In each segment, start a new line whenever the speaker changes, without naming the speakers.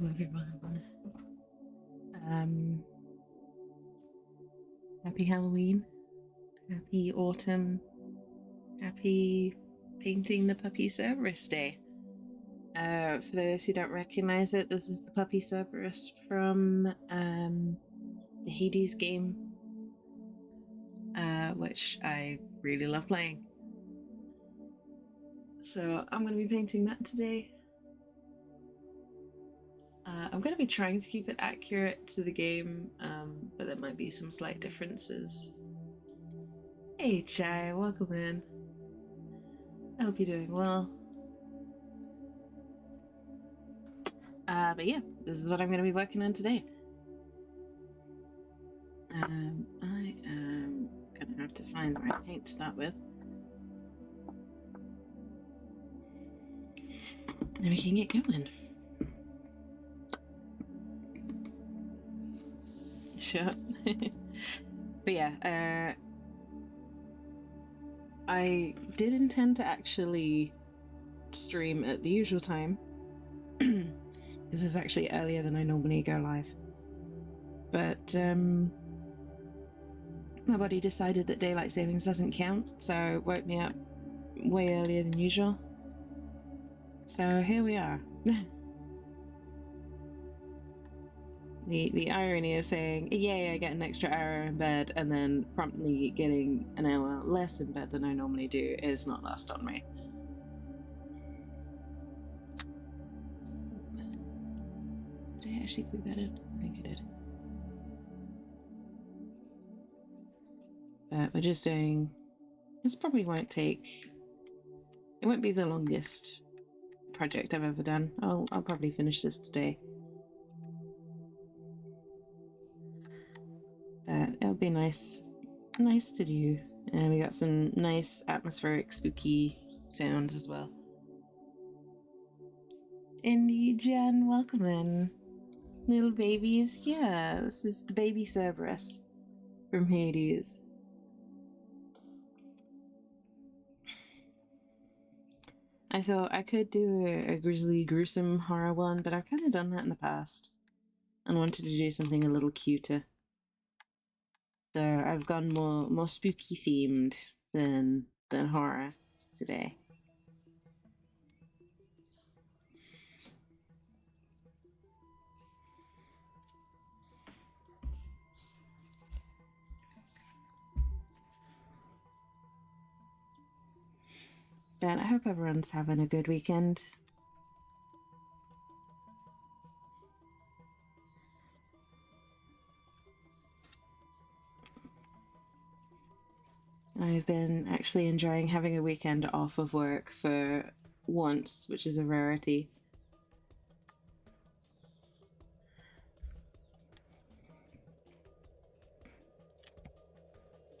Everyone. Happy Halloween, happy autumn, happy painting the puppy Cerberus day. For those who don't recognize it, this is the puppy Cerberus from the Hades game, which I really love playing. So I'm going to be painting that today. I'm going to be trying to keep it accurate to the game, but there might be some slight differences. Hey Chai, welcome in. I hope you're doing well. But yeah, this is what I'm going to be working on today. I am going to have to find the right paint to start with. Then we can get going. Sure. But yeah, I did intend to actually stream at the usual time. This is actually earlier than I normally go live. But my body decided that daylight savings doesn't count, so it woke me up way earlier than usual. So here we are. The irony of saying, yay, I get an extra hour in bed, and then promptly getting an hour less in bed than I normally do is not lost on me. Did I actually click that in? I think I did. But we're just doing... This probably won't take... It won't be the longest project I've ever done. I'll probably finish this today. But it'll be nice to do. And we got some nice atmospheric spooky sounds as well. Indy, Jen, welcome in. Little babies, yeah, this is the baby Cerberus from Hades. I thought I could do a grisly, gruesome horror one, but I've kind of done that in the past and wanted to do something a little cuter. So I've gone more spooky themed than horror today. But I hope everyone's having a good weekend. I've been actually enjoying having a weekend off of work for once, which is a rarity.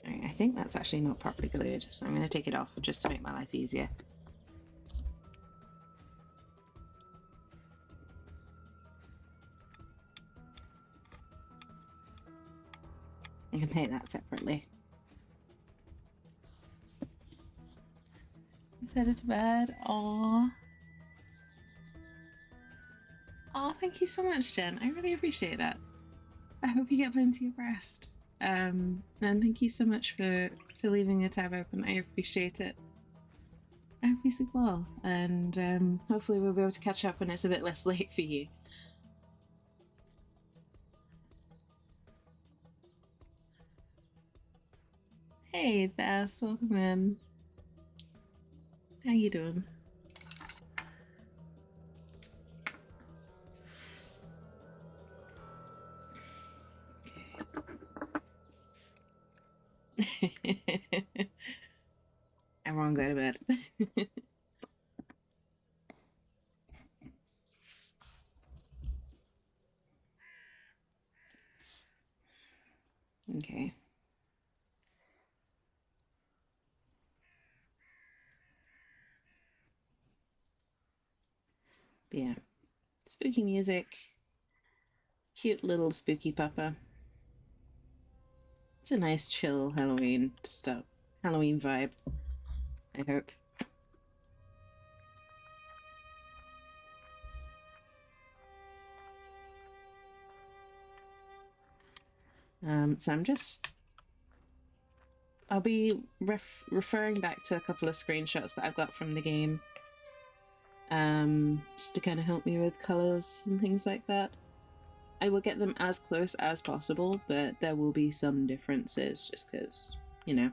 I think that's actually not properly glued, so I'm going to take it off just to make my life easier. I can paint that separately. Let's head to bed. Aww. Aw, thank you so much, Jen. I really appreciate that. I hope you get plenty of rest. And thank you so much for leaving the tab open. I appreciate it. I hope you sleep well, and hopefully we'll be able to catch up when it's a bit less late for you. Hey, Bass, welcome in. How you doing? Everyone go to bed. Okay. But yeah. Spooky music. Cute little spooky pupper. It's a nice chill Halloween to start. Halloween vibe, I hope. So I'll be referring back to a couple of screenshots that I've got from the game, just to kind of help me with colors and things like that. I will get them as close as possible, but there will be some differences just because, you know,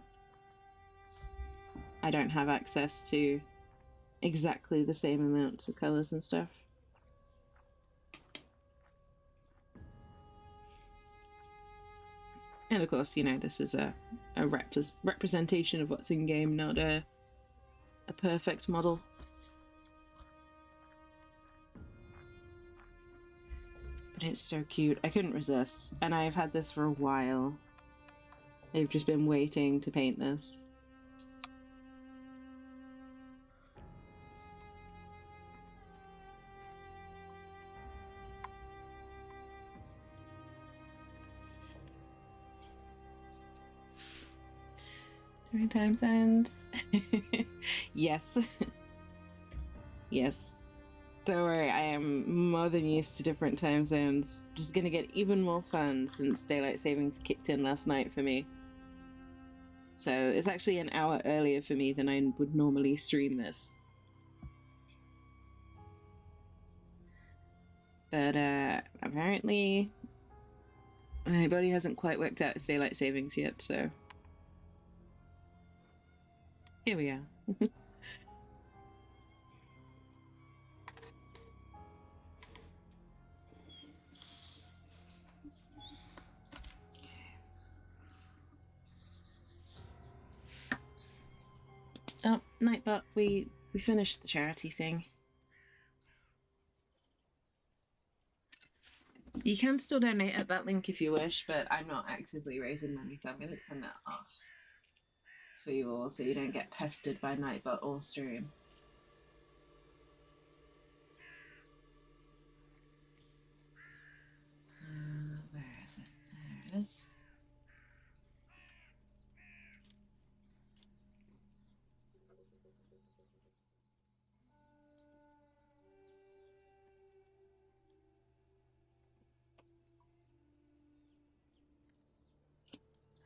I don't have access to exactly the same amounts of colors and stuff. And of course, you know, this is a representation of what's in game, not a perfect model. But it's so cute. I couldn't resist. And I've had this for a while. I've just been waiting to paint this. Different time zones. Yes. Yes. Don't worry, I am more than used to different time zones. Just gonna get even more fun since daylight savings kicked in last night for me. So it's actually an hour earlier for me than I would normally stream this. But apparently my body hasn't quite worked out its daylight savings yet, so here we are. Oh, Nightbot, we finished the charity thing. You can still donate at that link if you wish, but I'm not actively raising money, so I'm going to turn that off for you all so you don't get pestered by Nightbot or stream. Where is it? There it is.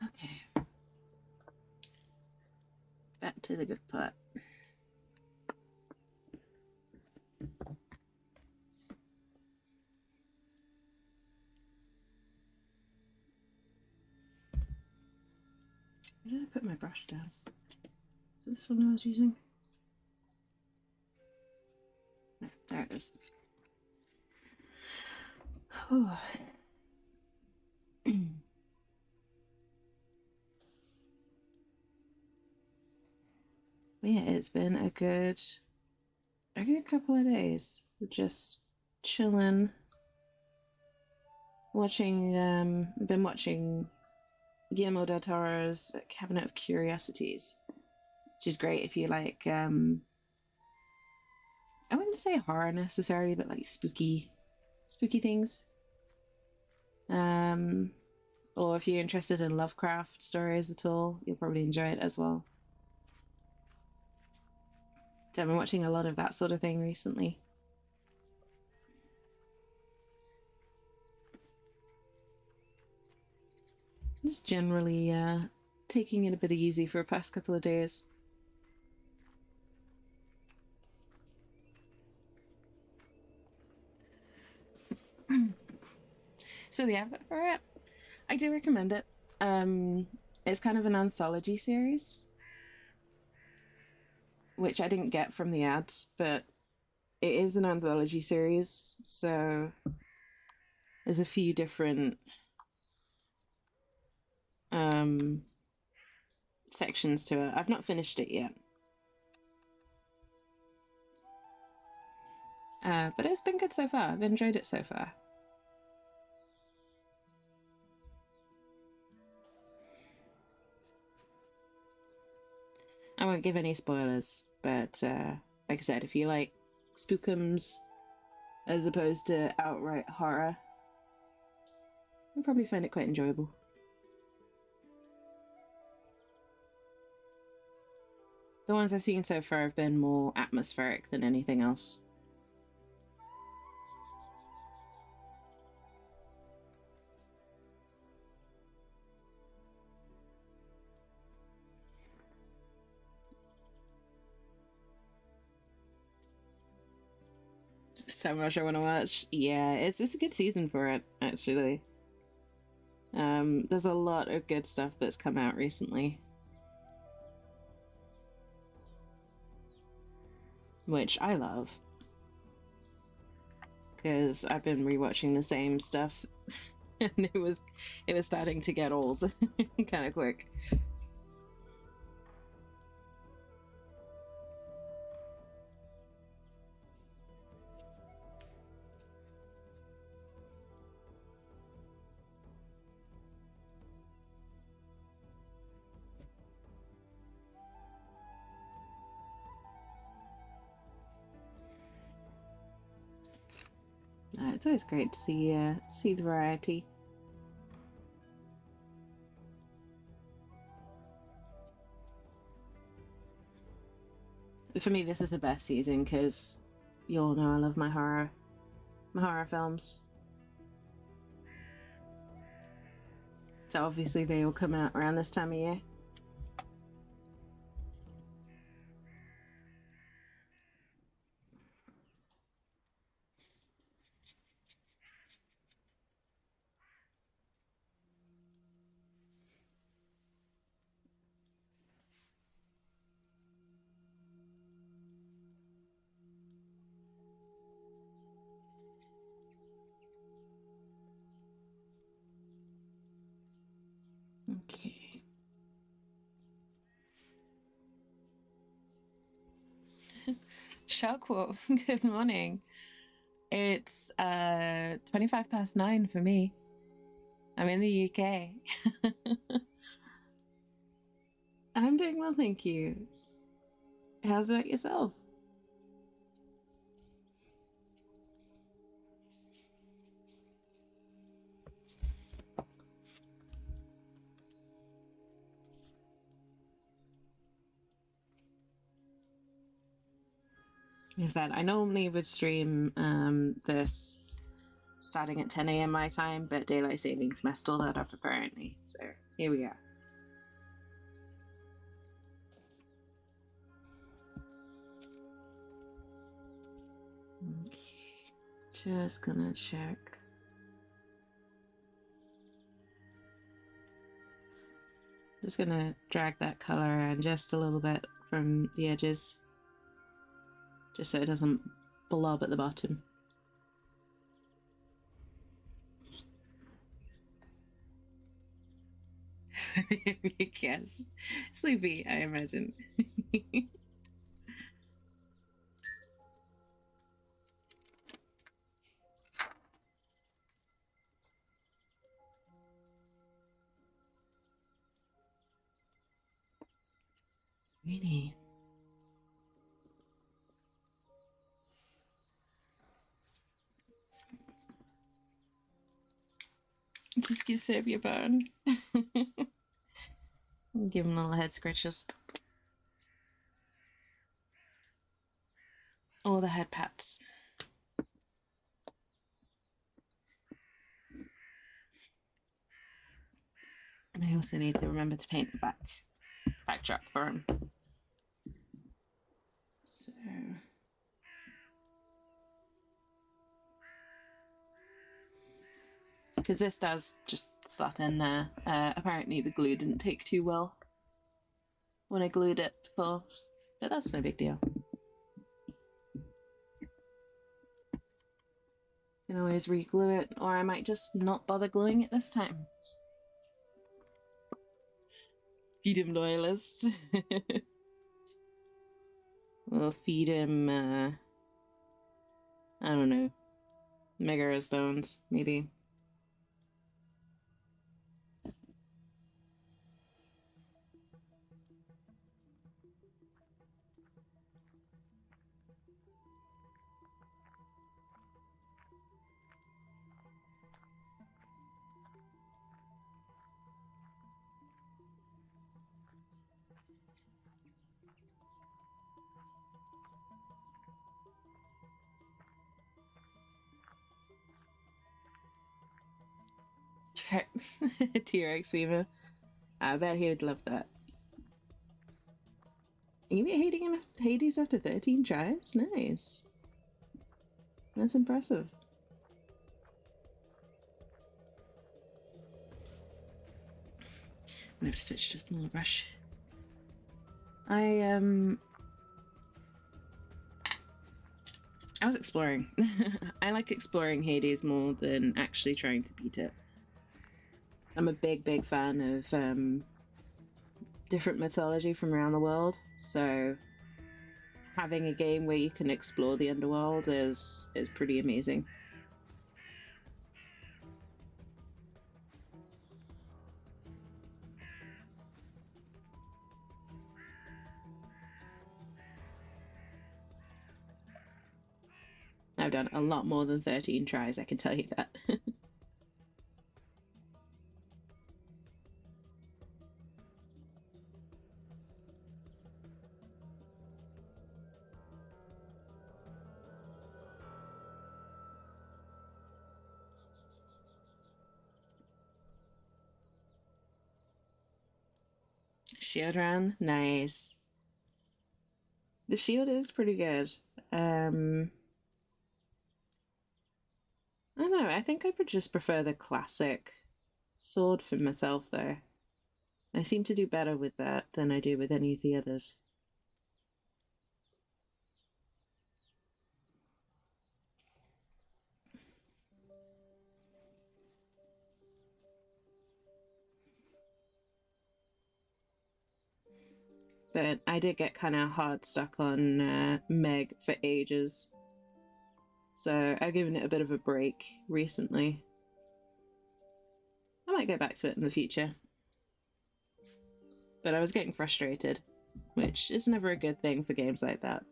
Okay. Back to the good part. Where did I put my brush down? Is this one I was using? No, there it is. Oh. Yeah, it's been a good couple of days. We're just chilling, watching. Been watching Guillermo del Toro's Cabinet of Curiosities, which is great if you like. I wouldn't say horror necessarily, but like spooky things. Or if you're interested in Lovecraft stories at all, you'll probably enjoy it as well. So I've been watching a lot of that sort of thing recently. Just generally taking it a bit easy for the past couple of days. So yeah, but for it, I do recommend it. It's kind of an anthology series, which I didn't get from the ads, but it is an anthology series, so there's a few different sections to it. I've not finished it yet. But it's been good so far. I've enjoyed it so far. I won't give any spoilers, but like I said, if you like spookums as opposed to outright horror, you'll probably find it quite enjoyable. The ones I've seen so far have been more atmospheric than anything else. So much I want to watch. Yeah, it's a good season for it, actually. There's a lot of good stuff that's come out recently, which I love, because I've been rewatching the same stuff, and it was starting to get old, kind of quick. It's always great to see the variety. For me, this is the best season because you all know I love my horror films. So obviously they all come out around this time of year. Okay. Sharkwolf, good morning. It's 25 past 9 for me. I'm in the UK. I'm doing well, thank you. How's about yourself? Like I said, I normally would stream this starting at 10 a.m. my time, but daylight savings messed all that up apparently. So here we are. Okay, just gonna check. Just gonna drag that color in just a little bit from the edges, just so it doesn't blob at the bottom. Yes, sleepy, I imagine. Really? Just give Serbia a bone. Give him little head scratches. Or the head pats. And I also need to remember to paint the backdrop for him. So because this does just slot in there. Apparently the glue didn't take too well when I glued it before, but that's no big deal. You can always re-glue it, or I might just not bother gluing it this time. Feed him loyalists. We'll feed him, I don't know, Mega's bones, maybe. T-Rex Weaver. I bet he would love that. You beat Hades after 13 tries? Nice. That's impressive. I'm gonna have to switch to a smaller brush. I was exploring. I like exploring Hades more than actually trying to beat it. I'm a big fan of different mythology from around the world, so having a game where you can explore the underworld is pretty amazing. I've done a lot more than 13 tries, I can tell you that. Shield run, nice. The shield is pretty good. I don't know, I think I would just prefer the classic sword for myself, though. I seem to do better with that than I do with any of the others. But I did get kind of hard stuck on Meg for ages. So I've given it a bit of a break recently. I might go back to it in the future. But I was getting frustrated, which is never a good thing for games like that.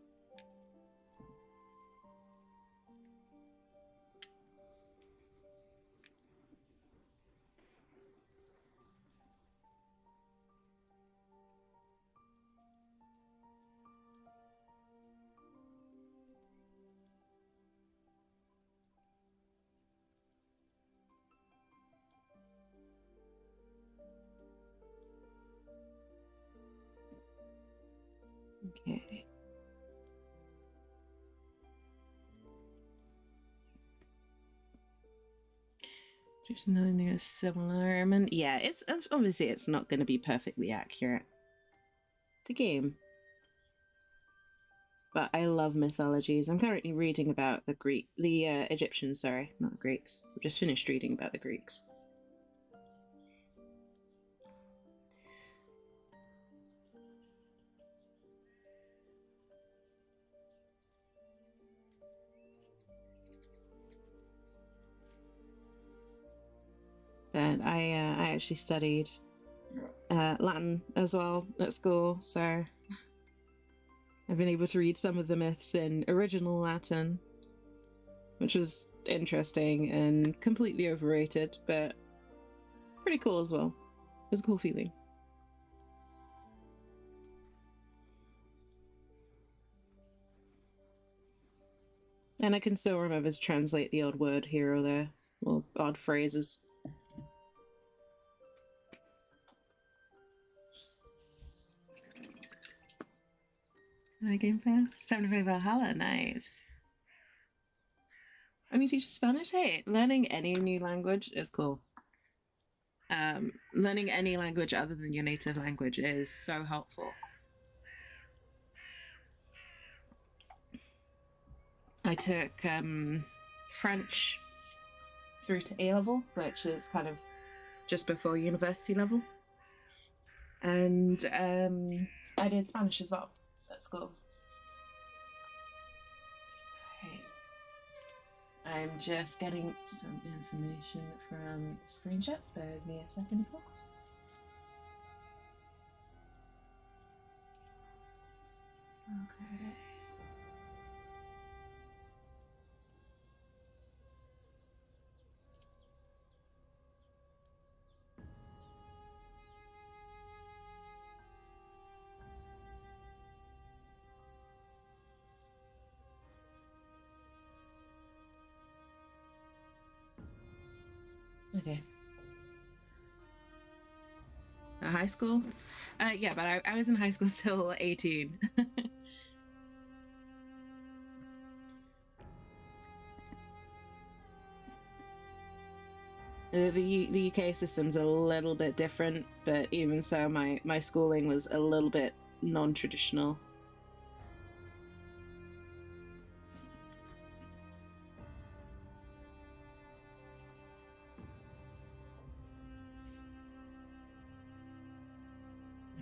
Okay. Just knowing there's similar. Yeah, it's obviously it's not going to be perfectly accurate. The game. But I love mythologies. I'm currently reading about the Egyptians, sorry, not the Greeks. I've just finished reading about the Greeks. But I actually studied Latin as well at school, so I've been able to read some of the myths in original Latin, which was interesting and completely overrated, but pretty cool as well. It was a cool feeling. And I can still remember to translate the odd word here or there, or odd phrases. My Game Pass? Time to play Valhalla, nice. I mean, teach Spanish? Hey, learning any new language is cool. Learning any language other than your native language is so helpful. I took French through to A level, which is kind of just before university level. And I did Spanish as well at school. Okay. I'm just getting some information from screenshots. Bear with me a second, folks. Okay. Okay. High school? Yeah, but I was in high school till 18. The UK system's a little bit different, but even so, my schooling was a little bit non-traditional.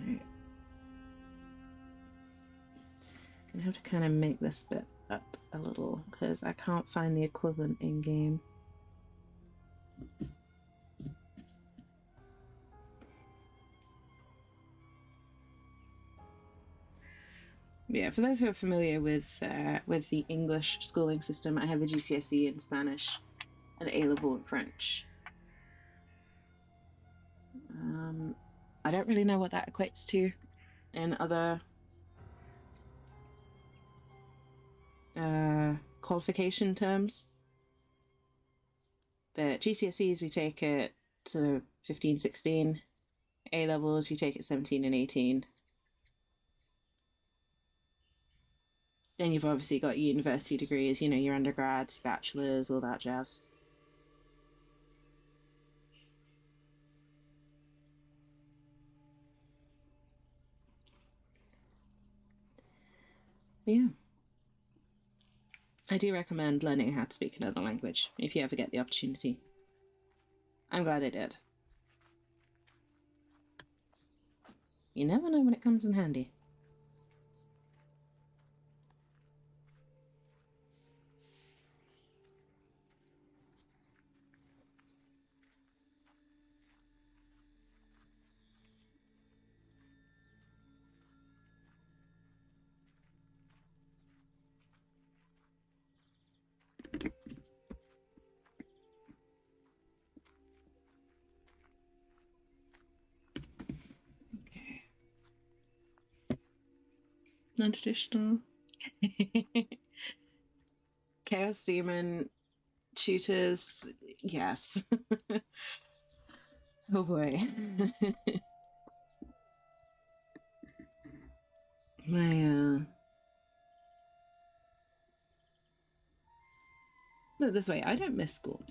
Right. Gonna have to kind of make this bit up a little because I can't find the equivalent in game. Yeah, for those who are familiar with the English schooling system, I have a GCSE in Spanish and A-level in French. I don't really know what that equates to in other qualification terms. But GCSEs, we take it to 15, 16. A-levels, you take it 17 and 18. Then you've obviously got university degrees, you know, your undergrads, bachelors, all that jazz. Yeah. I do recommend learning how to speak another language if you ever get the opportunity. I'm glad I did. You never know when it comes in handy. Okay. Non-traditional. Chaos Demon tutors, yes. Oh boy. My Put it this way, I don't miss school.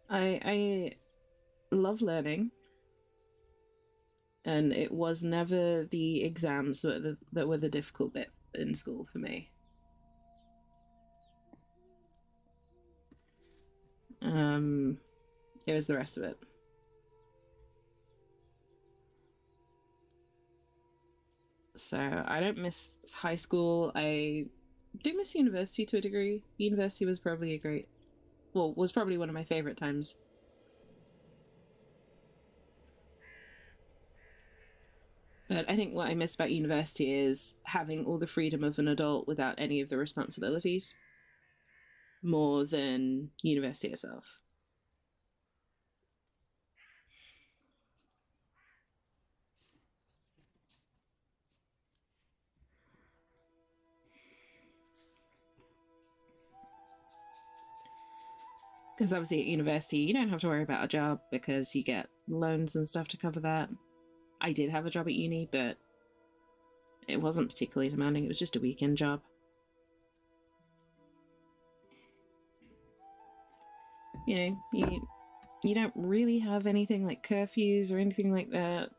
I love learning, and it was never the exams that were the difficult bit in school for me. It was the rest of it. So I don't miss high school. I do miss university to a degree. University was probably was probably one of my favorite times. But I think what I miss about university is having all the freedom of an adult without any of the responsibilities, more than university itself. Because obviously at university, you don't have to worry about a job because you get loans and stuff to cover that. I did have a job at uni, but it wasn't particularly demanding. It was just a weekend job. You know, you don't really have anything like curfews or anything like that.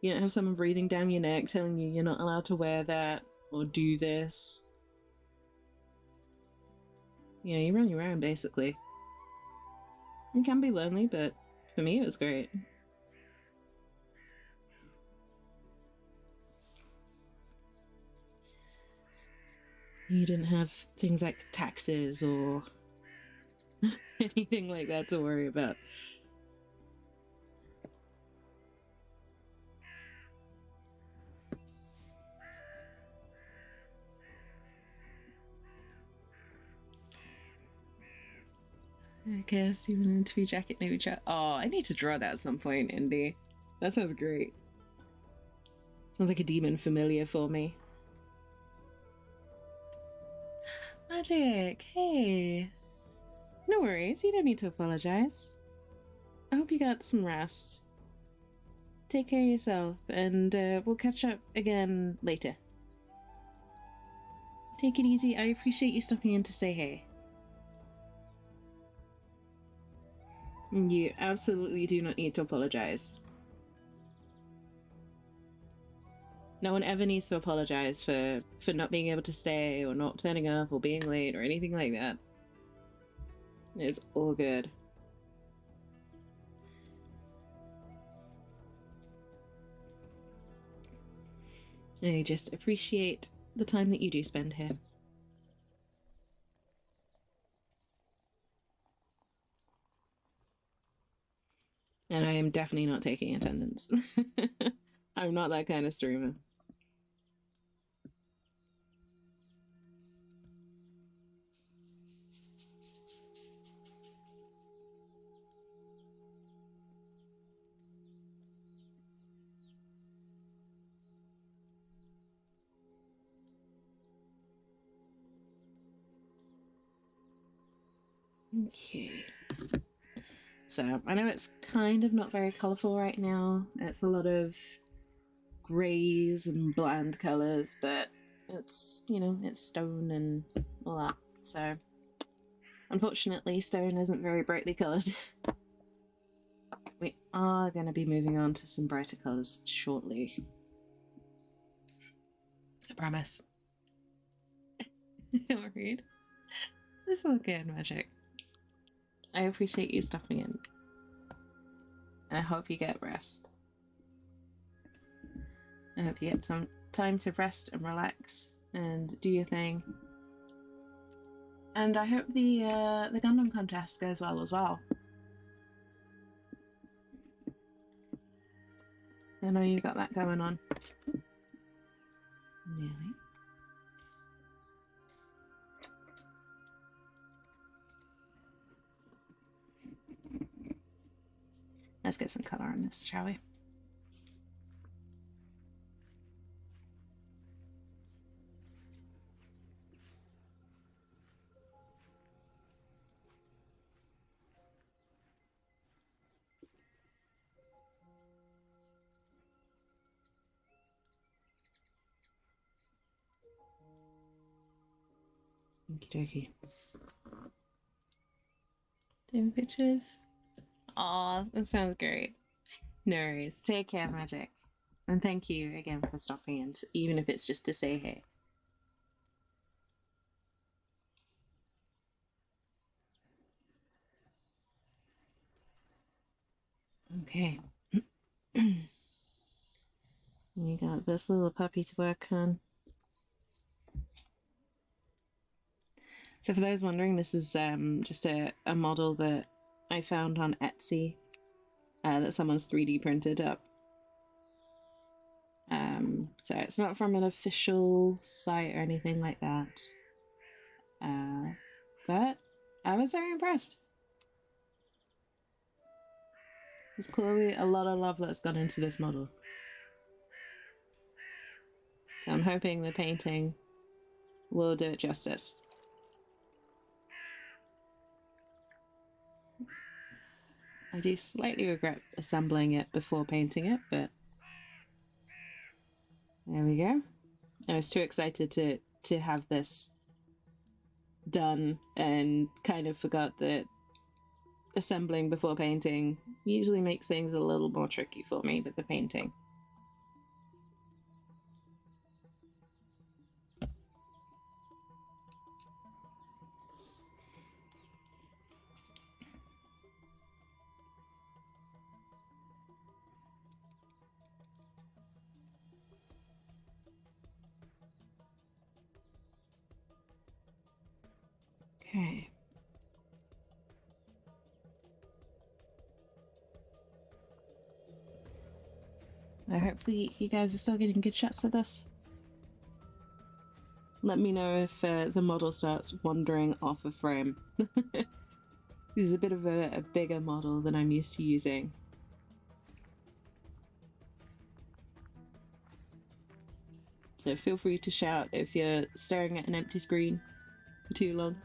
You don't have someone breathing down your neck telling you you're not allowed to wear that or do this. You know, you run your own basically. It can be lonely, but for me it was great. You didn't have things like taxes or anything like that to worry about. I guess you wanted to be Jacket Navy chat. Oh, I need to draw that at some point, Indy. That sounds great. Sounds like a demon familiar for me. Magic, hey. No worries, you don't need to apologize. I hope you got some rest. Take care of yourself, and we'll catch up again later. Take it easy. I appreciate you stopping in to say hey. You absolutely do not need to apologize. No one ever needs to apologize for not being able to stay or not turning up or being late or anything like that. It's all good. I just appreciate the time that you do spend here. And I am definitely not taking attendance. I'm not that kind of streamer. Okay. So I know it's kind of not very colourful right now. It's a lot of greys and bland colours, but it's, you know, it's stone and all that. So unfortunately, stone isn't very brightly coloured. We are going to be moving on to some brighter colours shortly. I promise. Don't worry. This is all good, Magic. I appreciate you stopping in. And I hope you get rest. I hope you get some time to rest and relax and do your thing. And I hope the Gundam contest goes well as well. I know you've got that going on. Nearly. Let's get some colour on this, shall we? Okie dokie. Taking pictures? Aw, that sounds great. No worries. Take care, Magic. And thank you again for stopping in, even if it's just to say hey. Okay. We got this little puppy to work on. So for those wondering, this is just a model that I found on Etsy that someone's 3D printed up. So it's not from an official site or anything like that. But I was very impressed. There's clearly a lot of love that's gone into this model. So I'm hoping the painting will do it justice. I do slightly regret assembling it before painting it, but there we go. I was too excited to have this done and kind of forgot that assembling before painting usually makes things a little more tricky for me with the painting. Okay. Now hopefully you guys are still getting good shots of this. Let me know if the model starts wandering off a frame. This is a bit of a bigger model than I'm used to using. So feel free to shout if you're staring at an empty screen for too long.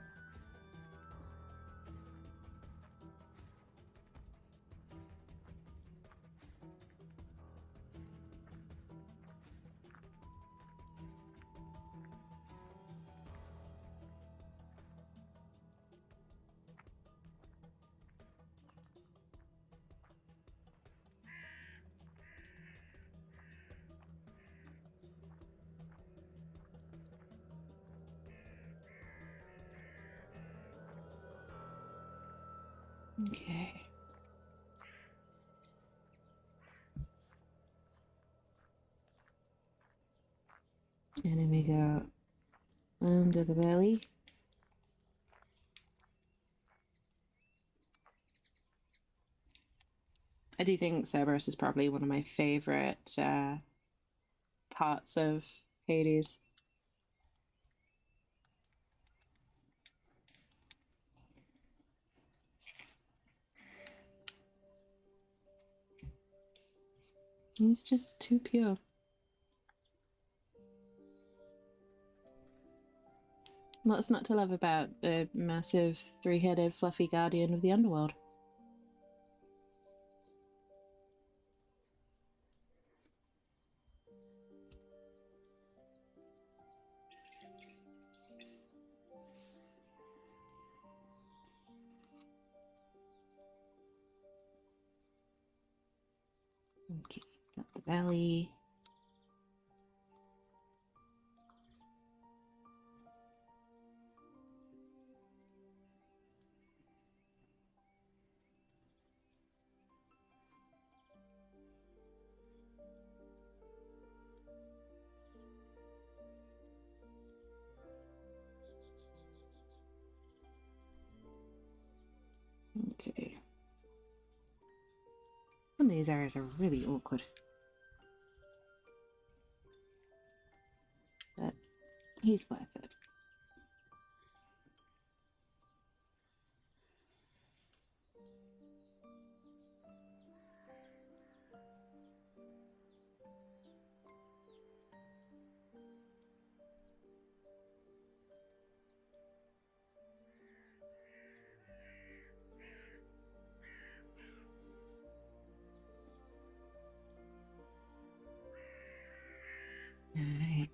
Okay. And then we go under the belly. I do think Cerberus is probably one of my favorite parts of Hades. He's just too pure. What's not to love about the massive three-headed fluffy guardian of the underworld? Okay, got the belly. Okay. Some of these areas are really awkward. But he's worth it. Alright.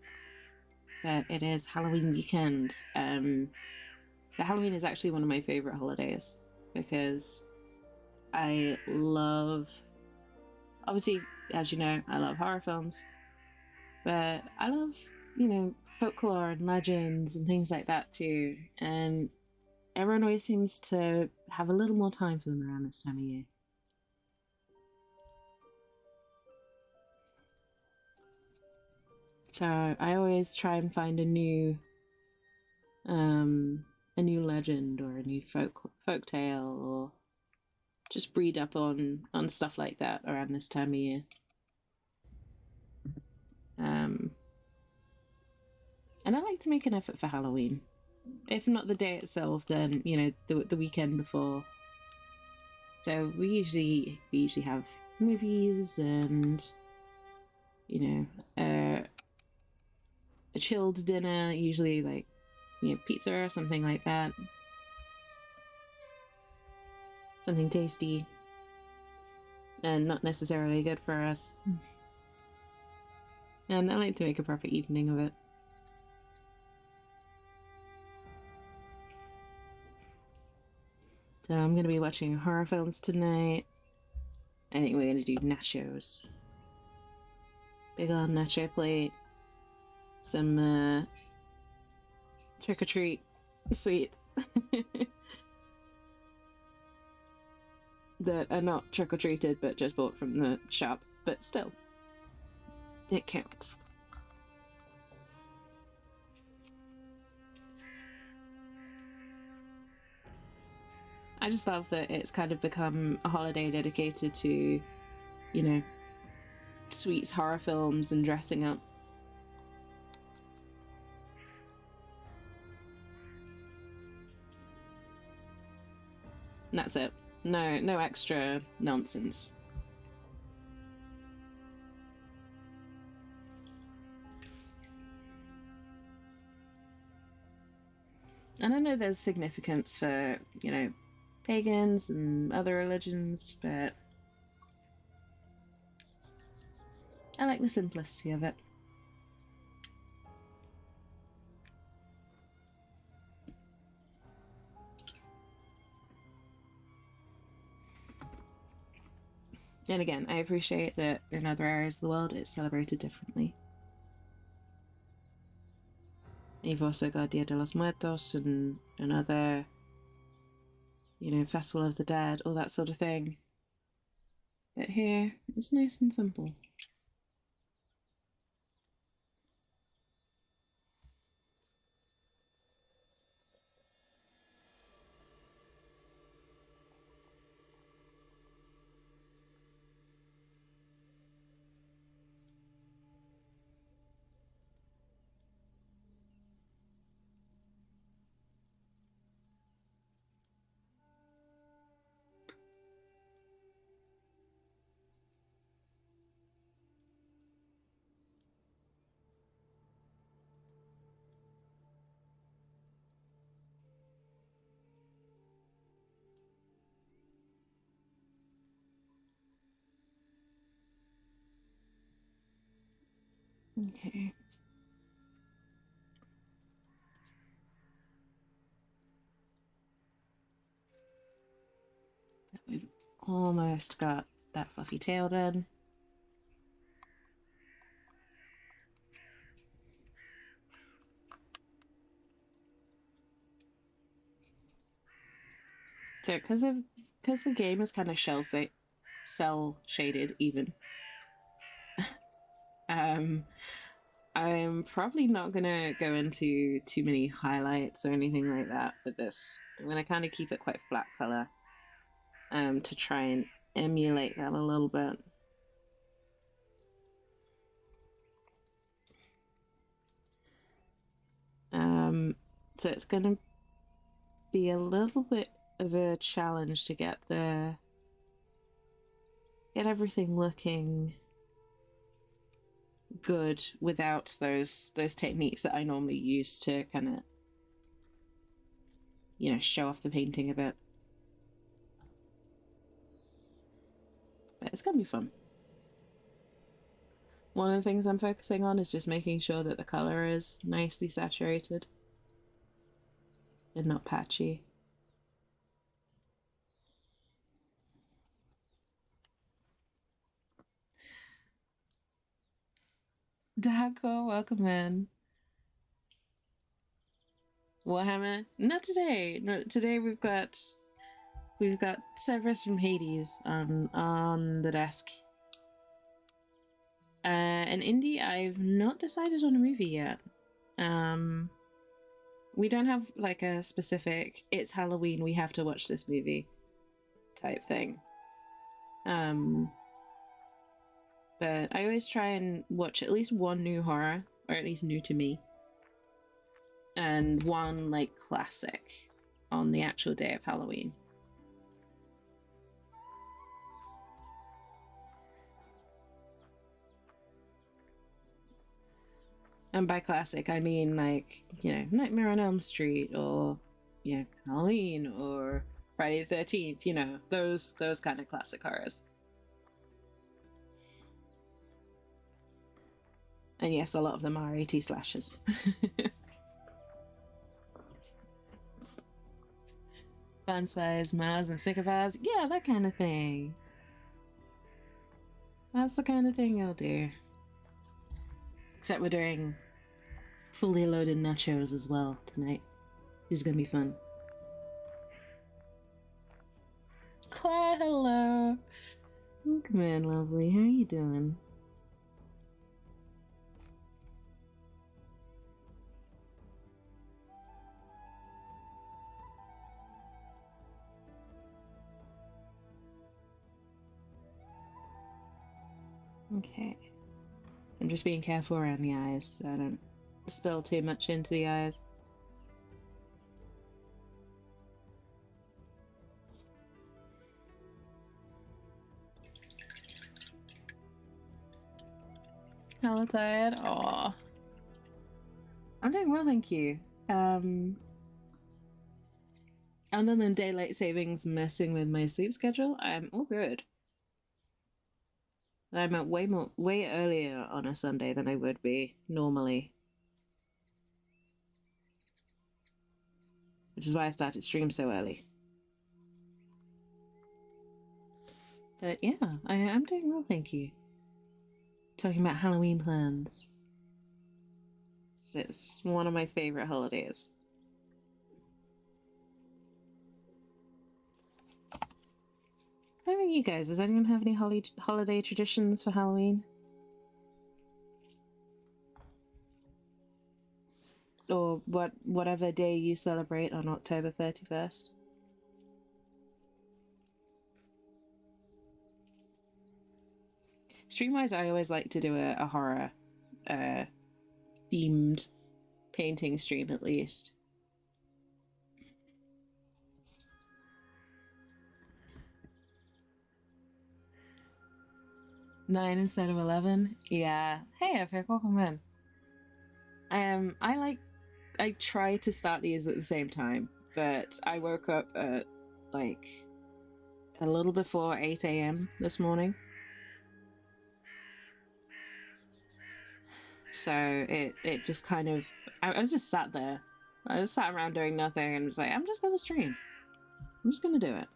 But it is Halloween weekend. So Halloween is actually one of my favorite holidays because I love, obviously, as you know, I love horror films, but I love, folklore and legends and things like that too. And everyone always seems to have a little more time for them around this time of year. So I always try and find a new legend or a new folk tale, or just read up on stuff like that around this time of year. And I like to make an effort for Halloween. If not the day itself, then the weekend before. So we usually have movies and a chilled dinner, usually like pizza or something like that. Something tasty and not necessarily good for us. And I like to make a proper evening of it. So I'm going to be watching horror films tonight. I think we're going to do nachos. Big old nacho plate. Some trick-or-treat sweets. That are not trick-or-treated but just bought from the shop. But still, it counts. I just love that it's kind of become a holiday dedicated to, sweets, horror films, and dressing up. And that's it. No extra nonsense. And I know there's significance for, pagans and other religions, but I like the simplicity of it. And again, I appreciate that in other areas of the world it's celebrated differently. You've also got Dia de los Muertos and other you know, Festival of the Dead, all that sort of thing. But here, it's nice and simple. Okay. We've almost got that fluffy tail done. So because the game is kind of cell shaded even. um, I'm probably not gonna go into too many highlights or anything like that with this. I'm gonna kind of keep it quite flat color, to try and emulate that a little bit. So it's gonna be a little bit of a challenge to get everything looking good without those techniques that I normally use to kind of, you know, show off the painting a bit. But it's gonna be fun. One of the things I'm focusing on is just making sure that the color is nicely saturated and not patchy. Daco, welcome in. Warhammer? Not today. No, today we've got Cerberus from Hades on the desk. An indie I've not decided on a movie yet. We don't have like a specific it's Halloween, we have to watch this movie type thing. But I always try and watch at least one new horror, or at least new to me, and one like classic on the actual day of Halloween. And by classic, I mean like, you know, Nightmare on Elm Street, or, you know, Halloween, or Friday the 13th, you know, those kind of classic horrors. And yes, a lot of them are 80 slashes. Fun size Mars and Sycophants, yeah, that kind of thing. That's the kind of thing I'll do. Except we're doing fully loaded nachos as well tonight, which is gonna be fun. Claire, hello. Come in, lovely. How you doing? Okay. I'm just being careful around the eyes so I don't spill too much into the eyes. Hello, tired. Aw. I'm doing well, thank you. Other than daylight savings messing with my sleep schedule, I'm all good. I'm at way earlier on a Sunday than I would be normally. Which is why I started stream so early. But yeah, I'm doing well, thank you. Talking about Halloween plans. It's one of my favorite holidays. How about you guys? Does anyone have any holiday traditions for Halloween? Or whatever day you celebrate on October 31st? Stream-wise, I always like to do a horror themed painting stream at least. 9 instead of 11? Yeah. Hey, Epic, welcome in. I try to start these at the same time, but I woke up at like a little before 8 a.m. this morning. So it just kind of, I was just sat there. I just sat around doing nothing and was like, I'm just gonna stream. I'm just gonna do it.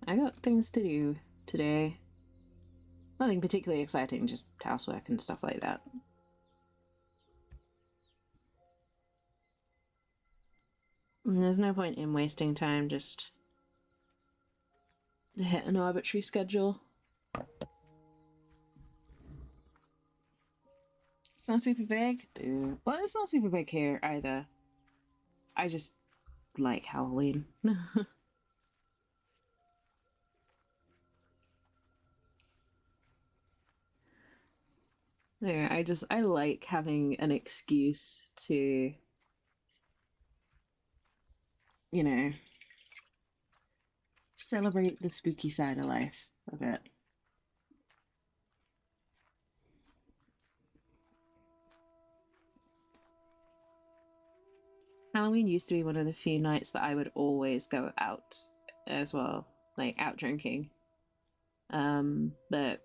I got things to do today. Nothing particularly exciting, just housework and stuff like that. And there's no point in wasting time just to hit an arbitrary schedule. It's not super big. Boo. Well, it's not super big here either. I just like Halloween. Yeah, I like having an excuse to, you know, celebrate the spooky side of life a bit. Halloween used to be one of the few nights that I would always go out as well, like out drinking. But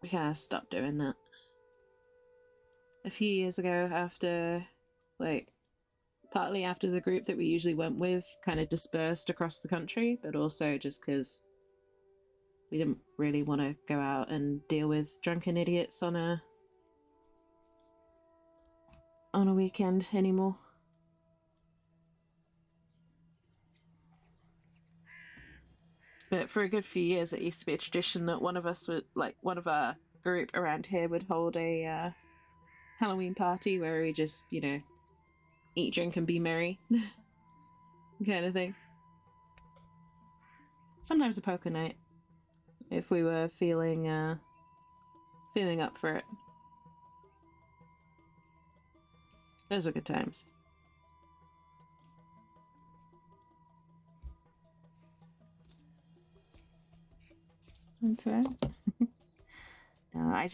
we kind of stopped doing that a few years ago after, like, partly after the group that we usually went with kind of dispersed across the country, but also just because we didn't really want to go out and deal with drunken idiots on a weekend anymore. But for a good few years, it used to be a tradition that one of us would, like, one of our group around here would hold a Halloween party where we just, you know, eat, drink, and be merry kind of thing. Sometimes a poker night if we were feeling up for it. Those are good times. That's right. No,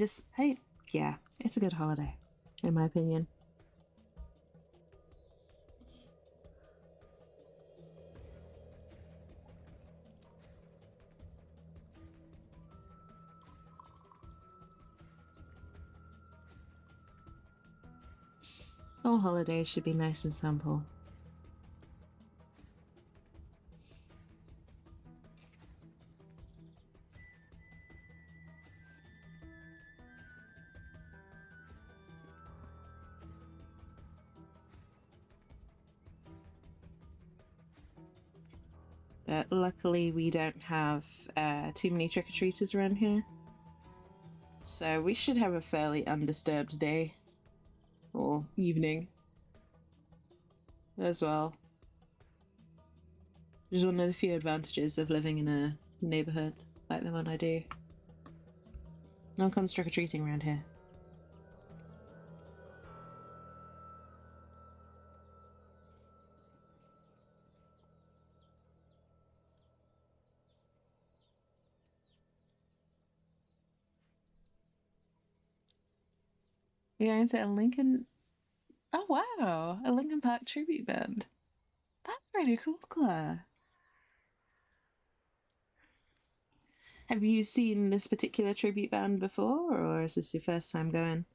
yeah, it's a good holiday, in my opinion. All holidays should be nice and simple. But luckily we don't have too many trick-or-treaters around here. So we should have a fairly undisturbed day. Or evening. As well. Which is one of the few advantages of living in a neighborhood like the one I do. No one comes trick-or-treating around here. You're going to a Lincoln... Oh wow! A Lincoln Park tribute band. That's pretty cool, Claire. Have you seen this particular tribute band before, or is this your first time going?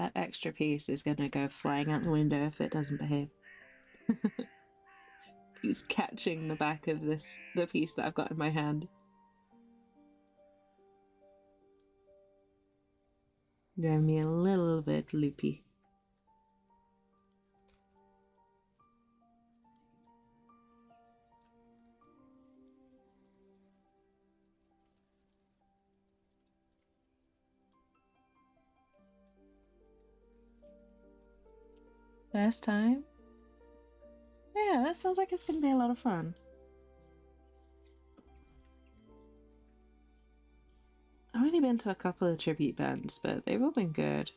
that extra piece is gonna go flying out the window if it doesn't behave. He's catching the back of the piece that I've got in my hand. Driving me a little bit loopy. First time? Yeah, that sounds like it's gonna be a lot of fun. I've only been to a couple of tribute bands, but they've all been good.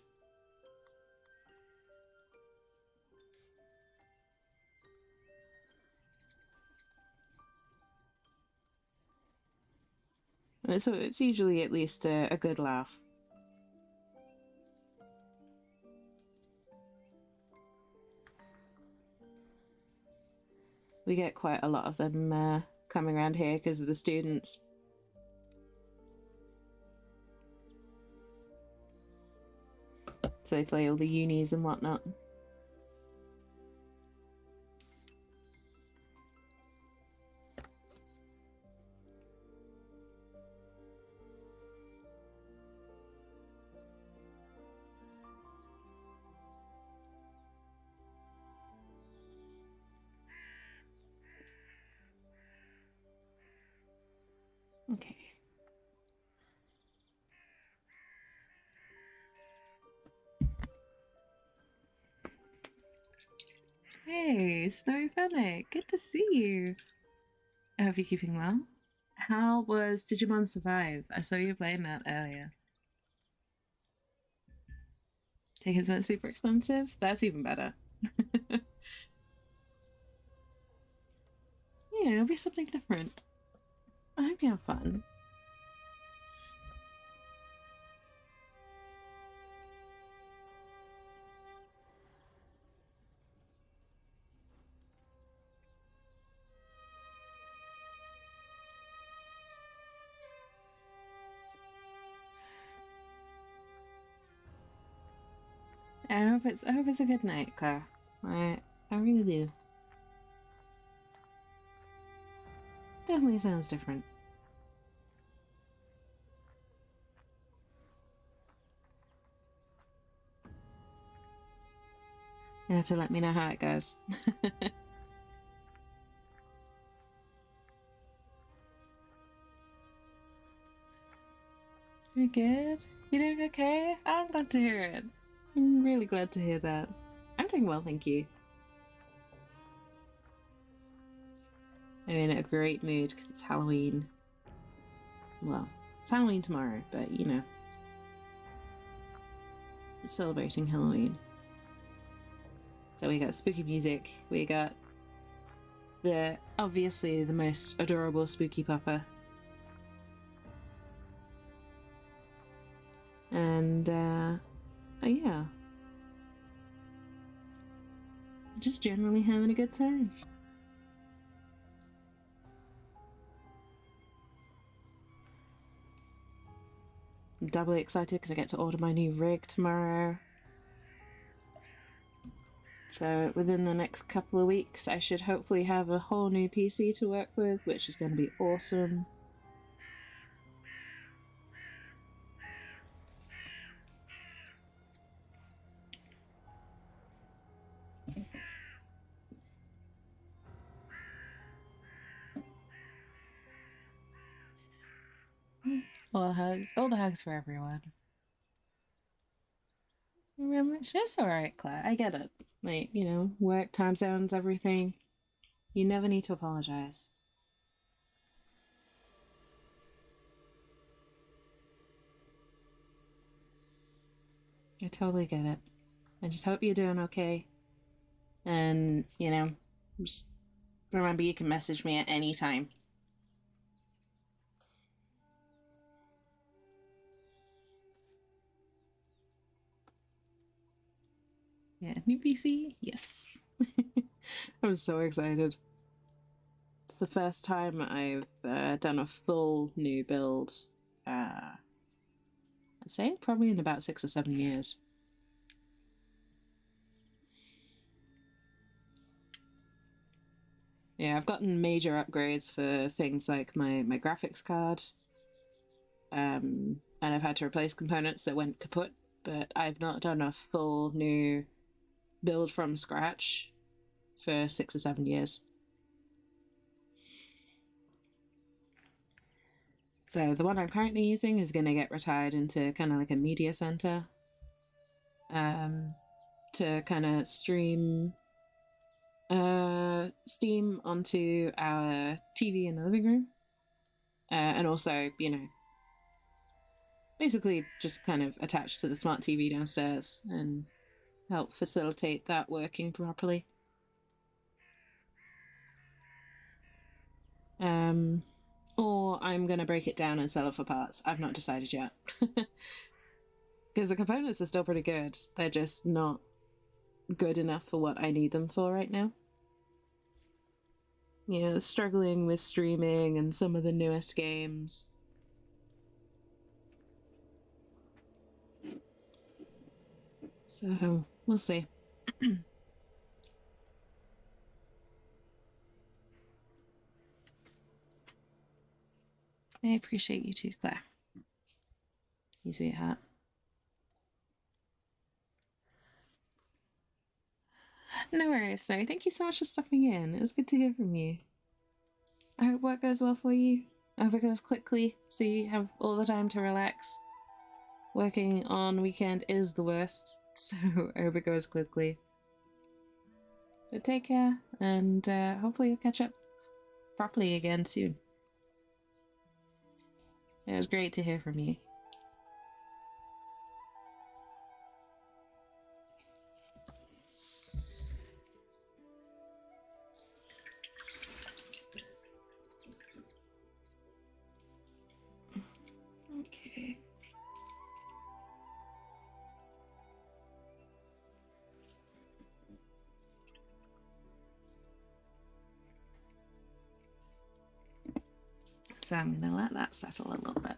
It's usually at least a good laugh. We get quite a lot of them coming around here because of the students. So they play all the unis and whatnot. Okay. Hey, Snowy Fennec, good to see you. I hope you're keeping well. How was Digimon Survive? I saw you playing that earlier. Tickets weren't super expensive? That's even better. Yeah, it'll be something different. I hope you have fun. I hope it's a good night, Claire. I really do. Definitely sounds different. You have to let me know how it goes. You're good? You doing okay? I'm glad to hear it. I'm really glad to hear that. I'm doing well, thank you. I'm in a great mood because it's Halloween. Well, it's Halloween tomorrow, but you know. It's celebrating Halloween. So we got spooky music, we got obviously the most adorable Spooky Papa. And yeah. Just generally having a good time. I'm doubly excited because I get to order my new rig tomorrow. So within the next couple of weeks, I should hopefully have a whole new PC to work with, which is going to be awesome. All the hugs for everyone. Remember, it's alright, Claire. I get it. Like, you know, work, time zones, everything. You never need to apologize. I totally get it. I just hope you're doing okay. And, you know, just remember you can message me at any time. Yeah, new PC? Yes. I'm so excited. It's the first time I've done a full new build. I'd say probably in about 6 or 7 years. Yeah, I've gotten major upgrades for things like my graphics card. And I've had to replace components that went kaput, but I've not done a full new build from scratch for 6 or 7 years. So the one I'm currently using is going to get retired into kind of like a media center, to kind of stream Steam onto our TV in the living room, and also, you know, basically just kind of attached to the smart TV downstairs and help facilitate that working properly. Or I'm gonna break it down and sell it for parts. I've not decided yet. Because the components are still pretty good. They're just not good enough for what I need them for right now. Yeah, struggling with streaming and some of the newest games. So, we'll see. I appreciate you too, Claire. You sweetheart. No worries, no. Thank you so much for stopping in. It was good to hear from you. I hope work goes well for you. I hope it goes quickly so you have all the time to relax. Working on weekend is the worst, so I hope it goes quickly. But take care, and hopefully we'll catch up properly again soon. It was great to hear from you. Okay. So I'm going to let that settle a little bit.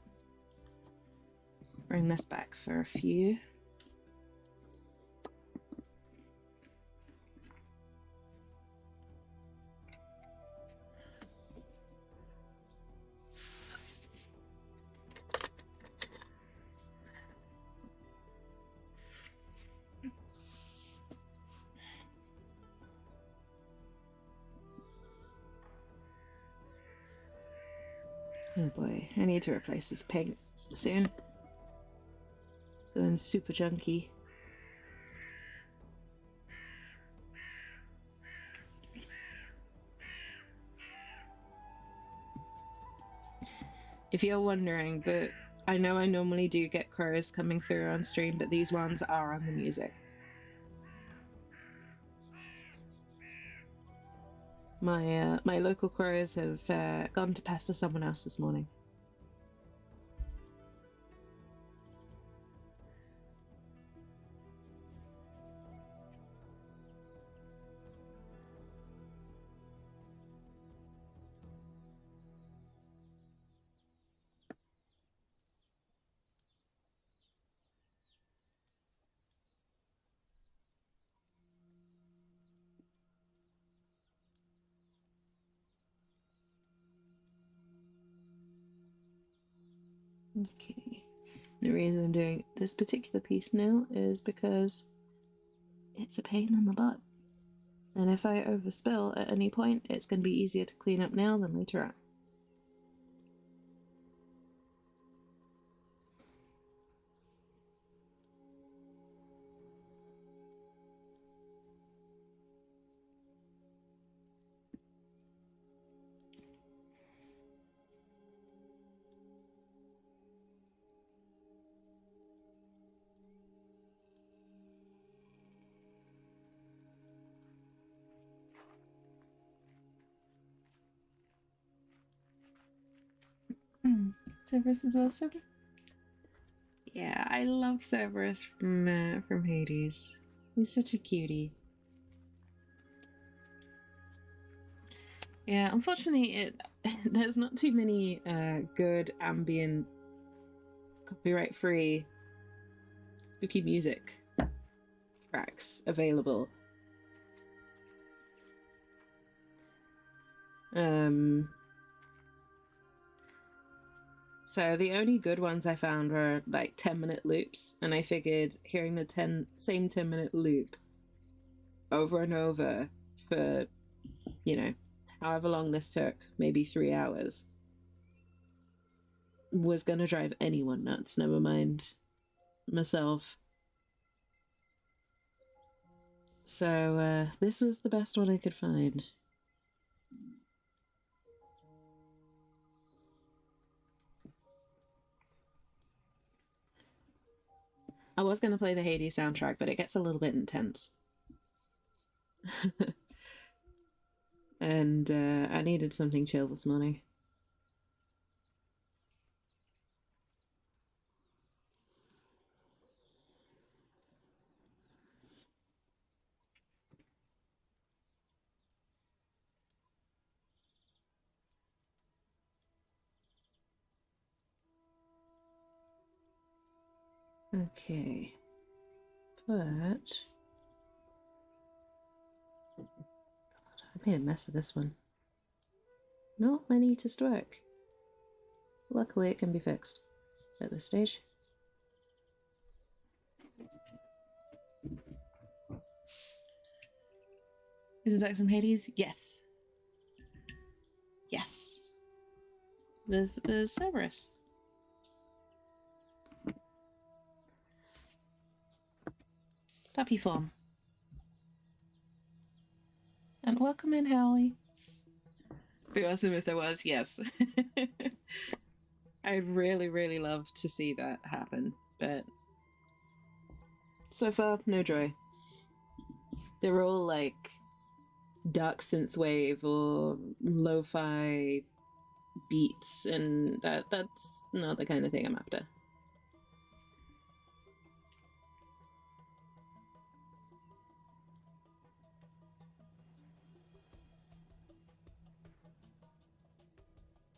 Bring this back for a few. Oh boy, I need to replace this paint soon. It's going super junky. If you're wondering, I know I normally do get crows coming through on stream, but these ones are on the music. My local crows have gone to pester someone else this morning. Okay. The reason I'm doing this particular piece now is because it's a pain in the butt. And if I overspill at any point, it's going to be easier to clean up now than later on. Cerberus is awesome. Yeah, I love Cerberus from Hades. He's such a cutie. Yeah, unfortunately, there's not too many good ambient, copyright-free, spooky music tracks available. Um, so the only good ones I found were like 10-minute loops, and I figured hearing the same 10-minute loop over and over for, you know, however long this took, maybe 3 hours, was gonna drive anyone nuts, never mind myself. So this was the best one I could find. I was going to play the Hades soundtrack, but it gets a little bit intense. And I needed something chill this morning. Okay. But I made a mess of this one. Not my neatest work. Luckily, it can be fixed at this stage. Is it Dex from Hades? Yes. Yes. There's Cerberus. Puppy form. And welcome in, Howley. Be awesome if there was, yes. I'd really, really love to see that happen, but so far, no joy. They're all like dark synthwave or lo-fi beats, and that's not the kind of thing I'm after.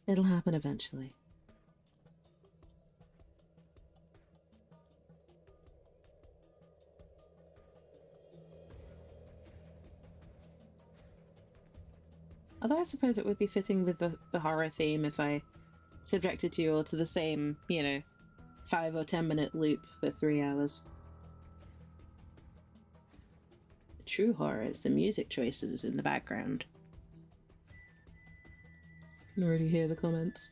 It'll happen eventually. Although I suppose it would be fitting with the horror theme if I subjected you all to the same, 5 or 10-minute loop for 3 hours. The true horror is the music choices in the background. I can already hear the comments.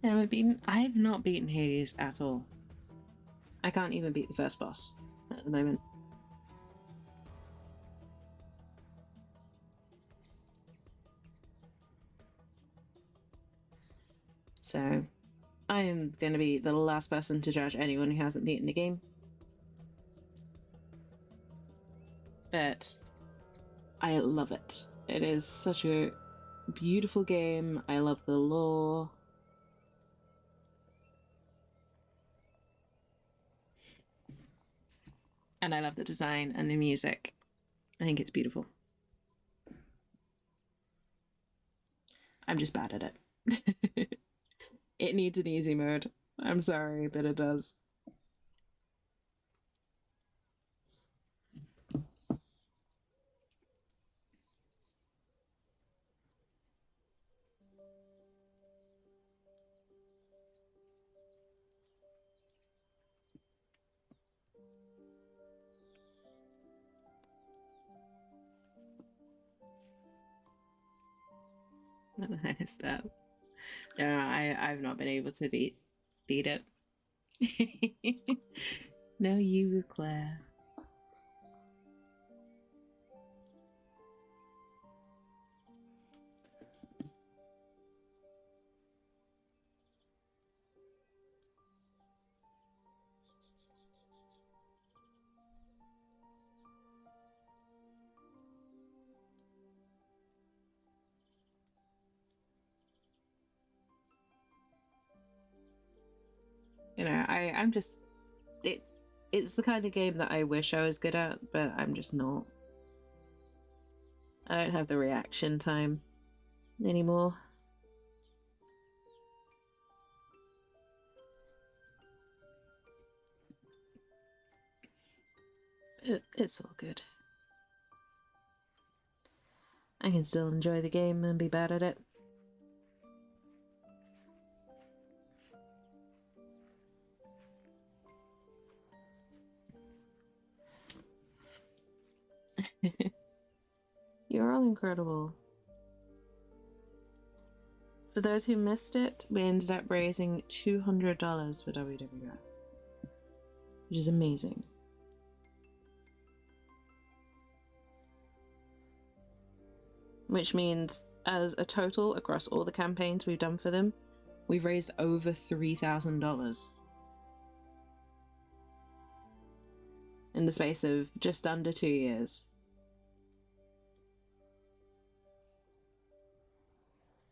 I've not beaten Hades at all. I can't even beat the first boss at the moment. So, I am going to be the last person to judge anyone who hasn't beaten the game. But I love it. It is such a beautiful game. I love the lore. And I love the design and the music. I think it's beautiful. I'm just bad at it. It needs an easy mode. I'm sorry, but it does. Stop. No, I've not been able to beat it. No, you, Claire. I'm just it's the kind of game that I wish I was good at, but I'm just not. I don't have the reaction time anymore. It's all good. I can still enjoy the game and be bad at it. You're all incredible. For those who missed it, we ended up raising $200 for WWF, which is amazing. Which means, as a total across all the campaigns we've done for them, we've raised over $3,000 in the space of just under 2 years.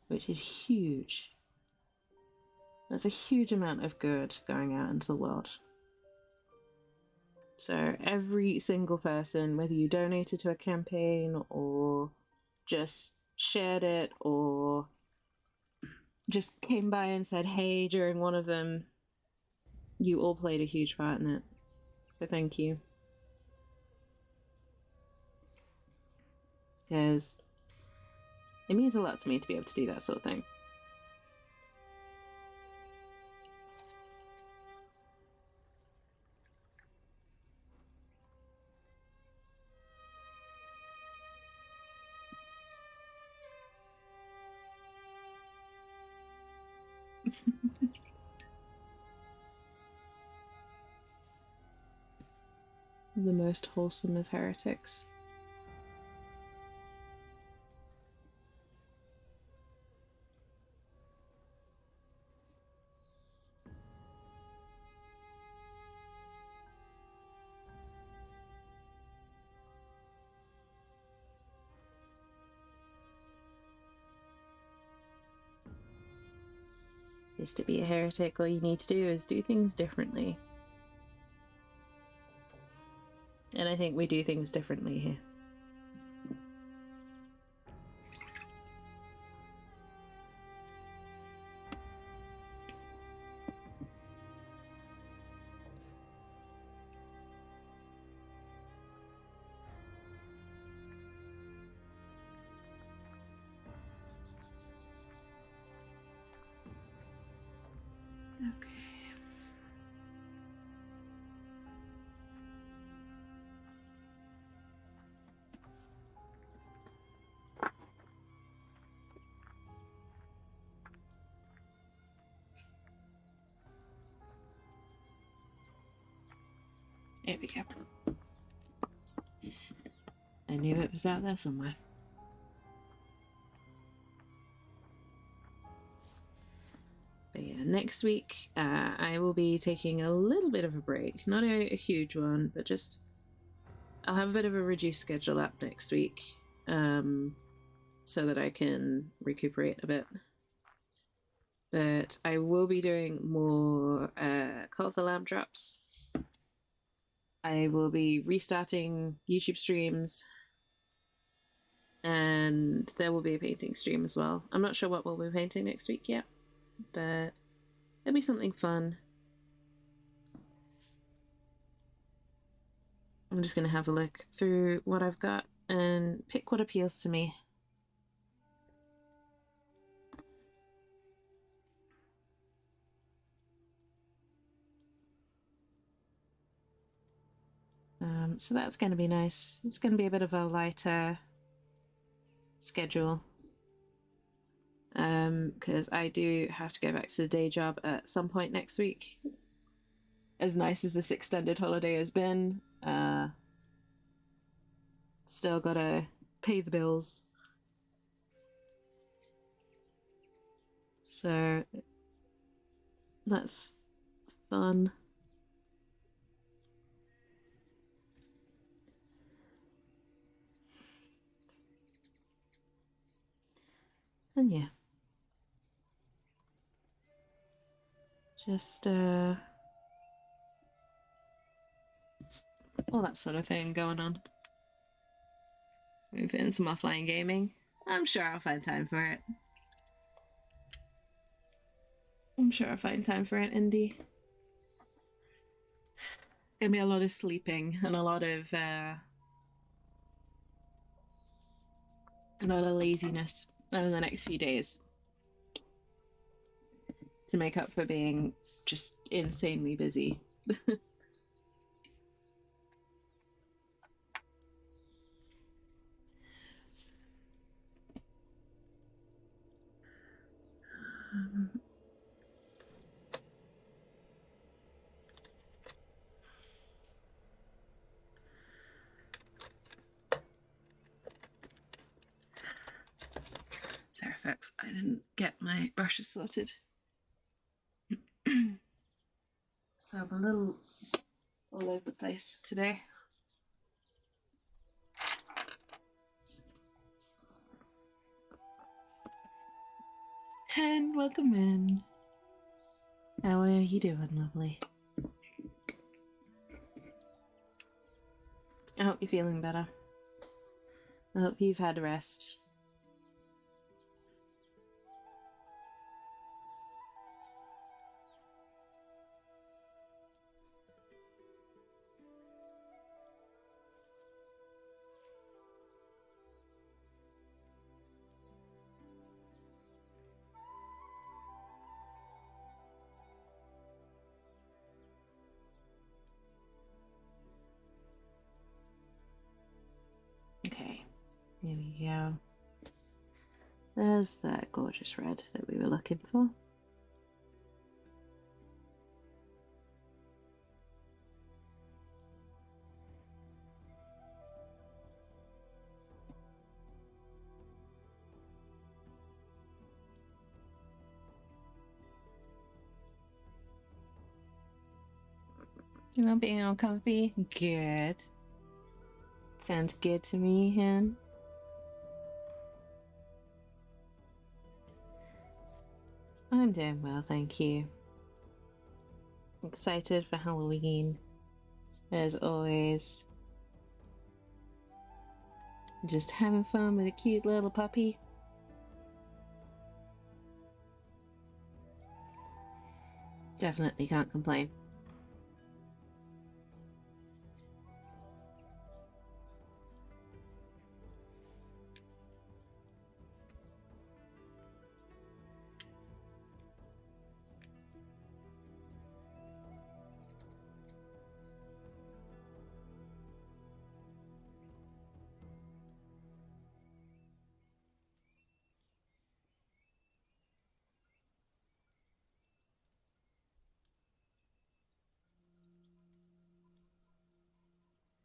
Which is huge. That's a huge amount of good going out into the world. So every single person, whether you donated to a campaign or just shared it or just came by and said hey during one of them, you all played a huge part in it. So thank you. Because it means a lot to me to be able to do that sort of thing. The most wholesome of heretics. Is to be a heretic, all you need to do is do things differently. And I think we do things differently here. Okay. There we go. I knew it was out there somewhere. But yeah, next week I will be taking a little bit of a break. Not a huge one, but just I'll have a bit of a reduced schedule up next week so that I can recuperate a bit. But I will be doing more Call of the Lamb drops. I will be restarting YouTube streams. And there will be a painting stream as well. I'm not sure what we'll be painting next week yet, but it'll be something fun. I'm just going to have a look through what I've got and pick what appeals to me. So that's going to be nice. It's going to be a bit of a lighter schedule. Because I do have to go back to the day job at some point next week. As nice as this extended holiday has been, still gotta pay the bills. So that's fun. And yeah. Just all that sort of thing going on. We've been some offline gaming. I'm sure I'll find time for it. I'm sure I'll find time for it, Indy. gonna be a lot of sleeping and a lot of laziness over the next few days to make up for being just insanely busy. Sorry, folks, I didn't get my brushes sorted. So I'm a little all over the place today. And welcome in. How are you doing, lovely? I hope you're feeling better. I hope you've had rest. Okay, here we go. There's that gorgeous red that we were looking for. You want being all comfy? Good. Sounds good to me, Hen. I'm doing well, thank you. Excited for Halloween, as always. Just having fun with a cute little puppy. Definitely can't complain.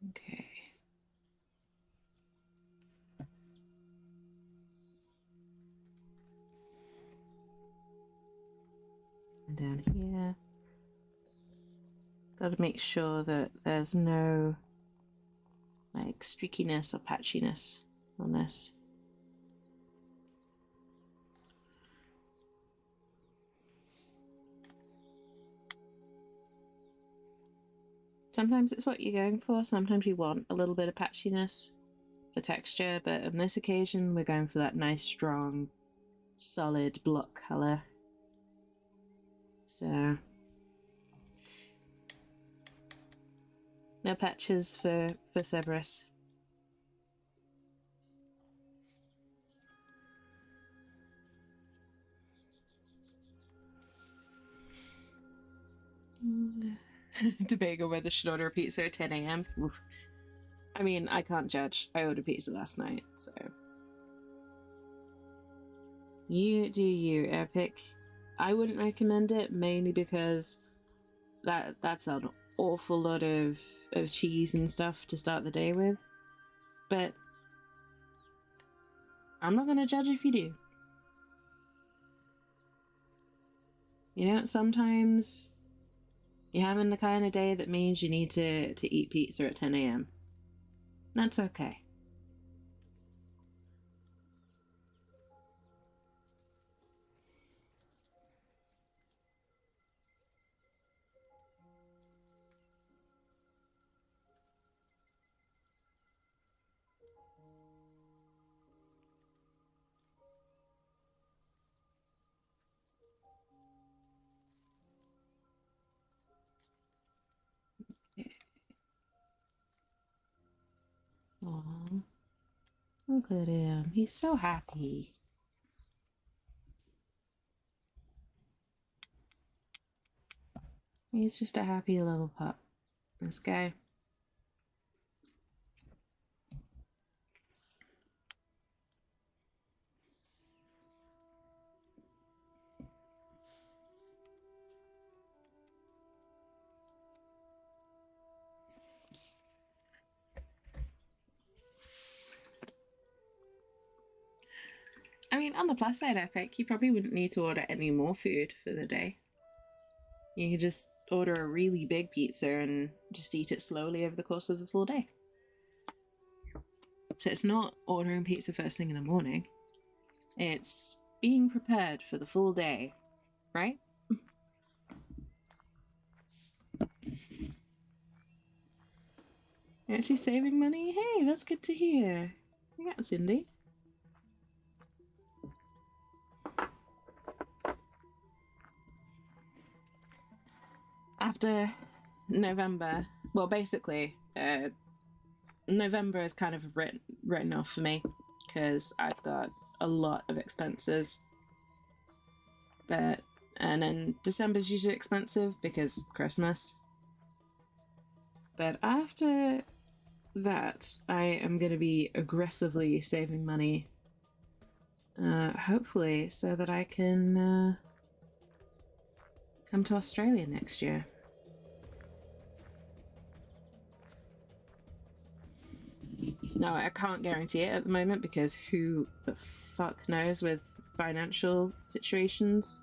Okay. And down here. Got to make sure that there's no like streakiness or patchiness on this. Sometimes it's what you're going for, sometimes you want a little bit of patchiness for texture, but on this occasion we're going for that nice strong solid block colour. So no patches for Cerberus. Debating on whether should order a pizza at 10 a.m. I mean, I can't judge. I ordered pizza last night, so. You do you, Epic. I wouldn't recommend it, mainly because that's an awful lot of cheese and stuff to start the day with. But I'm not going to judge if you do. You know, sometimes you're having the kind of day that means you need to eat pizza at 10 a.m. That's okay. Aww. Look at him. He's so happy. He's just a happy little pup. This guy. I mean, on the plus side, Epic, you probably wouldn't need to order any more food for the day. You could just order a really big pizza and just eat it slowly over the course of the full day. So it's not ordering pizza first thing in the morning. It's being prepared for the full day, right? You're actually saving money? Hey, that's good to hear. Yeah, Cindy. After November, well, basically, November is kind of written off for me because I've got a lot of expenses. And then December's usually expensive because Christmas. But after that, I am going to be aggressively saving money. Hopefully, so that I can come to Australia next year. No, I can't guarantee it at the moment because who the fuck knows with financial situations.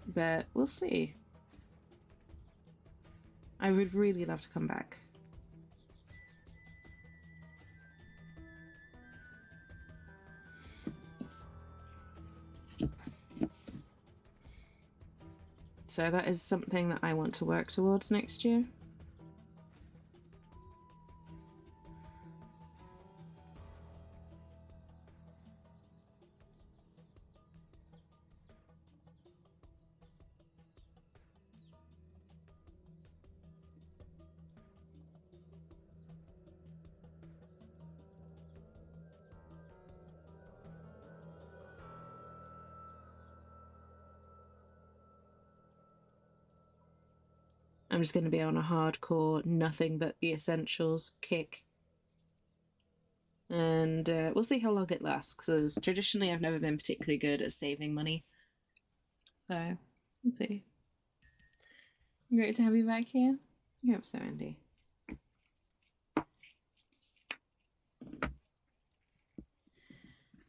But we'll see. I would really love to come back. So that is something that I want to work towards next year. I'm just going to be on a hardcore, nothing but the essentials kick. And we'll see how long it lasts, because traditionally I've never been particularly good at saving money. So, we'll see. Great to have you back here. I hope so, Andy.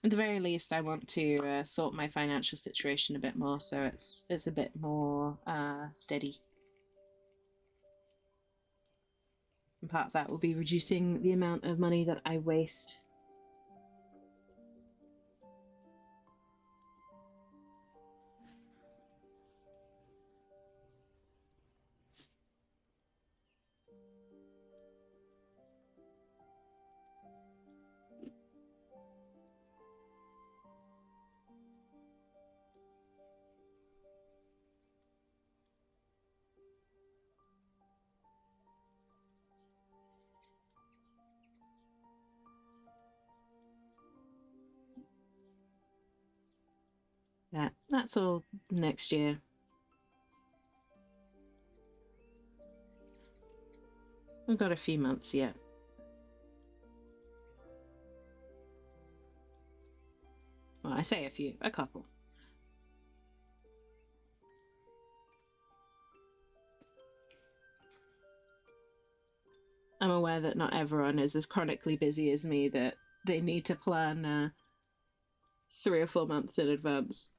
At the very least, I want to sort my financial situation a bit more, so it's a bit more steady. And part of that will be reducing the amount of money that I waste. Yeah, that's all next year. We've got a few months yet. Well, I say a few, a couple. I'm aware that not everyone is as chronically busy as me that they need to plan 3 or 4 months in advance.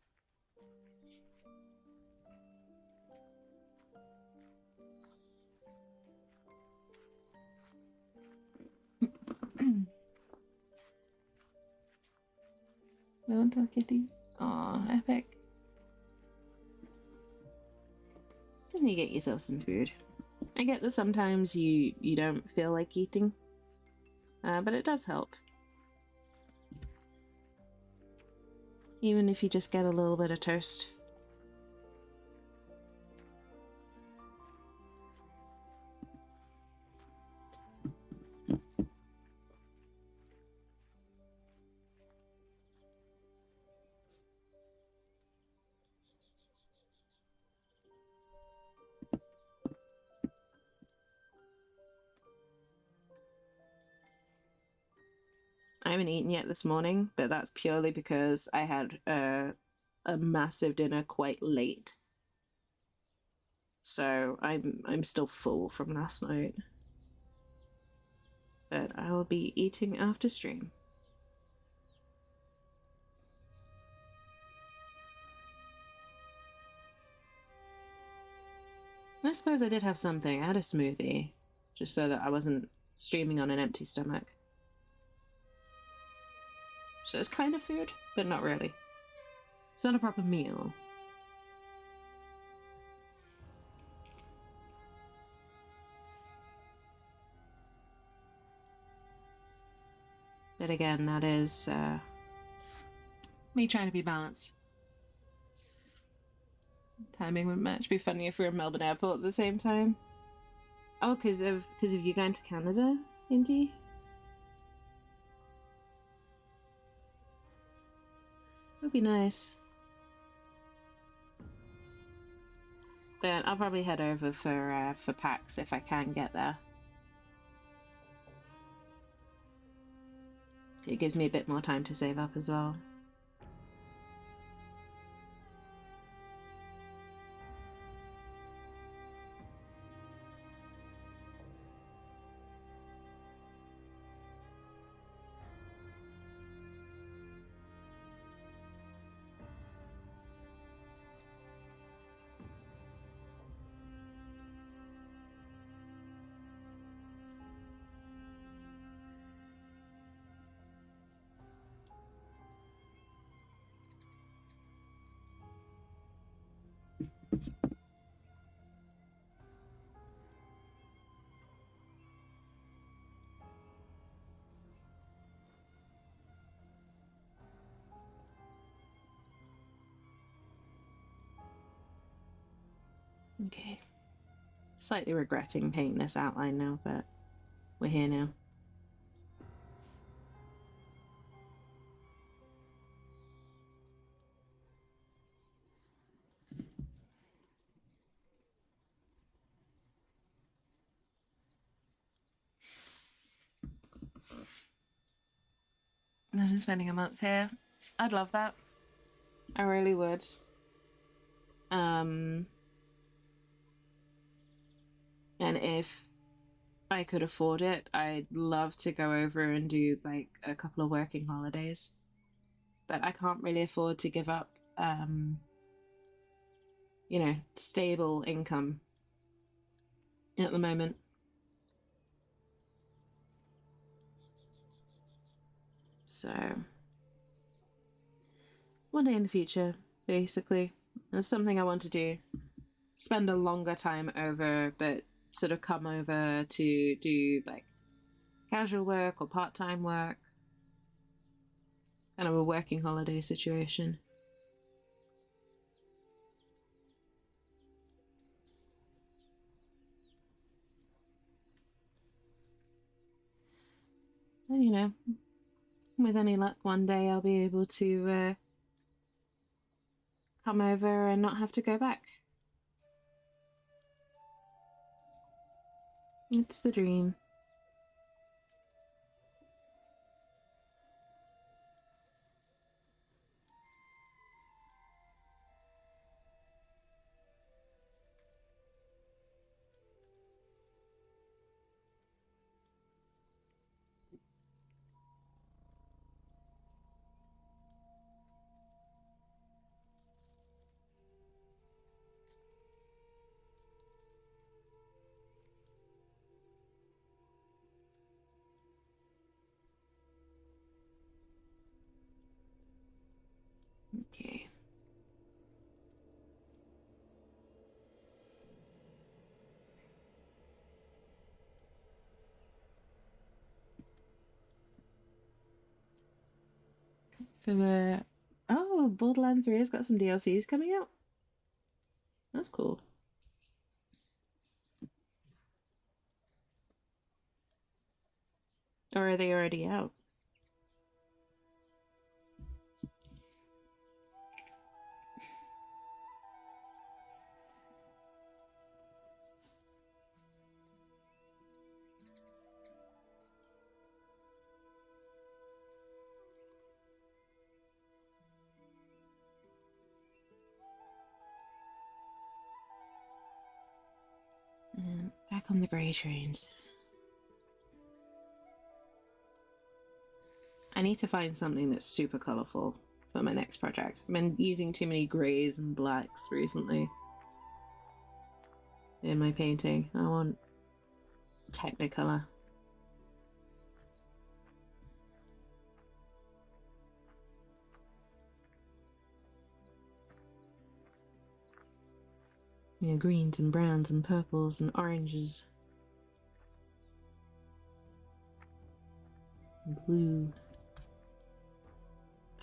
No one tell Kitty. Aw, Epic. Didn't you get yourself some food? I get that sometimes you don't feel like eating, but it does help. Even if you just get a little bit of toast. haven't eaten yet this morning, but that's purely because I had a massive dinner quite late. So I'm still full from last night. But I will be eating after stream. I suppose I did have something. I had a smoothie, just so that I wasn't streaming on an empty stomach. So it's kind of food, but not really. It's not a proper meal. But again, that is me trying to be balanced. Timing wouldn't match. Be funny if we were in Melbourne Airport at the same time. Oh, because of you going to Canada, Indy? Would be nice. But I'll probably head over for PAX if I can get there. It gives me a bit more time to save up as well. Okay. Slightly regretting painting this outline now, but we're here now. Imagine spending a month here. I'd love that. I really would. And if I could afford it, I'd love to go over and do like a couple of working holidays. But I can't really afford to give up, you know, stable income at the moment. So, one day in the future, basically. It's something I want to do. Spend a longer time over, but sort of come over to do like casual work or part-time work. Kind of a working holiday situation. And you know, with any luck, one day I'll be able to come over and not have to go back. It's the dream. Okay. For the... Oh, Borderlands 3 has got some DLCs coming out. That's cool. Or are they already out? back on the grey trains. I need to find something that's super colourful for my next project. I've been using too many greys and blacks recently in my painting. I want Technicolor. Yeah, greens and browns and purples and oranges. And blue.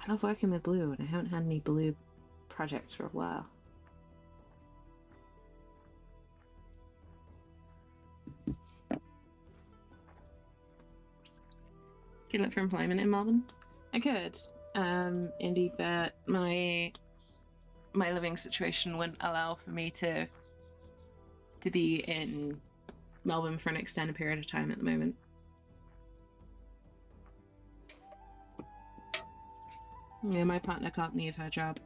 I love working with blue, and I haven't had any blue projects for a while. Could look for employment in Melbourne. I could, indeed, but my living situation wouldn't allow for me to be in Melbourne for an extended period of time at the moment. Yeah, my partner can't leave her job.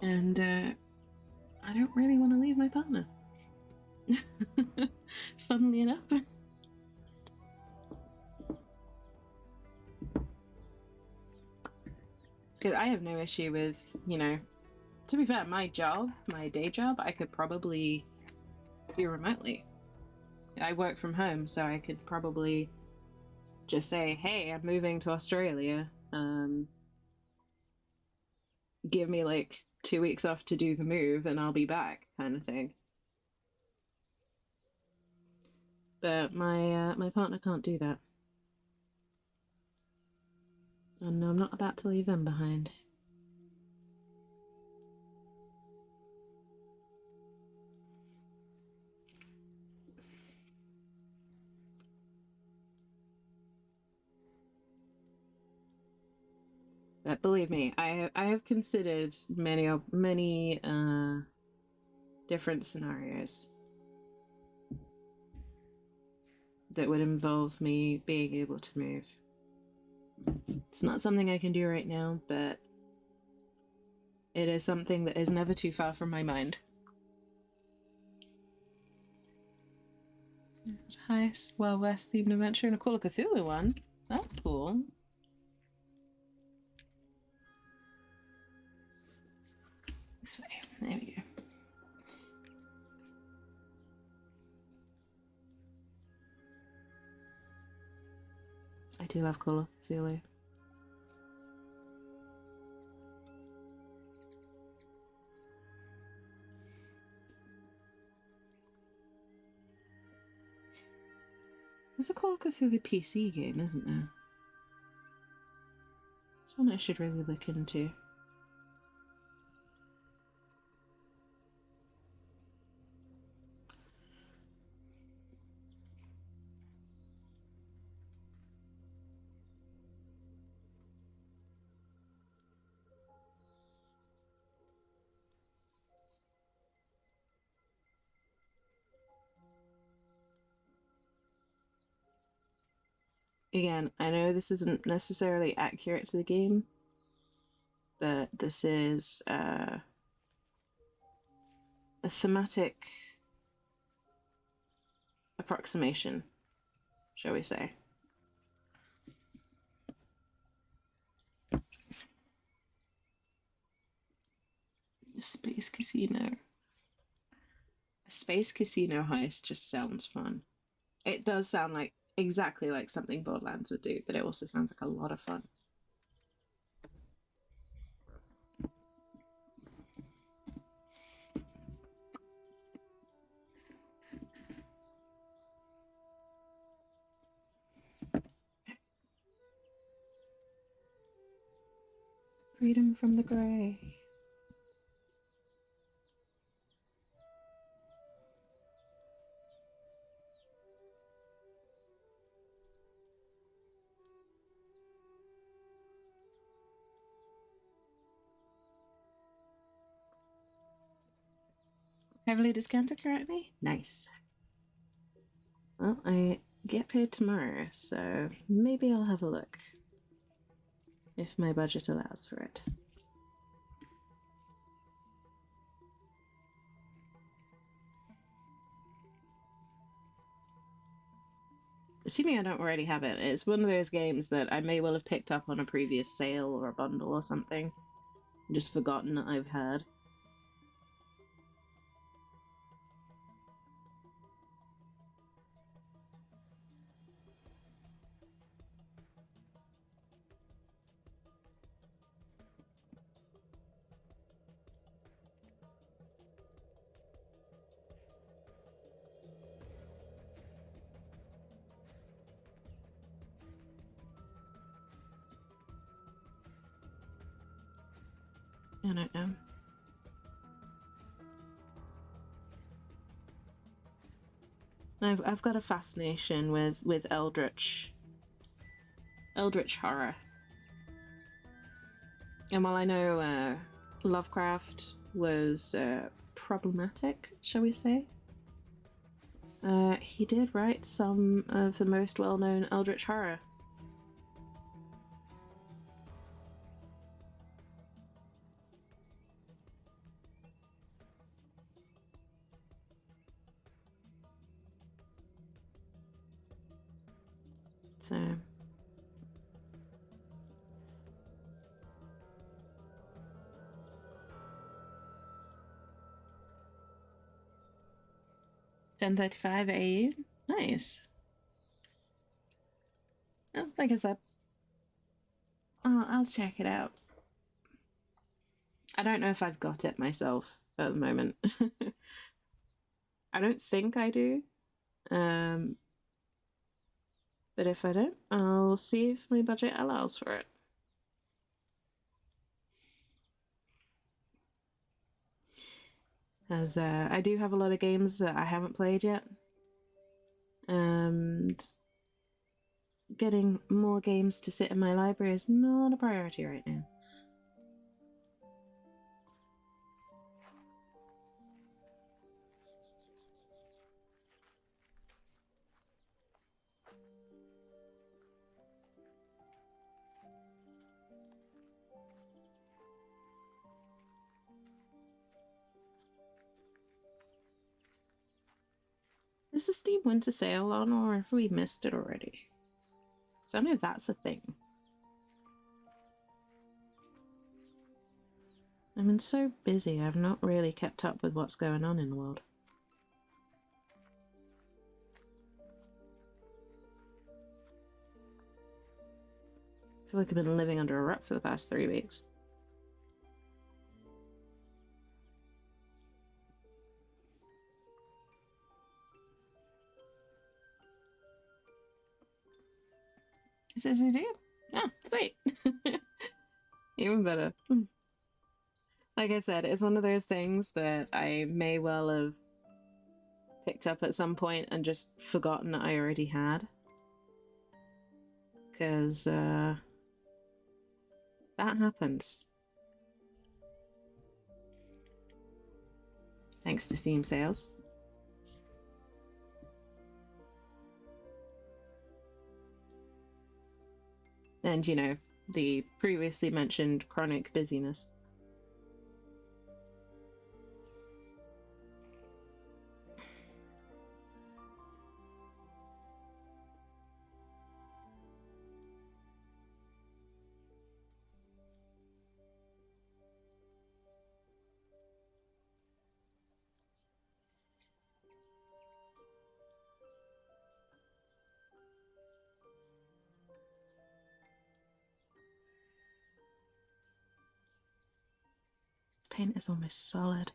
And I don't really want to leave my partner. Funnily enough. Because I have no issue with, you know, to be fair, my job, my day job, I could probably do remotely. I work from home, so I could probably just say, hey, I'm moving to Australia. Give me like 2 weeks off to do the move and I'll be back, kind of thing. But my partner can't do that. And I'm not about to leave them behind. But believe me, I have considered many different scenarios that would involve me being able to move. It's not something I can do right now, but it is something that is never too far from my mind. Highest Wild West themed adventure and a Call of Cthulhu one. That's cool. This way. There we go. I do love Call of Cthulhu. There's a Call of Cthulhu PC game, isn't there? It's one I should really look into. Again, I know this isn't necessarily accurate to the game, but this is a thematic approximation, shall we say. Space Casino. A space casino heist just sounds fun. It does sound like exactly like something Borderlands would do, but it also sounds like a lot of fun. Freedom from the grey. Heavily discounted currently? Nice. Well, I get paid tomorrow, so maybe I'll have a look. If my budget allows for it. Assuming I don't already have it, it's one of those games that I may well have picked up on a previous sale or a bundle or something. Just forgotten that I've had. I don't know. I've got a fascination with eldritch horror. And while I know Lovecraft was problematic, shall we say, he did write some of the most well-known eldritch horror. So... $10.35 AU? Nice. Oh, like I said, I'll check it out. I don't know if I've got it myself at the moment. I don't think I do. But if I don't, I'll see if my budget allows for it. As I do have a lot of games that I haven't played yet. And getting more games to sit in my library is not a priority right now. Is the Steam Winter Sale on, or have we missed it already? Because I know that's a thing. I've been so busy, I've not really kept up with what's going on in the world. I feel like I've been living under a rock for the past 3 weeks. It says you do? Oh, sweet. Even better. Like I said, it's one of those things that I may well have picked up at some point and just forgotten that I already had. Because, that happens. Thanks to Steam sales. And, you know, the previously mentioned chronic busyness. Paint is almost solid.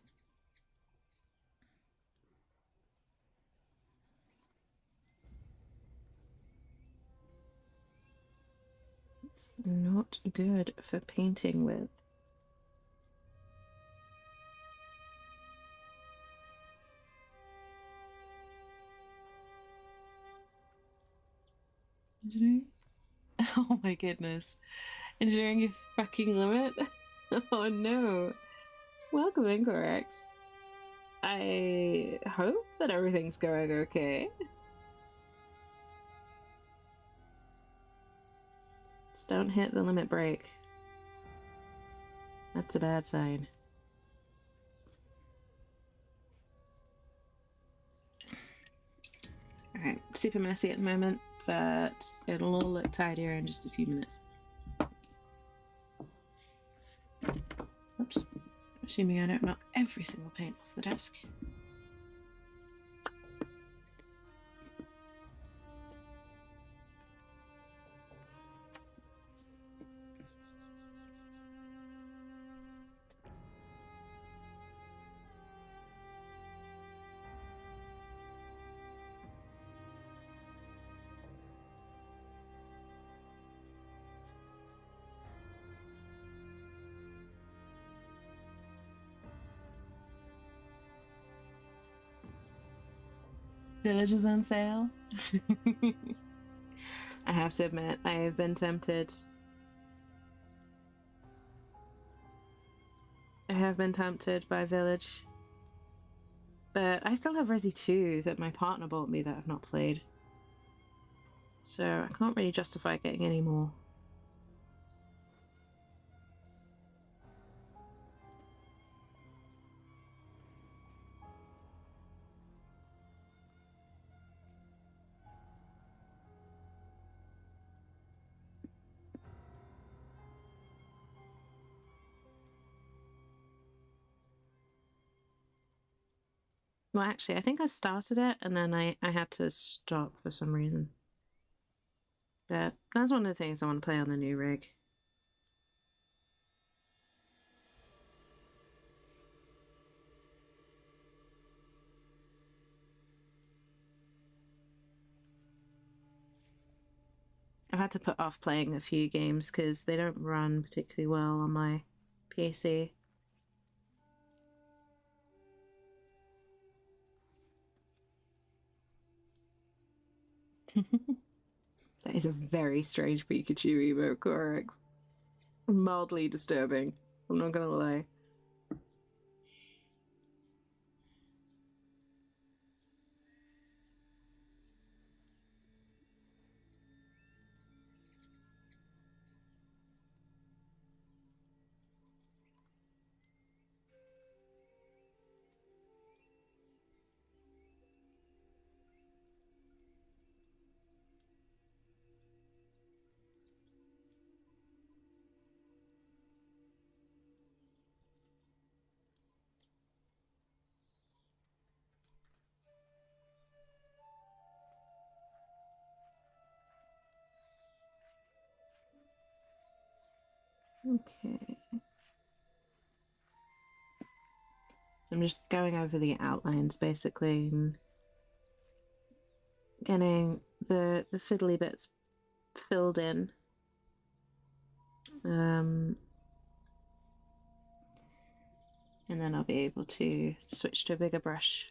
It's not good for painting with. Engineering? Oh my goodness. Engineering your fucking limit? Oh no. Welcome, Incorrects. I hope that everything's going okay. Just don't hit the limit break. That's a bad sign. Alright, super messy at the moment, but it'll all look tidier in just a few minutes. Oops. Assuming I don't knock every single paint off the desk. Village is on sale. I have to admit, I have been tempted. I have been tempted by Village. But I still have Resi 2 that my partner bought me that I've not played. So I can't really justify getting any more. Well, actually, I think I started it and then I had to stop for some reason. But that's one of the things I want to play on the new rig. I've had to put off playing a few games because they don't run particularly well on my PC. That is a very strange Pikachu emote, Corex. Mildly disturbing, I'm not gonna lie. Okay. I'm just going over the outlines basically and getting the fiddly bits filled in. And then I'll be able to switch to a bigger brush.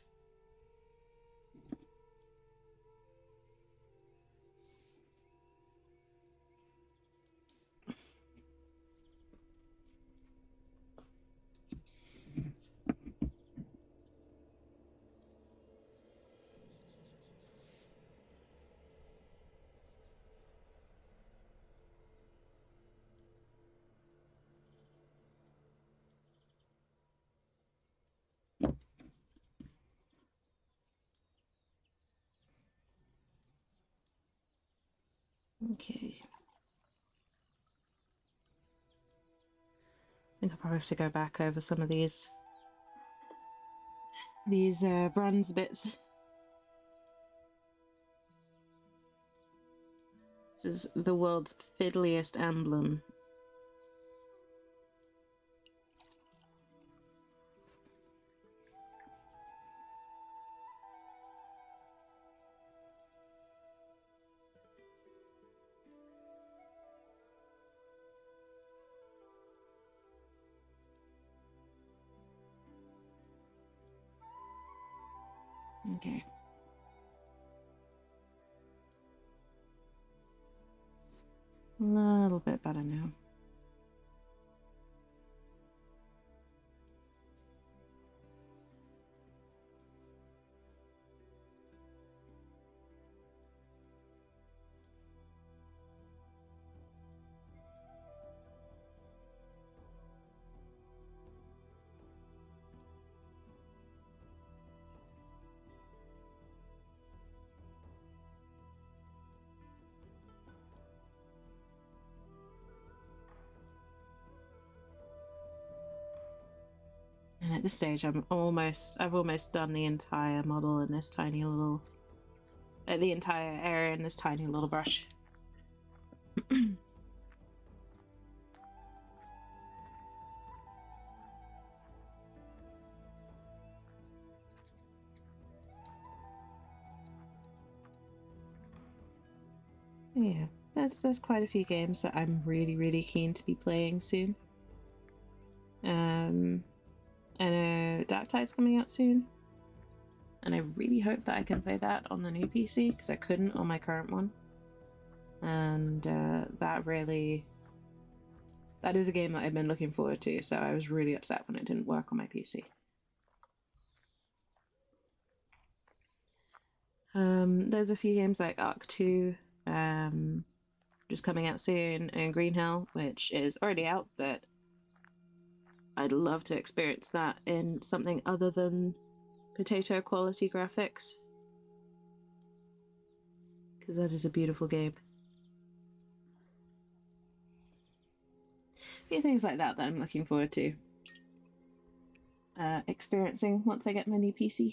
Okay. I think I'll probably have to go back over some of these bronze bits. This is the world's fiddliest emblem. Okay. A little bit better now. at this stage, I've almost done the entire model in this tiny little, the entire area in this tiny little brush. Yeah, there's quite a few games that I'm really keen to be playing soon. I know Dark Tide's coming out soon, and I really hope that I can play that on the new PC because I couldn't on my current one. And that is a game that I've been looking forward to, so I was really upset when it didn't work on my PC. There's a few games like Arc 2, just coming out soon, and Green Hell, which is already out, but I'd love to experience that in something other than potato quality graphics, because that is a beautiful game. A few things like that I'm looking forward to experiencing once I get my new PC.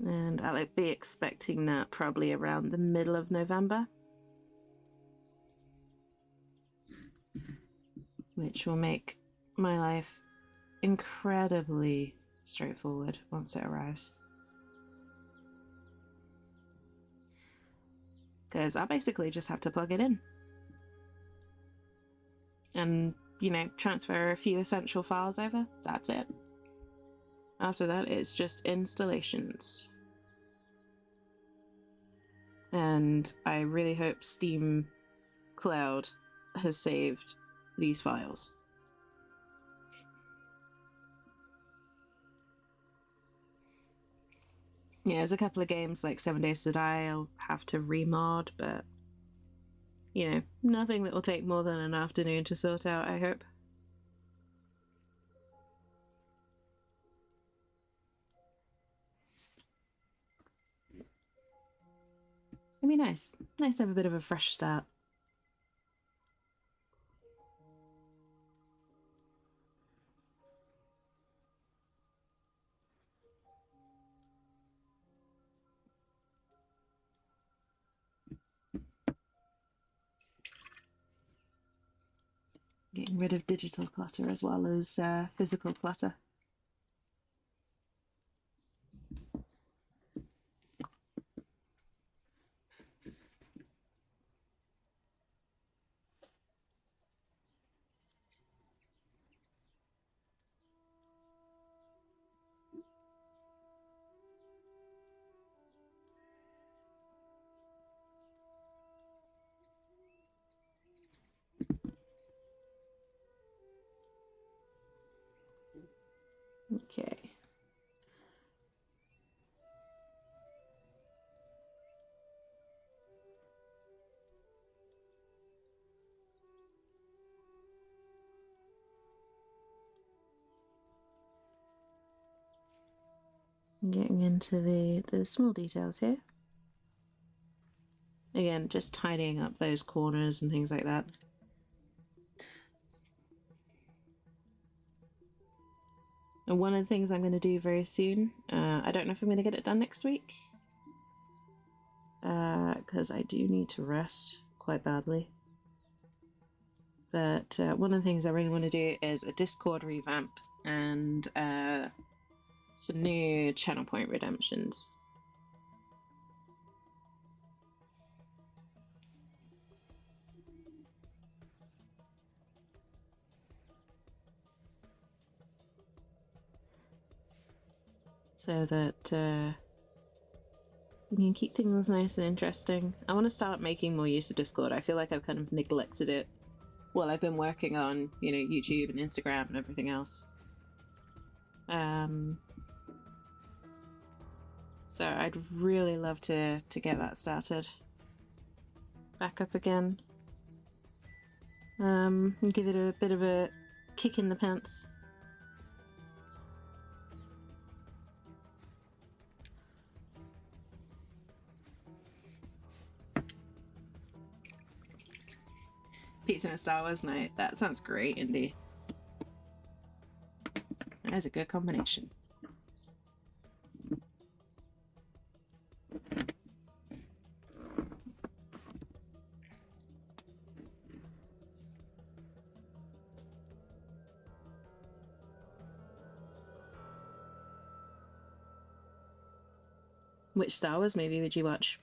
And I'll be expecting that probably around the middle of November, which will make my life incredibly straightforward once it arrives. Because I basically just have to plug it in and, transfer a few essential files over. That's it. After that, it's just installations. And I really hope Steam Cloud has saved these files. Yeah, there's a couple of games like 7 Days to Die I'll have to remod, but nothing that will take more than an afternoon to sort out, I hope. It'd be nice. Nice to have a bit of a fresh start. Getting rid of digital clutter as well as physical clutter. Okay. Getting into the small details here. Again, just tidying up those corners and things like that. And one of the things I'm going to do very soon, I don't know if I'm going to get it done next week, because I do need to rest quite badly. But one of the things I really want to do is a Discord revamp and some new channel point redemptions. So that we can keep things nice and interesting. I want to start making more use of Discord. I feel like I've kind of neglected it while I've been working on, YouTube and Instagram and everything else. So I'd really love to get that started back up again. And give it a bit of a kick in the pants. Pizza and Star Wars night. That sounds great, Indy. That is a good combination. Which Star Wars movie would you watch?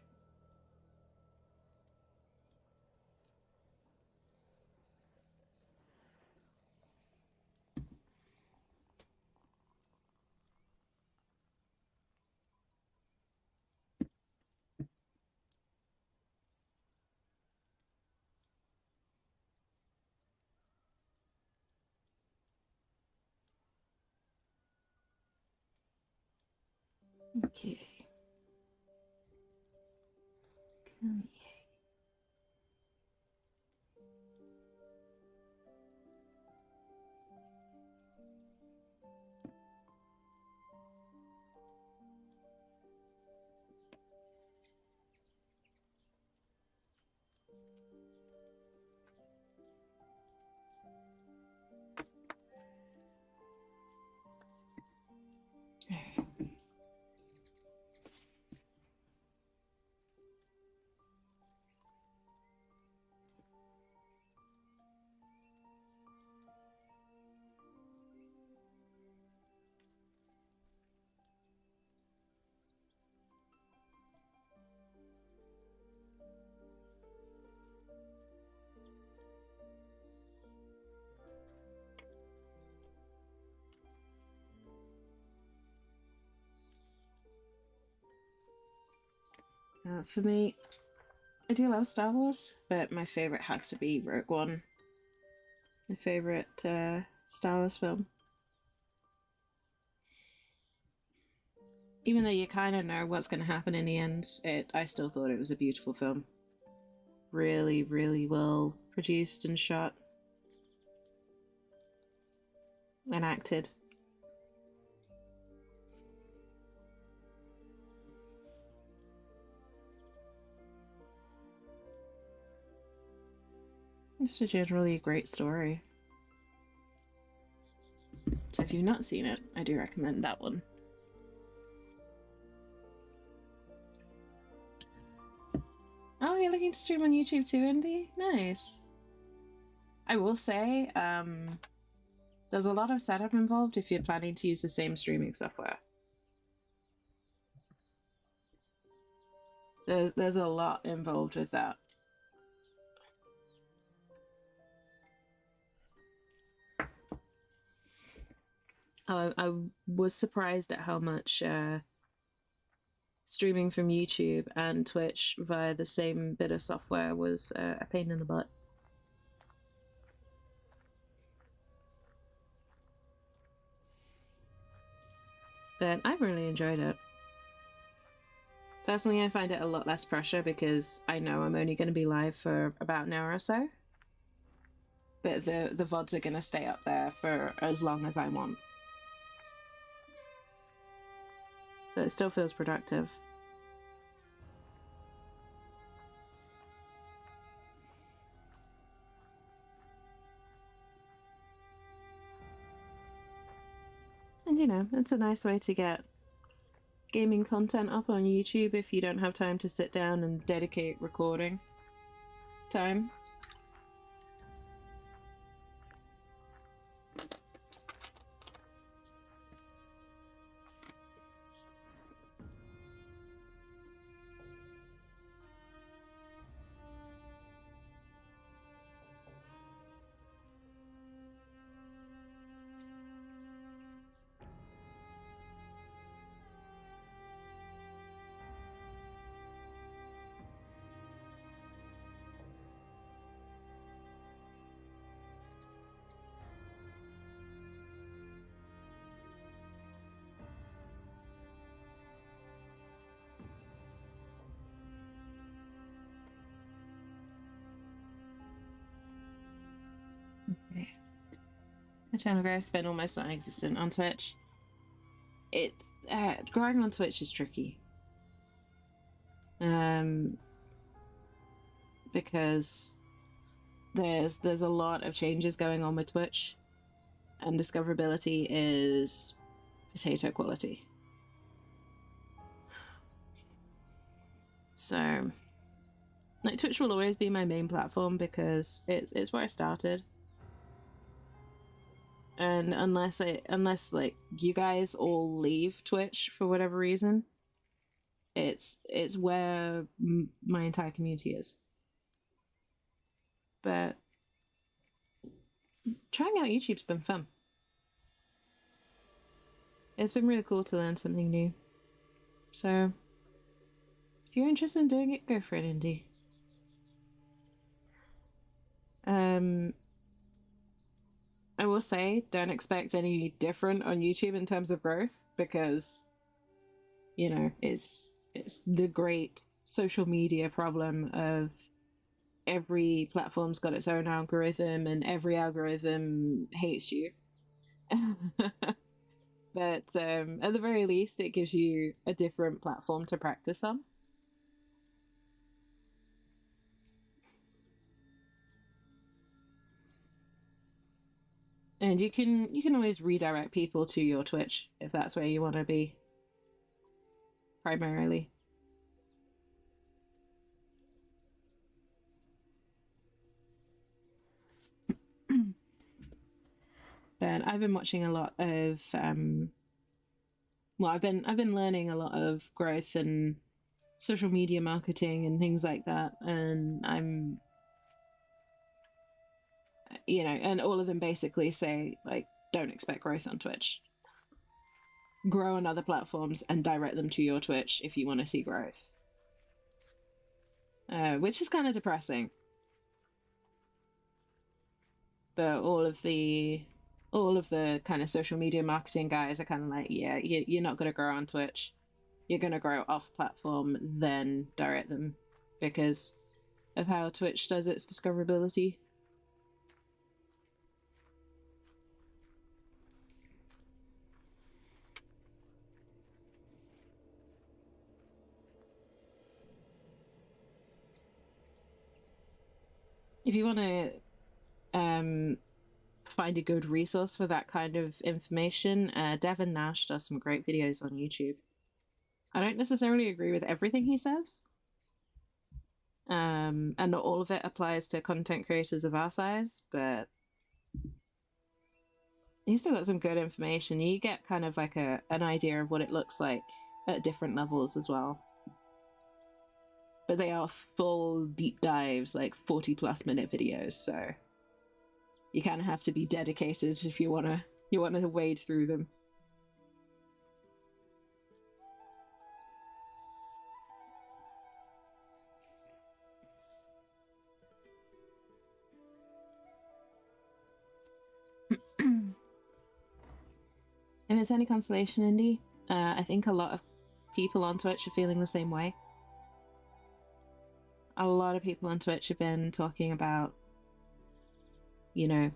Okay. Come here. For me, I do love Star Wars, but my favorite has to be Rogue One. My favorite Star Wars film. Even though you kind of know what's going to happen in the end, I still thought it was a beautiful film. Really, really well produced and shot. And acted. It's a generally great story. So if you've not seen it, I do recommend that one. Oh, you're looking to stream on YouTube too, Indy? Nice. I will say, there's a lot of setup involved if you're planning to use the same streaming software. There's a lot involved with that. I was surprised at how much streaming from YouTube and Twitch via the same bit of software was a pain in the butt. But I've really enjoyed it. Personally, I find it a lot less pressure because I know I'm only going to be live for about an hour or so. But the VODs are going to stay up there for as long as I want. So it still feels productive. And you know, it's a nice way to get gaming content up on YouTube if you don't have time to sit down and dedicate recording time. Okay. My channel growth has been almost non-existent on Twitch. It's growing on Twitch is tricky. Because there's a lot of changes going on with Twitch, and discoverability is potato quality. So, like, Twitch will always be my main platform because it's where I started. And unless like you guys all leave Twitch for whatever reason, it's where my entire community is. But trying out YouTube's been fun. It's been really cool to learn something new. So if you're interested in doing it, go for it, Indy. I will say, don't expect any different on YouTube in terms of growth, because you know it's the great social media problem of every platform's got its own algorithm and every algorithm hates you. But at the very least, it gives you a different platform to practice on. And you can always redirect people to your Twitch if that's where you want to be primarily. But I've been watching a lot of well, I've been learning a lot of growth and social media marketing and things like that, and I'm and all of them basically say, like, don't expect growth on Twitch. Grow on other platforms and direct them to your Twitch if you want to see growth. Which is kind of depressing. But all of the kind of social media marketing guys are kind of like, yeah, you're not going to grow on Twitch. You're going to grow off platform, then direct them because of how Twitch does its discoverability. If you want to find a good resource for that kind of information, Devin Nash does some great videos on YouTube. I don't necessarily agree with everything he says, and not all of it applies to content creators of our size, but he's still got some good information. You get kind of like an idea of what it looks like at different levels as well. But they are full deep dives, like 40+ minute videos, so you kind of have to be dedicated if you want to wade through them. If it's any consolation, Indy, I think a lot of people on Twitch are feeling the same way. A lot of people on Twitch have been talking about,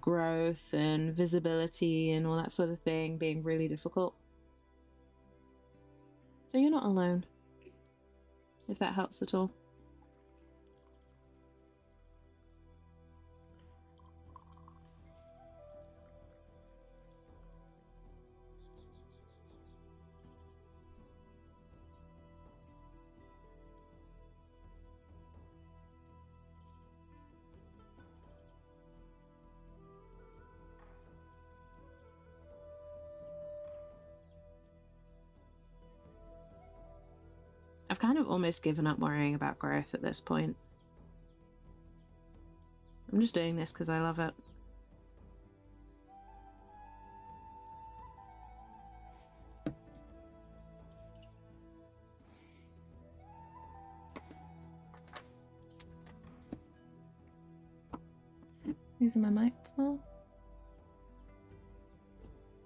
growth and visibility and all that sort of thing being really difficult. So you're not alone, if that helps at all. I've kind of almost given up worrying about growth at this point. I'm just doing this because I love it. Using my mic for?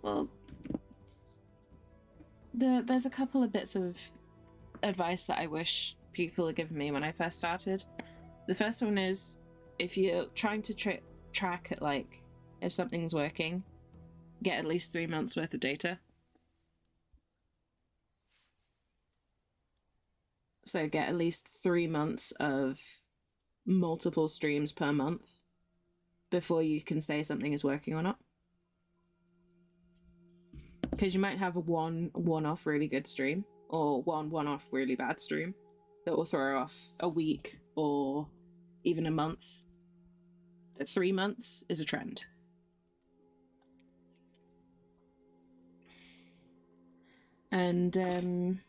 Well, there's a couple of bits of advice that I wish people had given me when I first started. The first one is, if you're trying to track at, like, if something's working, get at least 3 months worth of data. So get at least 3 months of multiple streams per month before you can say something is working or not. Because you might have a one-off really good stream, or one-off really bad stream that will throw off a week or even a month. But 3 months is a trend. And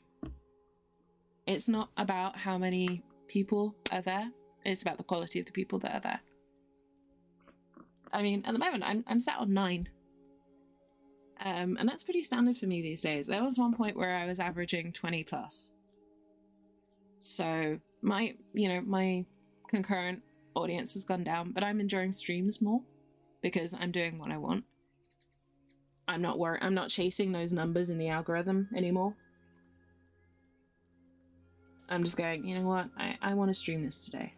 it's not about how many people are there, it's about the quality of the people that are there. I mean, at the moment, I'm sat on 9. And that's pretty standard for me these days. There was one point where I was averaging 20 plus. So my concurrent audience has gone down, but I'm enjoying streams more because I'm doing what I want. I'm not chasing those numbers in the algorithm anymore. I'm just going, you know what? I want to stream this today.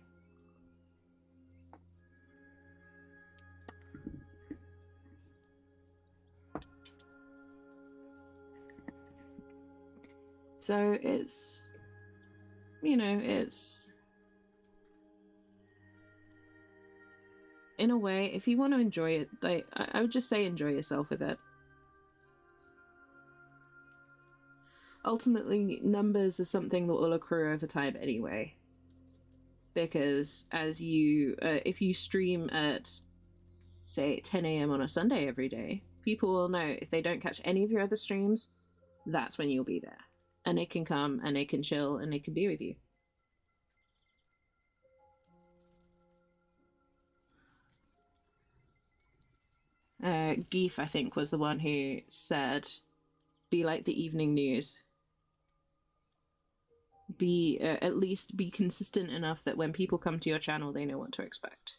So it's, it's, in a way, if you want to enjoy it, like, I would just say enjoy yourself with it. Ultimately, numbers are something that will accrue over time anyway. Because as you, if you stream at, say, 10 a.m. on a Sunday every day, people will know if they don't catch any of your other streams, that's when you'll be there. And they can come and they can chill and they can be with you. Geef, I think, was the one who said, be like the evening news. At least be consistent enough that when people come to your channel, they know what to expect.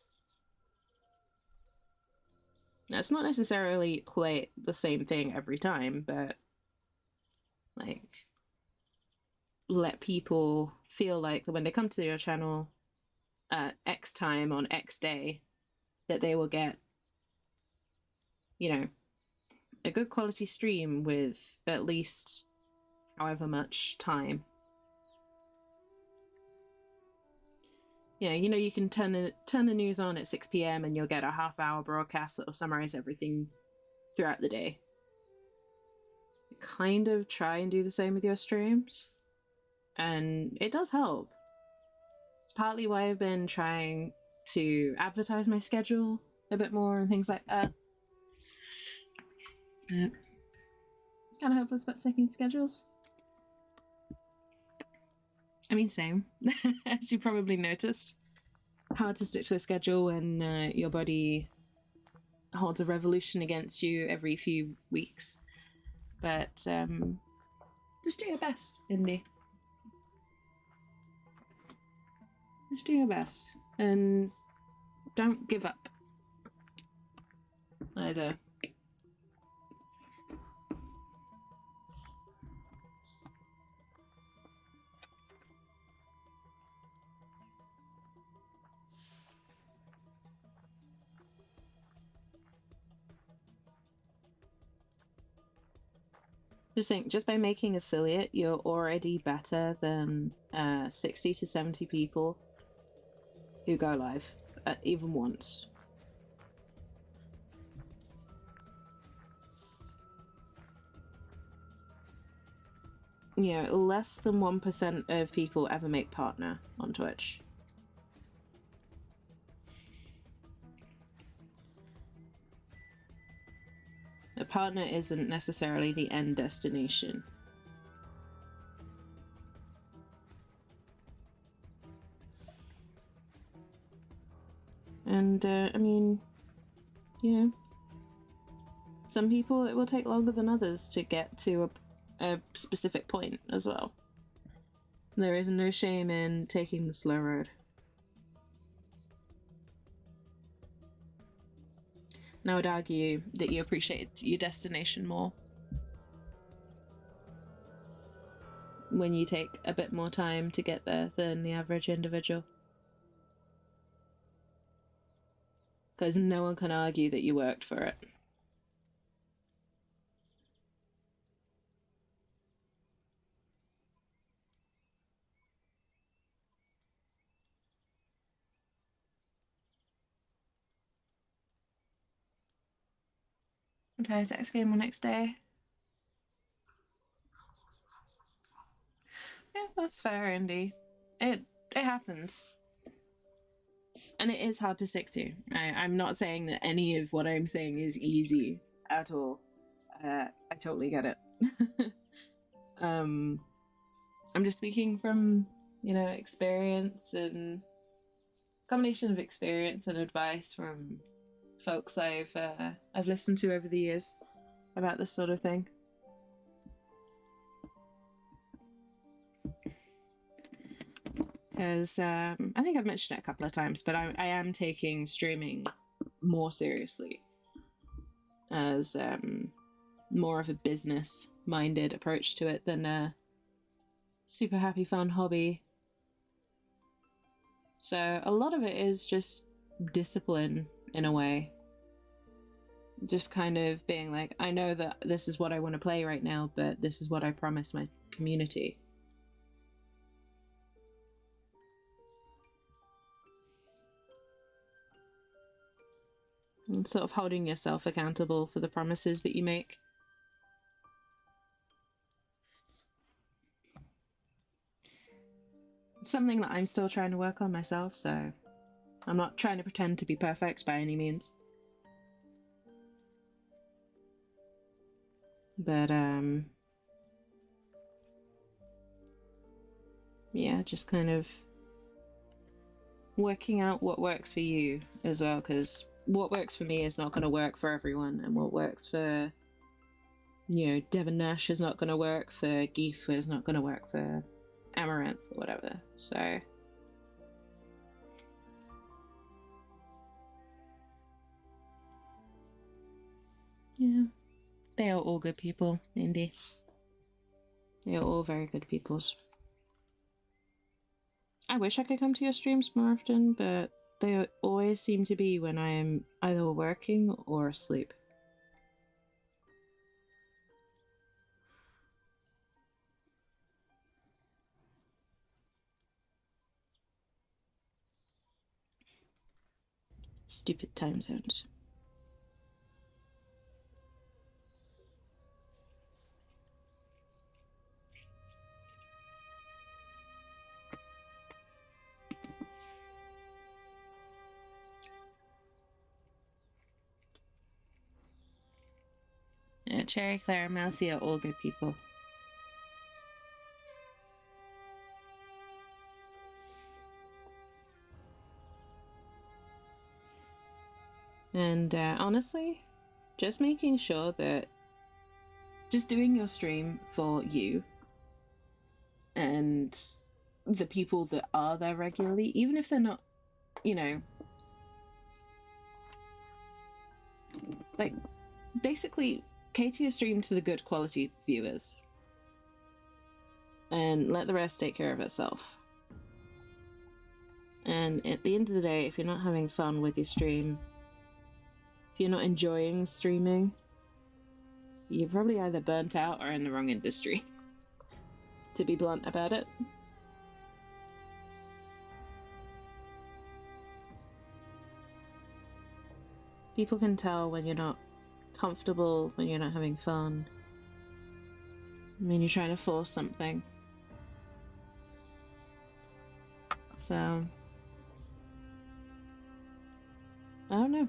Now, it's not necessarily play the same thing every time, but like, let people feel like when they come to your channel at X time on X day, that they will get, a good quality stream with at least however much time. You can turn the news on at 6 p.m. and you'll get a half-hour broadcast that will summarize everything throughout the day. Kind of try and do the same with your streams, and it does help. It's partly why I've been trying to advertise my schedule a bit more and things like that. Yeah. Kind of hopeless about sticking schedules. I mean, same. As you probably noticed, hard to stick to a schedule when your body holds a revolution against you every few weeks. But just do your best, Indy. Just do your best. And don't give up. Either. Just by making affiliate, you're already better than 60 to 70 people who go live, even once. Less than 1% of people ever make partner on Twitch. A partner isn't necessarily the end destination. And, I mean, some people it will take longer than others to get to a specific point as well. There is no shame in taking the slow road. And I would argue that you appreciate your destination more when you take a bit more time to get there than the average individual. Because no one can argue that you worked for it. Sometimes X game the next day. Yeah, that's fair, Indy. It happens. And it is hard to stick to. I'm not saying that any of what I'm saying is easy at all. I totally get it. I'm just speaking from, experience and combination of experience and advice from folks I've listened to over the years about this sort of thing. Because I think I've mentioned it a couple of times, but I am taking streaming more seriously as more of a business-minded approach to it than a super happy fun hobby. So a lot of it is just discipline in a way. Just kind of being like, I know that this is what I want to play right now, but this is what I promised my community. And sort of holding yourself accountable for the promises that you make. It's something that I'm still trying to work on myself, so I'm not trying to pretend to be perfect by any means. But, yeah, just kind of working out what works for you as well, because what works for me is not going to work for everyone, and what works for, Devon Nash is not going to work for Geef, is not going to work for Amaranth or whatever, so... yeah. They are all good people, Indy. They are all very good peoples. I wish I could come to your streams more often, but they always seem to be when I am either working or asleep. Stupid time zones. Yeah, Cherry, Claire, and Mousy are all good people. And honestly, just making sure that just doing your stream for you and the people that are there regularly, even if they're not, like, basically cater your stream to the good quality viewers and let the rest take care of itself. And at the end of the day, if you're not having fun with your stream, if you're not enjoying streaming, you're probably either burnt out or in the wrong industry, to be blunt about it. People can tell when you're not comfortable, when you're not having fun. I mean, you're trying to force something. So, I don't know.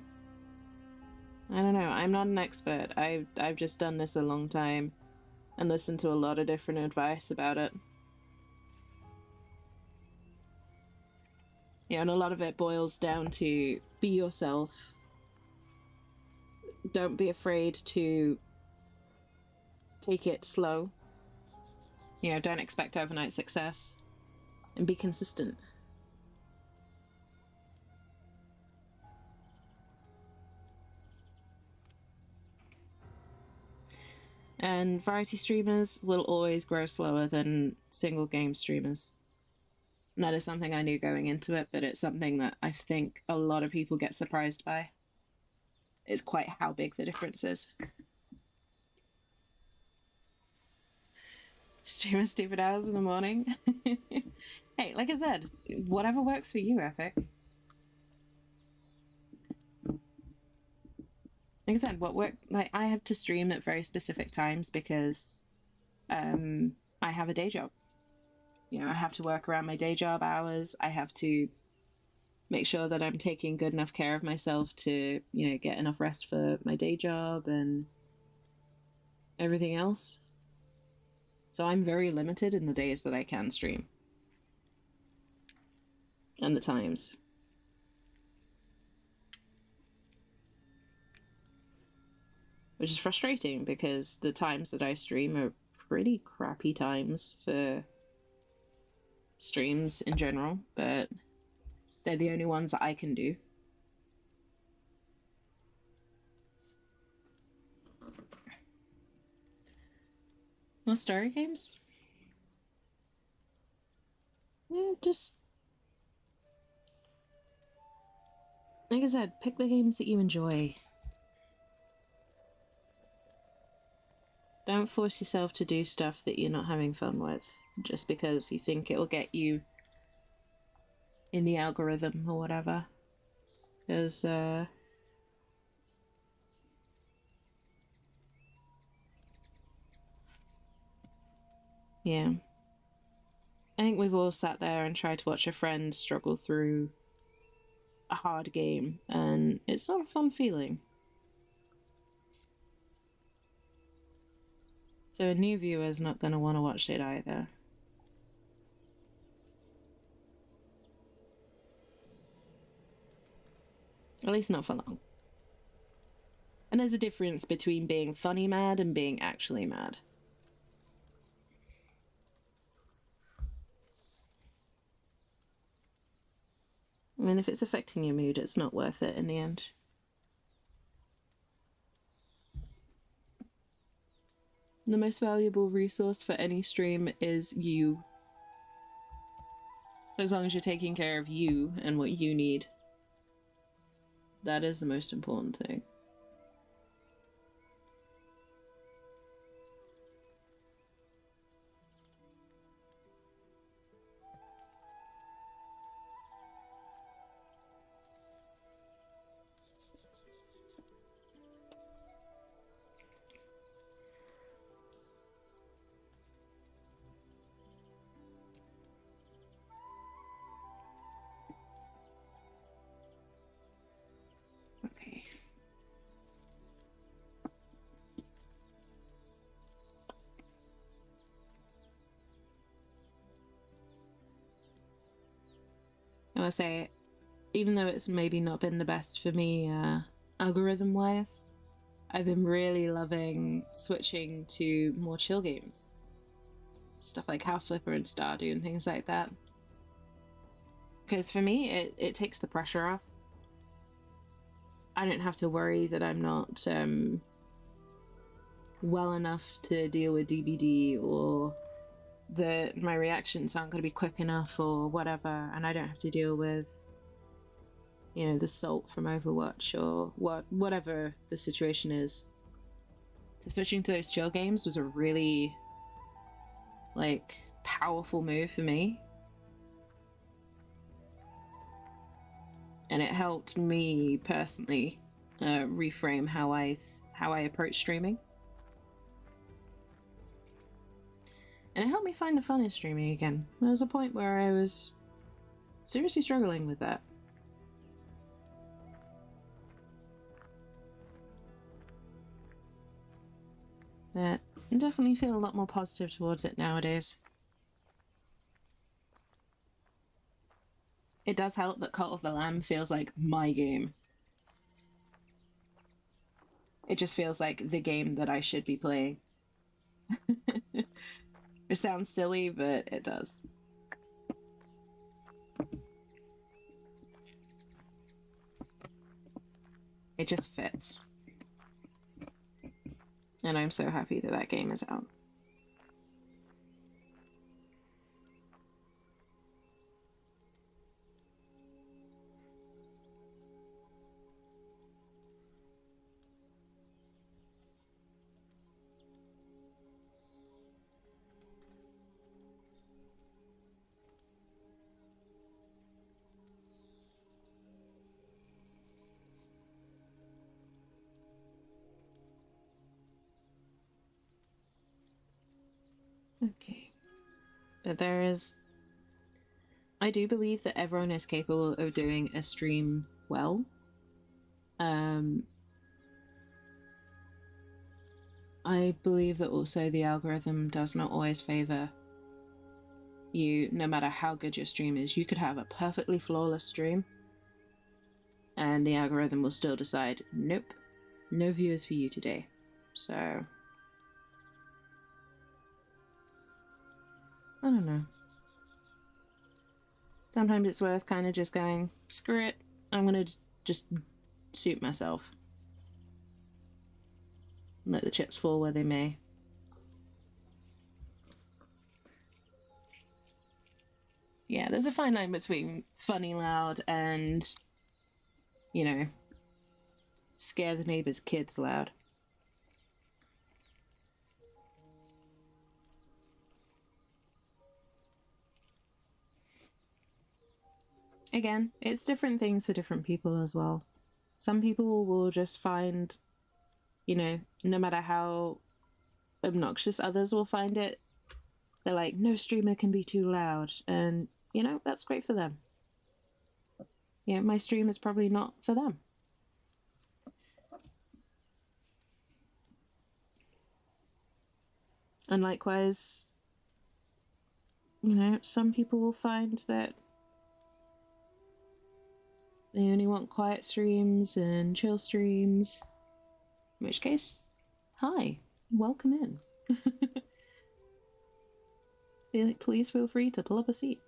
I'm not an expert. I've just done this a long time and listened to a lot of different advice about it. Yeah, and a lot of it boils down to be yourself. Don't be afraid to take it slow. Don't expect overnight success. And be consistent. And variety streamers will always grow slower than single game streamers. And that is something I knew going into it, but it's something that I think a lot of people get surprised by. It's quite how big the difference is. Stream at stupid hours in the morning. Hey, like I said, whatever works for you, Epic. like I said, what work, like I have to stream at very specific times because I have a day job. You know, I have to work around my day job hours. I have to make sure that I'm taking good enough care of myself to, you know, get enough rest for my day job and everything else. So I'm very limited in the days that I can stream and the times. Which is frustrating because the times that I stream are pretty crappy times for streams in general, but they're the only ones that I can do. More story games? Yeah, just like I said, pick the games that you enjoy. Don't force yourself to do stuff that you're not having fun with just because you think it will get you in the algorithm or whatever. Because, yeah. I think we've all sat there and tried to watch a friend struggle through a hard game, and it's not a fun feeling. So a new viewer's not going to want to watch it either. At least not for long. And there's a difference between being funny mad and being actually mad. I mean, if it's affecting your mood, it's not worth it in the end. The most valuable resource for any stream is you. As long as you're taking care of you and what you need. That is the most important thing. Okay. I must say, even though it's maybe not been the best for me algorithm-wise, I've been really loving switching to more chill games. Stuff like House Flipper and Stardew and things like that. Because for me, it takes the pressure off. I don't have to worry that I'm not well enough to deal with DBD, or that my reactions aren't going to be quick enough or whatever, and I don't have to deal with, you know, the salt from Overwatch or whatever the situation is. So switching to those chill games was a really, like, powerful move for me. And it helped me personally reframe how I approach streaming. And it helped me find the fun in streaming again. There was a point where I was seriously struggling with that. But I definitely feel a lot more positive towards it nowadays. It does help that Cult of the Lamb feels like my game. It just feels like the game that I should be playing. It sounds silly, but it does. It just fits. And I'm so happy that that game is out. Okay. But there is... I do believe that everyone is capable of doing a stream well. I believe that also the algorithm does not always favor you, no matter how good your stream is. You could have a perfectly flawless stream, and the algorithm will still decide, nope, no viewers for you today. So, I don't know. Sometimes it's worth kind of just going, screw it, I'm gonna just suit myself. Let the chips fall where they may. Yeah, there's a fine line between funny loud and, you know, scare the neighbor's kids loud. Again, it's different things for different people as well. Some people will just find, you know, no matter how obnoxious others will find it, they're like, no streamer can be too loud. And, you know, that's great for them. Yeah, my stream is probably not for them. And likewise, you know, some people will find that they only want quiet streams and chill streams. In which case, hi, welcome in. Please feel free to pull up a seat.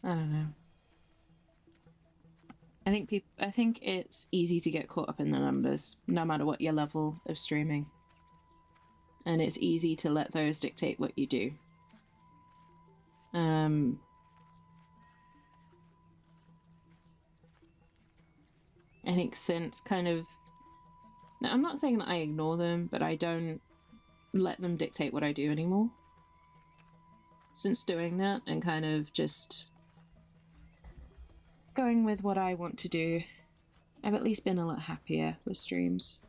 I don't know. I think it's easy to get caught up in the numbers, no matter what your level of streaming. And it's easy to let those dictate what you do. I think since kind of... Now, I'm not saying that I ignore them, but I don't let them dictate what I do anymore. Since doing that and kind of just going with what I want to do, I've at least been a lot happier with streams.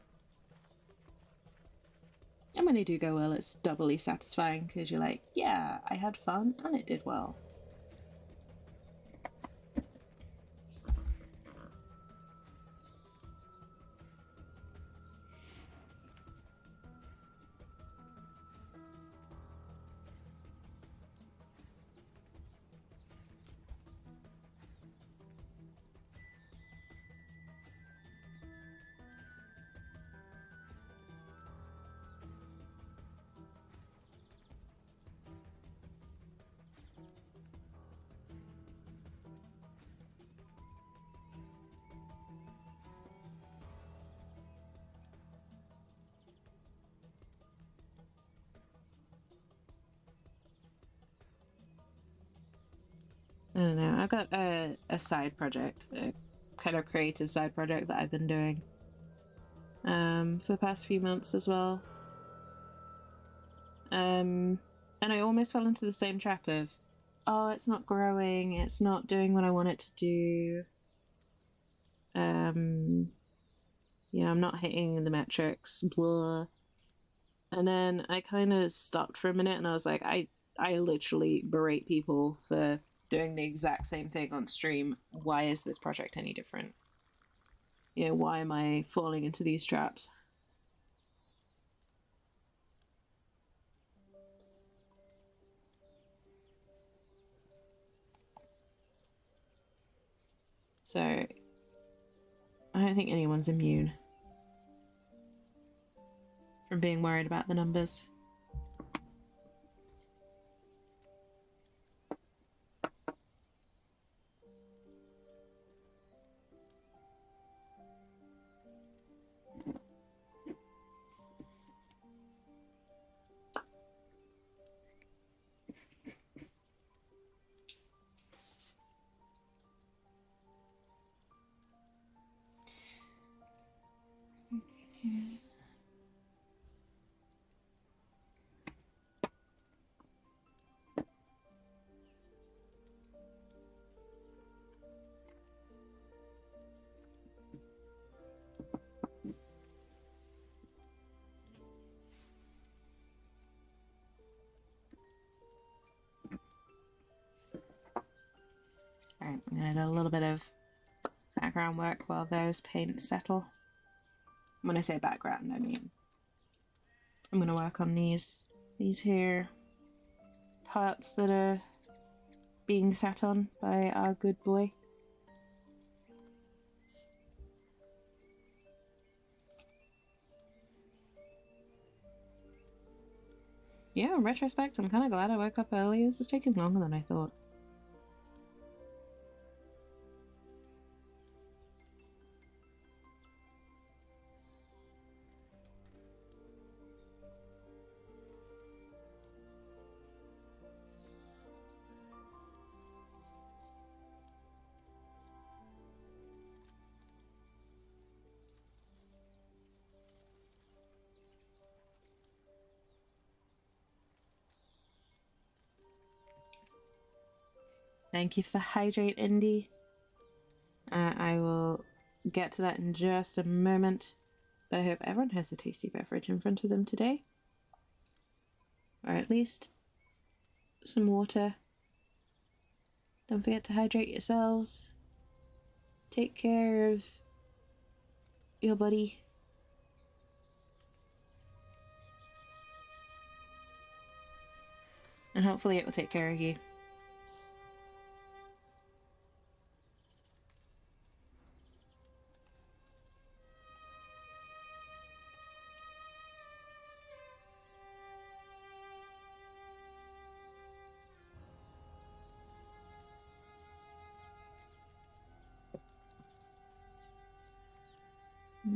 And when they do go well, it's doubly satisfying because you're like, yeah, I had fun and it did well. I don't know. I've got a side project, a kind of creative side project that I've been doing for the past few months as well. And I almost fell into the same trap of, oh, it's not growing, it's not doing what I want it to do. Yeah, I'm not hitting the metrics, blah. And then I kind of stopped for a minute and I was like, I literally berate people for doing the exact same thing on stream. Why is this project any different? You know, why am I falling into these traps? So, I don't think anyone's immune from being worried about the numbers. Alright, I'm gonna do a little bit of background work while those paints settle. When I say background, I mean I'm gonna work on these here parts that are being sat on by our good boy. Yeah, in retrospect, I'm kind of glad I woke up early. It was just taking longer than I thought. Thank you for the hydrate, Indy. I will get to that in just a moment, but I hope everyone has a tasty beverage in front of them today. Or at least some water. Don't forget to hydrate yourselves. Take care of your body. And hopefully it will take care of you.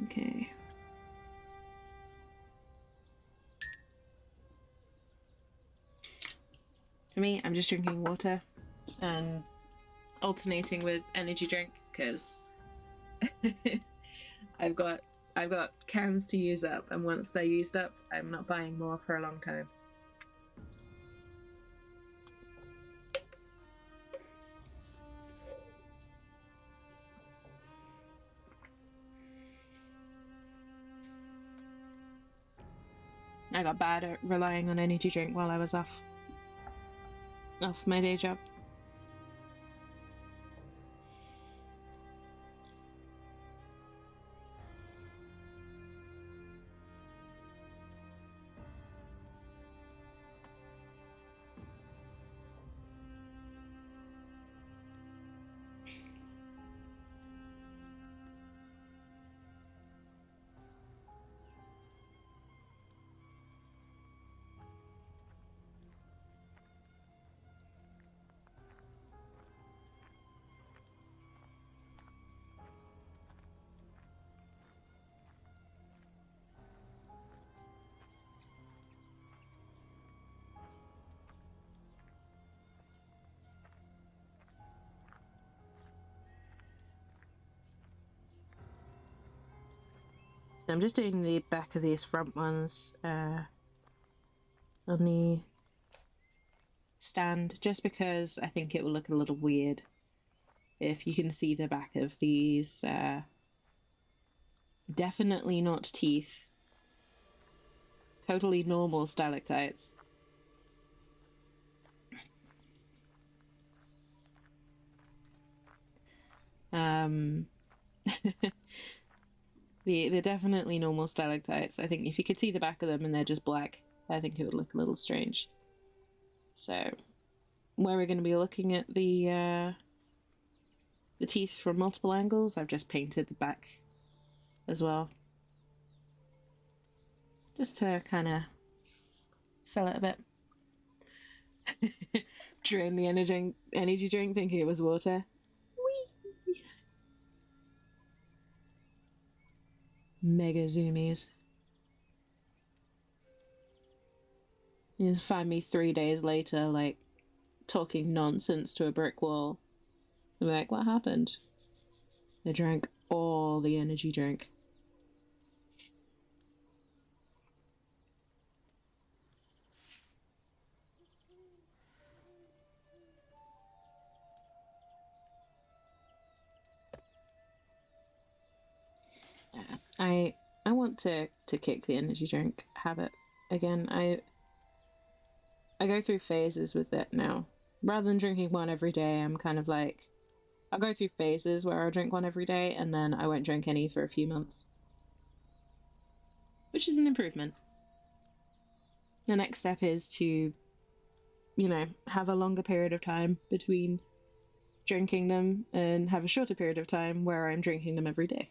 Okay. For me, I'm just drinking water and alternating with energy drink because I've got cans to use up, and once they're used up, I'm not buying more for a long time. I got bad at relying on energy drink while I was off my day job. I'm just doing the back of these front ones on the stand, just because I think it will look a little weird if you can see the back of these. Definitely not teeth. Totally normal stalactites. They're definitely normal stalactites. I think if you could see the back of them and they're just black, I think it would look a little strange. So, where we're going to be looking at the teeth from multiple angles, I've just painted the back as well. Just to kind of sell it a bit. Drain the energy drink thinking it was water. Whee! Mega zoomies. You find me 3 days later, like, talking nonsense to a brick wall. I'm like, what happened? I drank all the energy drink. I want to kick the energy drink habit again. I go through phases with it now. Rather than drinking one every day, I'm kind of like, I'll go through phases where I'll drink one every day and then I won't drink any for a few months. Which is an improvement. The next step is to, you know, have a longer period of time between drinking them and have a shorter period of time where I'm drinking them every day.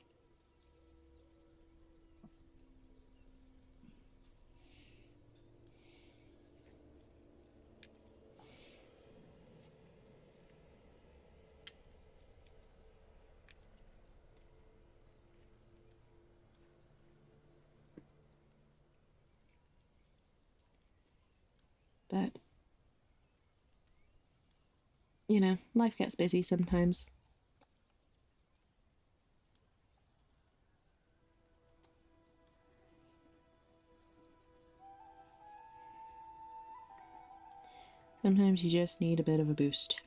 But, you know, life gets busy sometimes. Sometimes you just need a bit of a boost.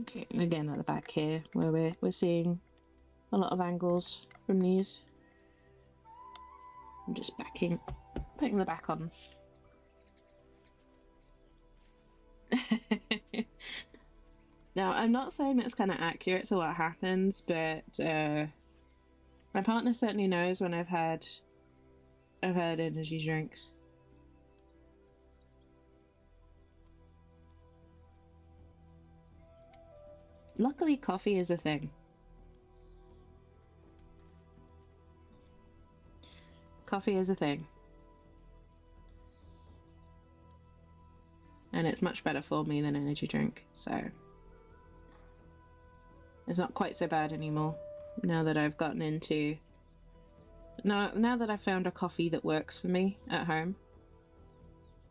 Okay, again at the back here, where we're seeing a lot of angles from these. I'm just putting the back on. Now, I'm not saying it's kind of accurate to what happens, but my partner certainly knows when I've had energy drinks. Luckily, coffee is a thing. Coffee is a thing. And it's much better for me than energy drink, so it's not quite so bad anymore now that I've gotten into now that I've found a coffee that works for me at home.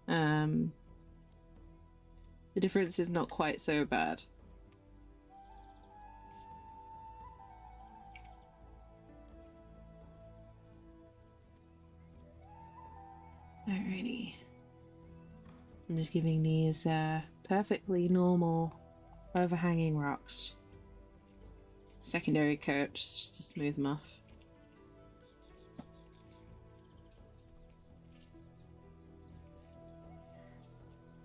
The difference is not quite so bad. Alrighty. I'm just giving these perfectly normal overhanging rocks secondary coat just to smooth them off.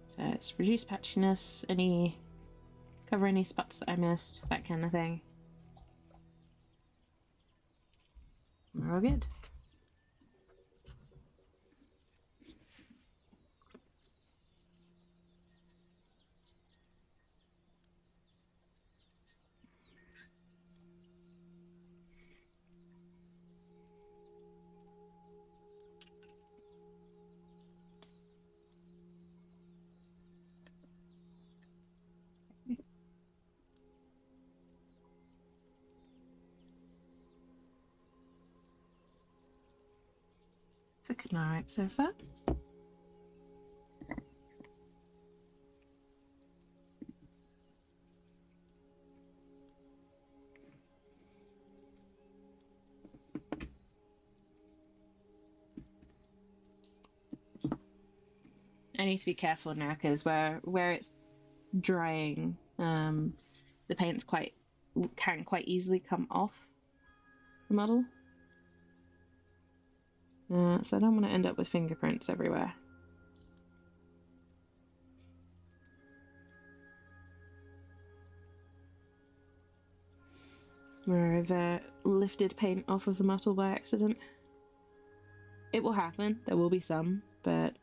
So it's reduce patchiness, cover any spots that I missed, that kind of thing. We're all good. It's looking alright so far. I need to be careful now because where it's drying, the paint's can quite easily come off the model. So I don't want to end up with fingerprints everywhere. Where I've lifted paint off of the model by accident. It will happen, there will be some, but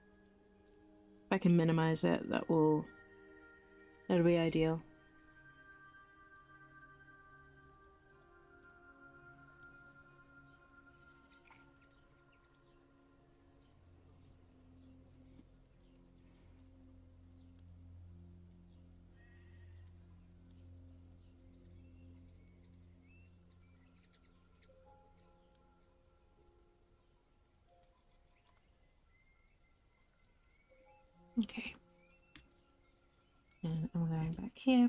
if I can minimize it, that'll be ideal. Okay. And I'm going back here.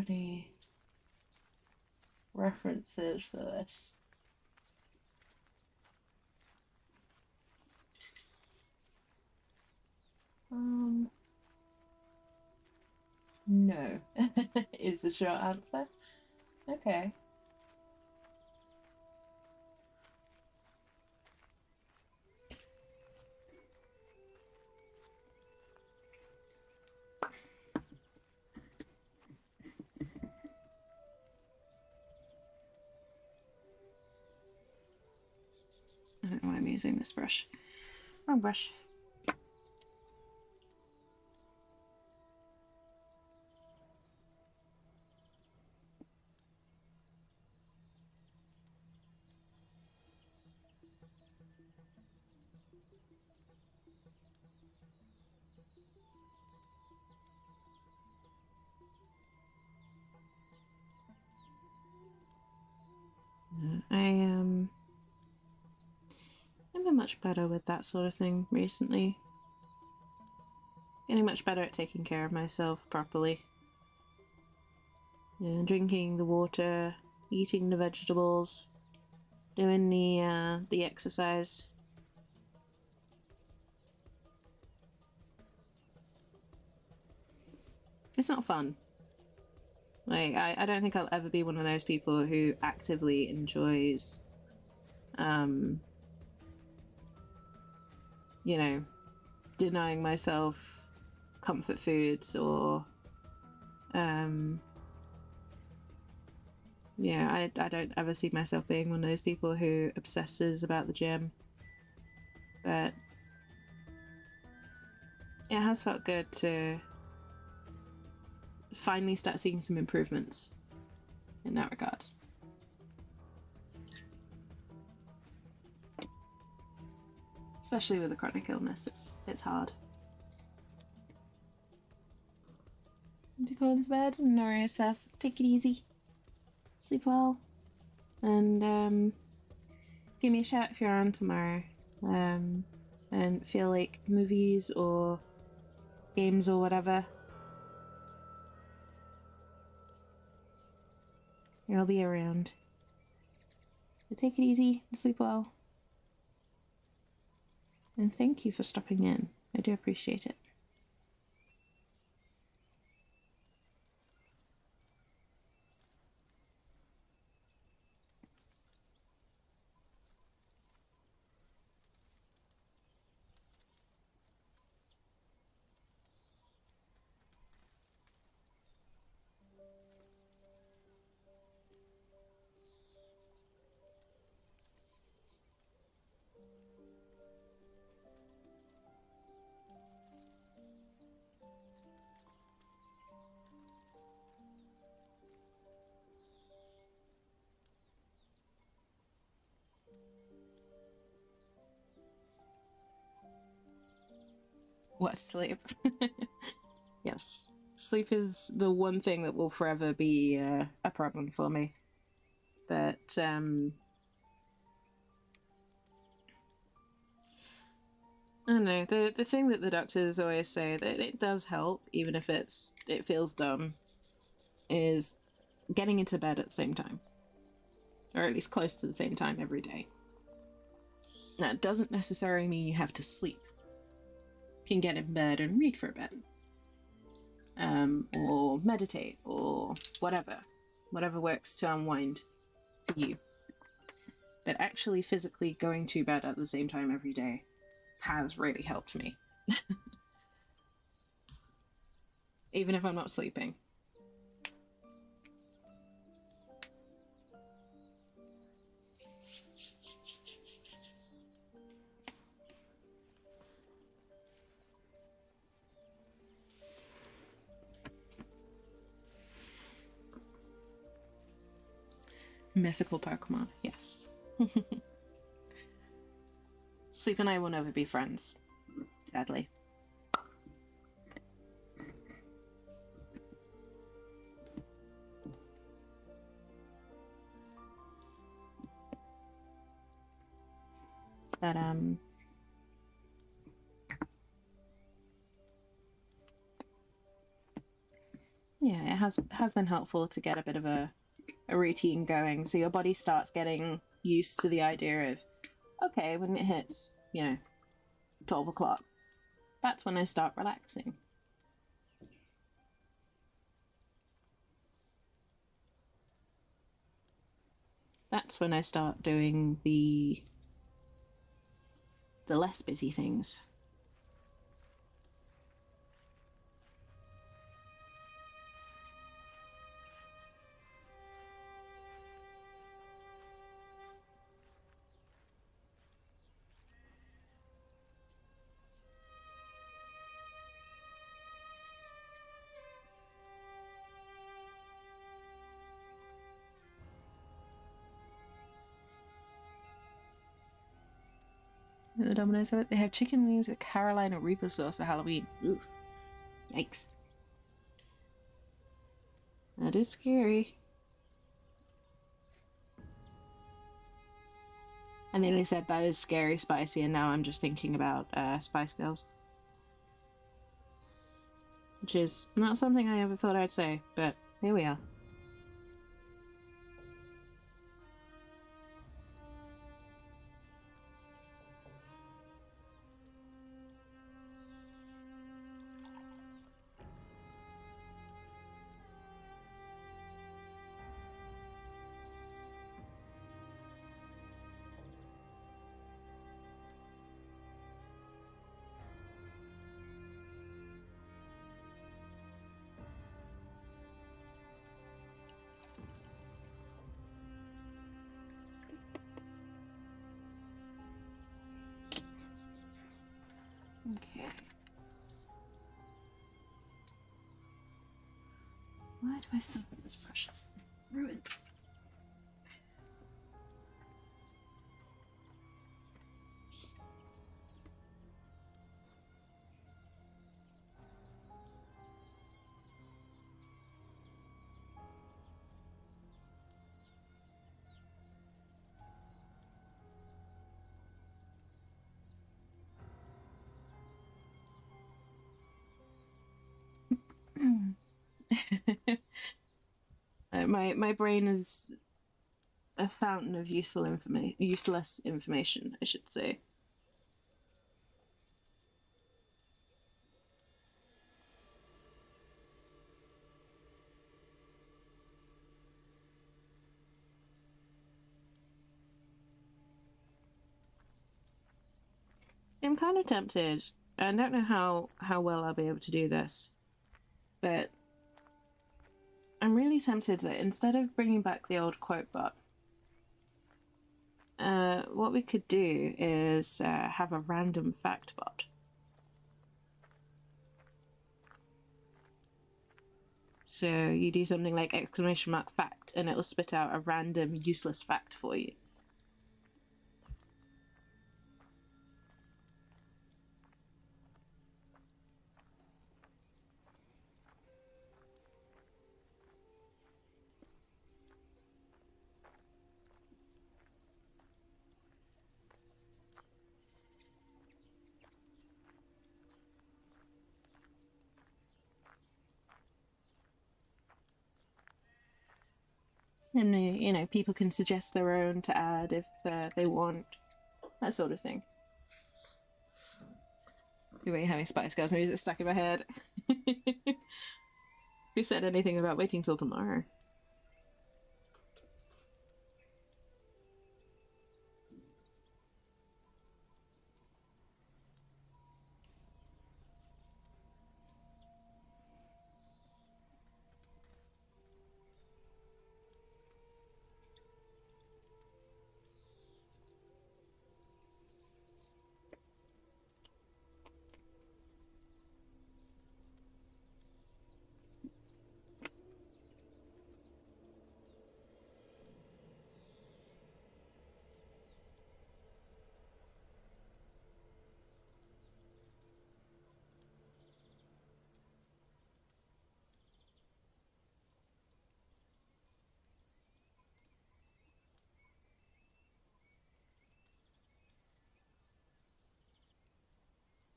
any references for this. No, is the short answer. Okay. I don't know why I'm using this brush. Wrong brush. I've been much better with that sort of thing recently. Getting much better at taking care of myself properly. Yeah, drinking the water, eating the vegetables, doing the exercise. It's not fun. Like, I don't think I'll ever be one of those people who actively enjoys, you know, denying myself comfort foods or, yeah, I don't ever see myself being one of those people who obsesses about the gym. But it has felt good to finally start seeing some improvements in that regard. Especially with a chronic illness, it's hard. To go into bed? No worries, Thess. Take it easy. Sleep well. And give me a shout if you're on tomorrow. And feel like movies or games or whatever. I'll be around. So take it easy, sleep well. And thank you for stopping in. I do appreciate it. What, sleep? Yes. Sleep is the one thing that will forever be a problem for me. But, I don't know, the thing that the doctors always say that it does help, even if it feels dumb, is getting into bed at the same time. Or at least close to the same time every day. That doesn't necessarily mean you have to sleep. You can get in bed and read for a bit. Or meditate, or whatever. Whatever works to unwind for you. But actually physically going to bed at the same time every day has really helped me. Even if I'm not sleeping. Mythical Pokemon, yes. Sleep and I will never be friends, sadly. But, yeah, it has been helpful to get a bit of a routine going, so your body starts getting used to the idea of, okay, when it hits, 12 o'clock, that's when I start relaxing. That's when I start doing the less busy things. The Domino's, they have chicken wings with Carolina Reaper sauce for Halloween. Ooh. Yikes. That is scary. And then they said that is scary spicy, and now I'm just thinking about Spice Girls. Which is not something I ever thought I'd say, but here we are. Okay. Why do I still think this brush is ruined? My brain is a fountain of useless information, I should say. I'm kind of tempted. I don't know how well I'll be able to do this, but I'm really tempted that instead of bringing back the old quote bot, what we could do is have a random fact bot. So you do something like exclamation mark fact, and it will spit out a random useless fact for you. And people can suggest their own to add if they want, that sort of thing. We're having Spice Girls music stuck in my head. Who said anything about waiting till tomorrow?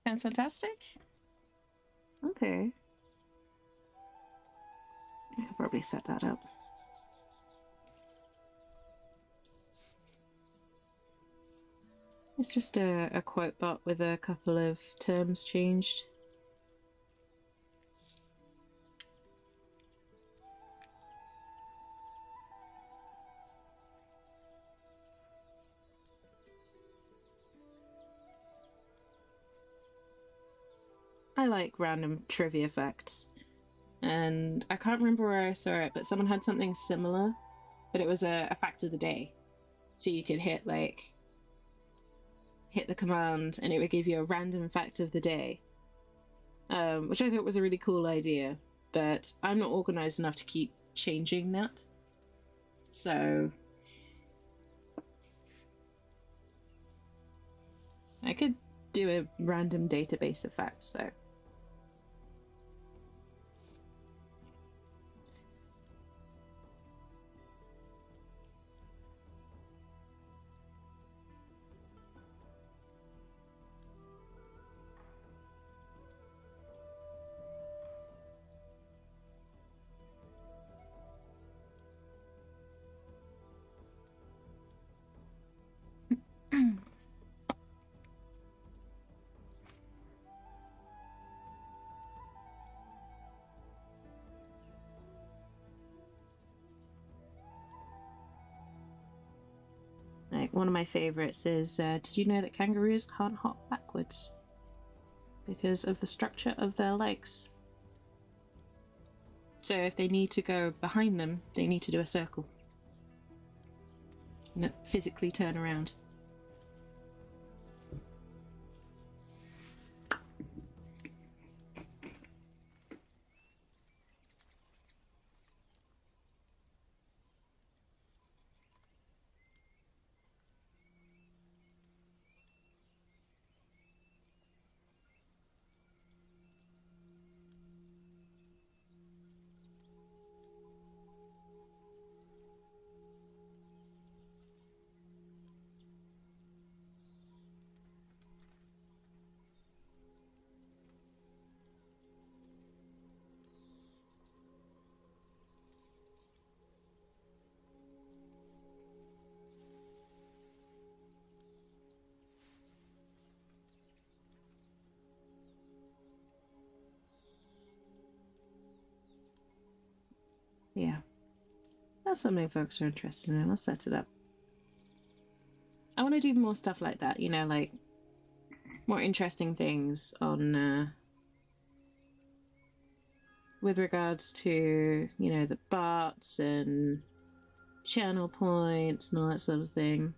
Sounds fantastic. Okay. I could probably set that up. It's just a quote bot with a couple of terms changed. I like random trivia facts. And I can't remember where I saw it, but someone had something similar, but it was a fact of the day. So you could hit the command and it would give you a random fact of the day, which I thought was a really cool idea, but I'm not organized enough to keep changing that. So I could do a random database of facts, though. Like, one of my favorites is, did you know that kangaroos can't hop backwards? Because of the structure of their legs. So if they need to go behind them, they need to do a circle. And physically turn around. Yeah. That's something folks are interested in. I'll set it up. I want to do more stuff like that, you know, like more interesting things on with regards to, you know, the bots and channel points and all that sort of thing.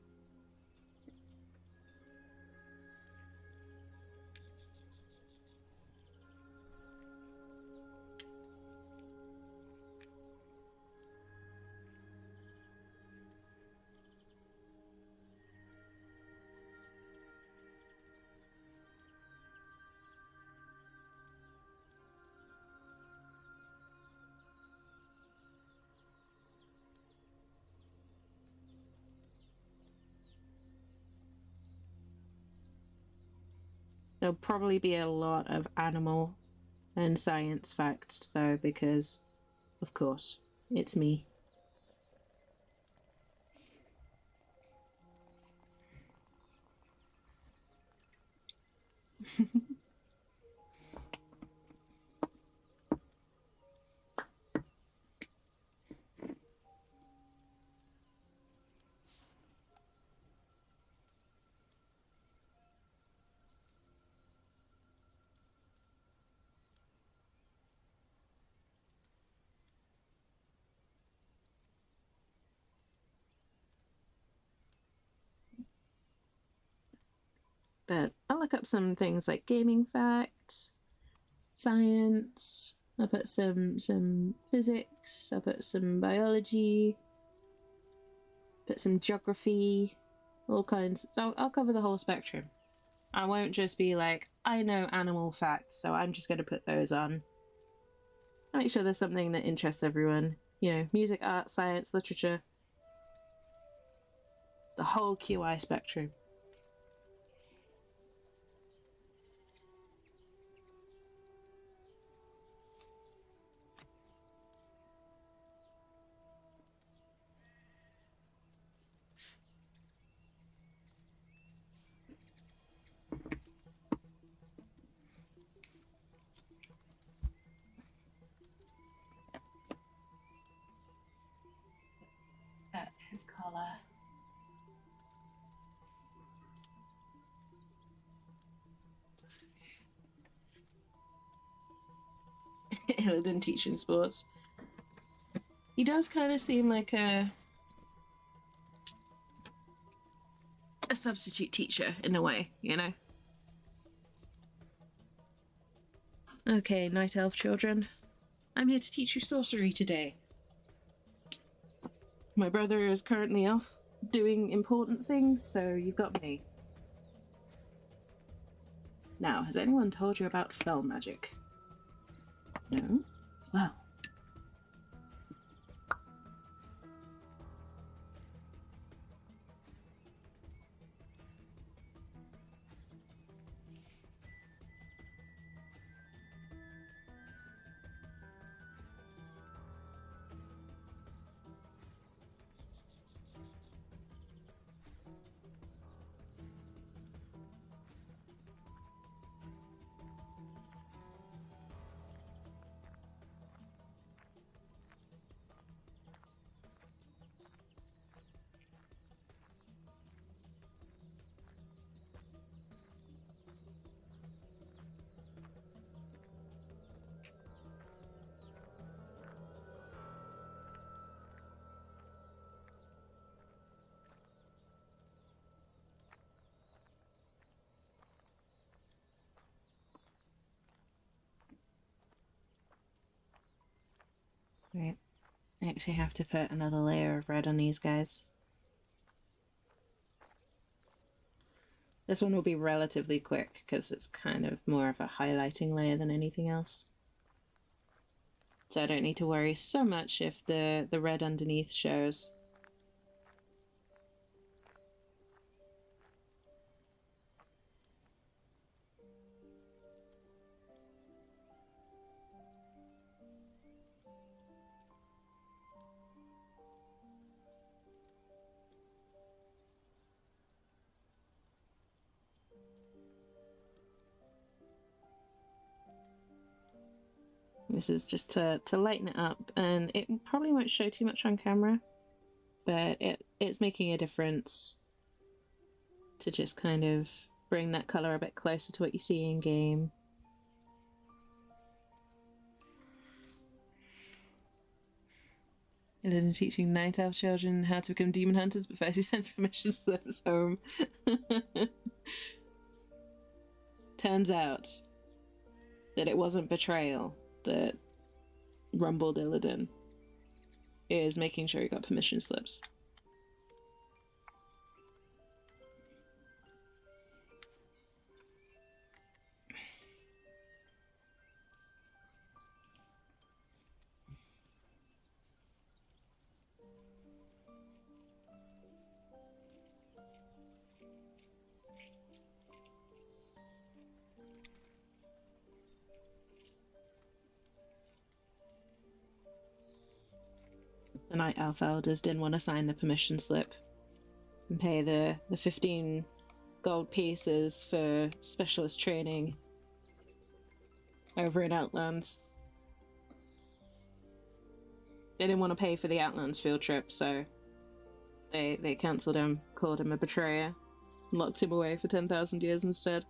There'll probably be a lot of animal and science facts, though, because, of course, it's me. But I'll look up some things like gaming facts, science. I'll put some physics. I'll put some biology. Put some geography. All kinds. I'll cover the whole spectrum. I won't just be like, I know animal facts, so I'm just going to put those on. I'll make sure there's something that interests everyone. You know, music, art, science, literature. The whole QI spectrum. his collar. Illidan teaching sports. He does kind of seem like a substitute teacher in a way, you know? Okay, night elf children. I'm here to teach you sorcery today. My brother is currently off doing important things, so you've got me. Now, has anyone told you about fell magic? No? Well. Right. I actually have to put another layer of red on these guys. This one will be relatively quick because it's kind of more of a highlighting layer than anything else. So I don't need to worry so much if the red underneath shows. This is just to lighten it up, and it probably won't show too much on camera, but it's making a difference to just kind of bring that colour a bit closer to what you see in game. And then teaching night elf children how to become demon hunters, but first he sends permission slips home. Turns out that it wasn't betrayal that rumbled Illidan. It is making sure he got permission slips. The Night Elf Elders didn't want to sign the permission slip and pay the 15 gold pieces for specialist training over in Outlands. They didn't want to pay for the Outlands field trip, so they cancelled him, called him a betrayer, and locked him away for 10,000 years instead.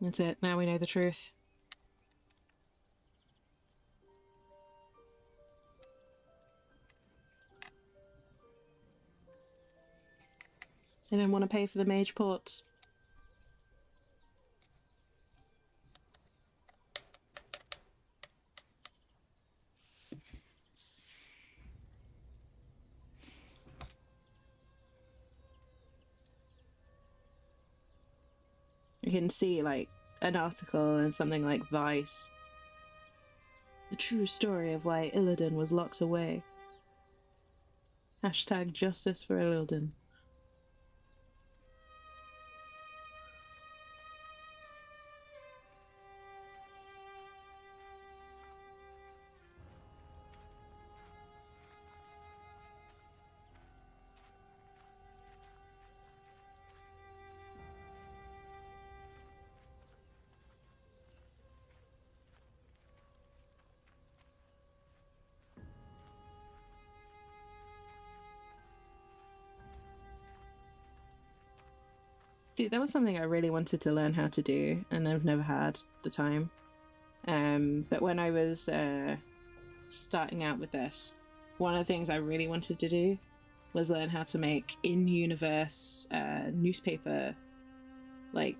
That's it, now we know the truth. They didn't want to pay for the mage ports. You can see, like, an article in something like Vice. The true story of why Illidan was locked away. Hashtag justice for Illidan. Dude, that was something I really wanted to learn how to do, and I've never had the time. But when I was starting out with this, one of the things I really wanted to do was learn how to make in-universe newspaper, like,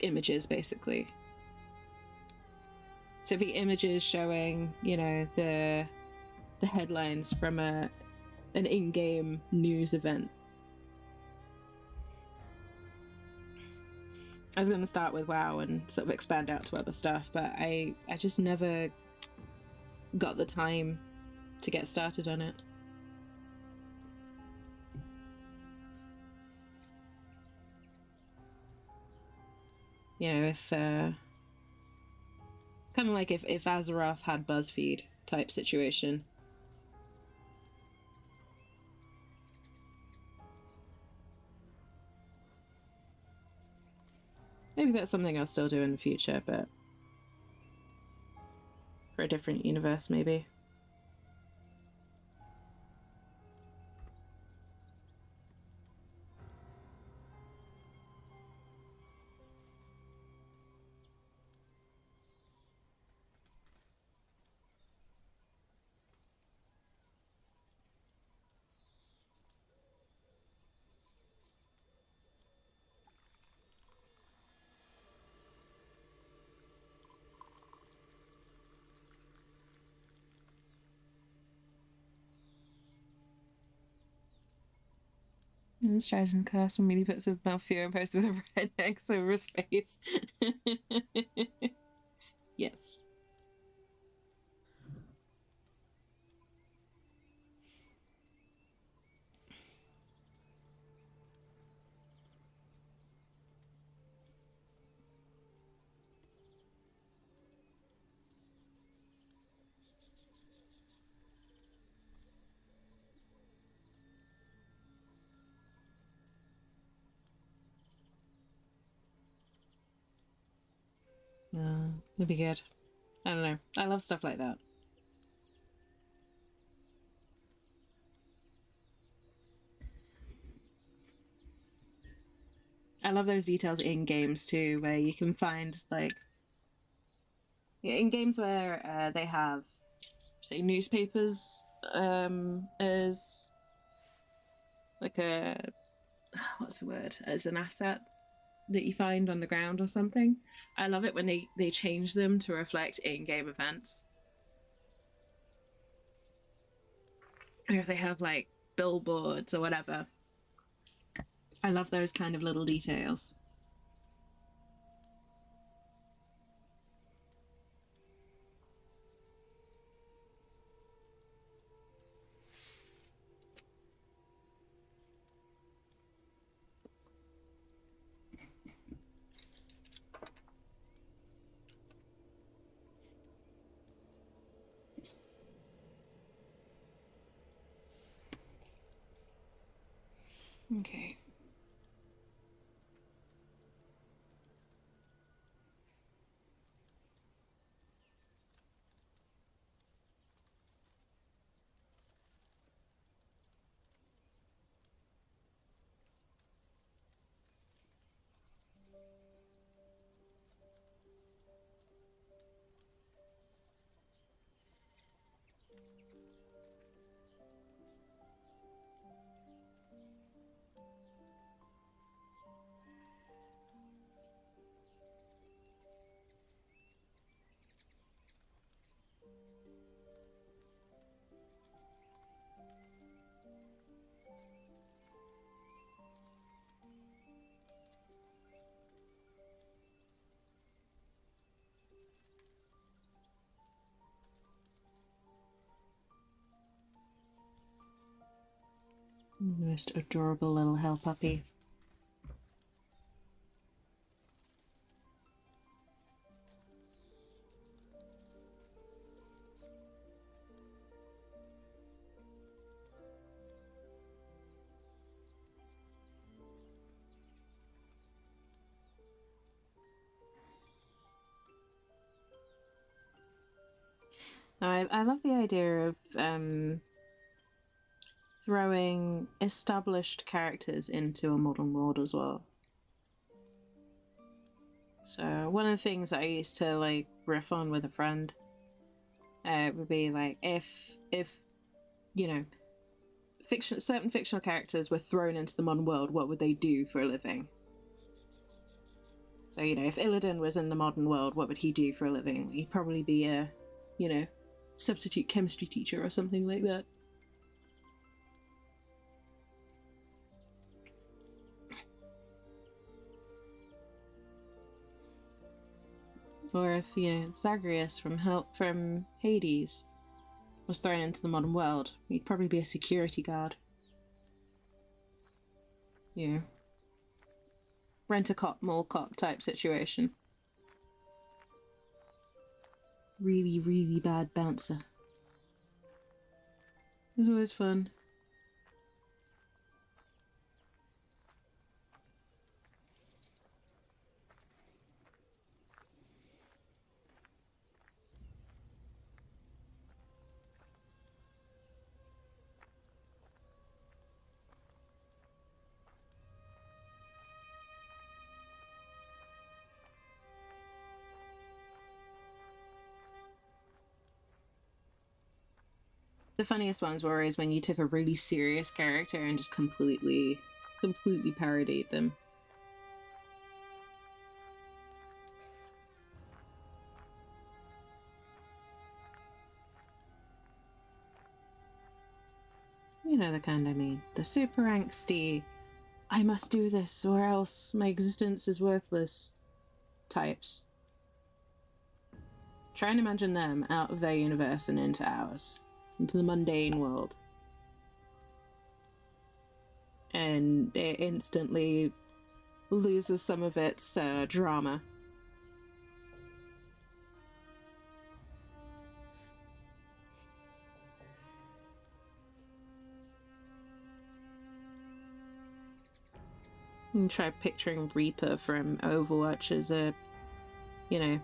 images, basically. So the images showing, you know, the headlines from an in-game news event. I was going to start with WoW and sort of expand out to other stuff, but I just never got the time to get started on it. You know, if kind of like if Azeroth had BuzzFeed type situation. Maybe that's something I'll still do in the future, but for a different universe, maybe. And tries in class when Mealy puts a Malfurion post with a red X over his face. Yes. No, it'd be good. I don't know. I love stuff like that. I love those details in games too, where you can find like in games where they have, say, newspapers as like a what's the word, as an asset that you find on the ground or something. I love it when they change them to reflect in-game events. Or if they have like billboards or whatever. I love those kind of little details. Okay. The most adorable little hell puppy. I love the idea of throwing established characters into a modern world as well. So one of the things that I used to like riff on with a friend would be like, if you know, certain fictional characters were thrown into the modern world, what would they do for a living? So, you know, if Illidan was in the modern world, what would he do for a living? He'd probably be a, you know, substitute chemistry teacher or something like that. Or if, you know, Zagreus from Hades was thrown into the modern world, he'd probably be a security guard. You know, rent-a-cop, mall-cop type situation. Really, really bad bouncer. It was always fun. The funniest ones were always when you took a really serious character and just completely parodied them. You know the kind I mean. The super angsty, I must do this or else my existence is worthless types. Try and imagine them out of their universe and into ours. Into the mundane world. And it instantly loses some of its drama. And try picturing Reaper from Overwatch as a, you know,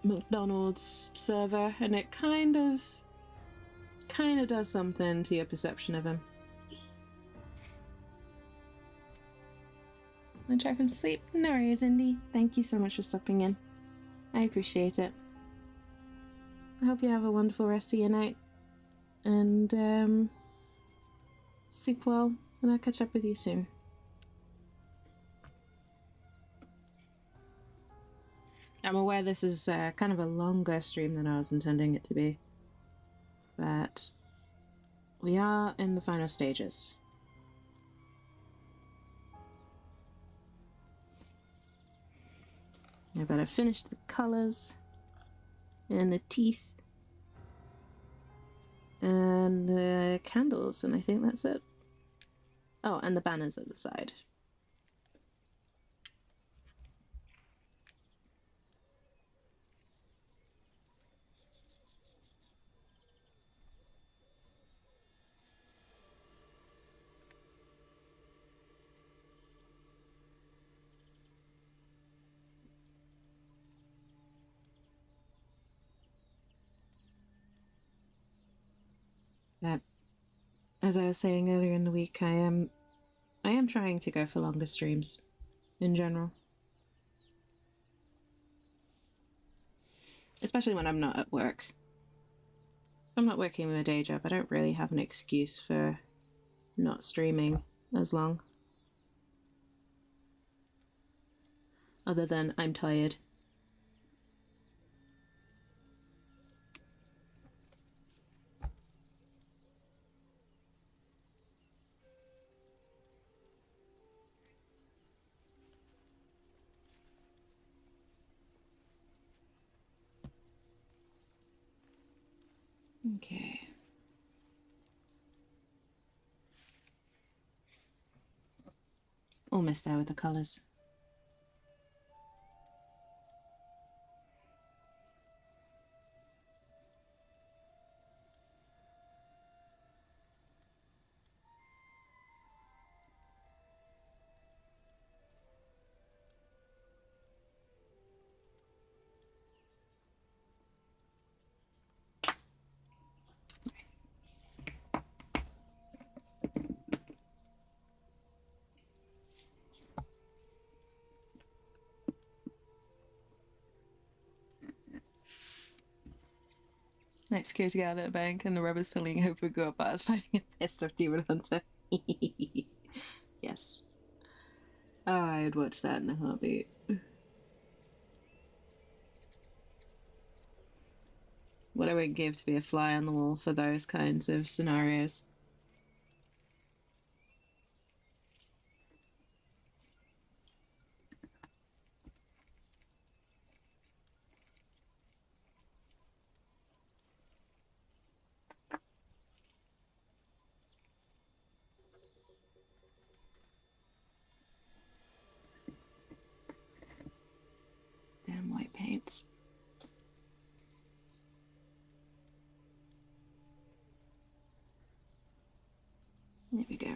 McDonald's server, and it kind of does something to your perception of him. And try from sleep. No worries, Indy. Thank you so much for stopping in. I appreciate it. I hope you have a wonderful rest of your night. And sleep well, and I'll catch up with you soon. I'm aware this is kind of a longer stream than I was intending it to be. But we are in the final stages. I've got to finish the colours and the teeth and the candles, and I think that's it. Oh, and the banners at the side. But as I was saying earlier in the week, I am trying to go for longer streams in general. Especially when I'm not at work. If I'm not working with a day job, I don't really have an excuse for not streaming as long. Other than I'm tired. Okay. Almost there with the colours. Next security guard at a bank, and the robbers stealing over go up bars fighting a pissed off demon hunter. Yes. Oh, I'd watch that in a heartbeat. What I would give to be a fly on the wall for those kinds of scenarios. Damn white paints. There we go.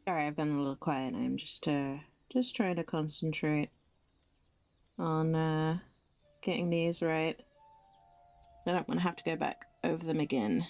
Sorry, I've been a little quiet. I'm just trying to concentrate on getting these right. I don't want to have to go back over them again.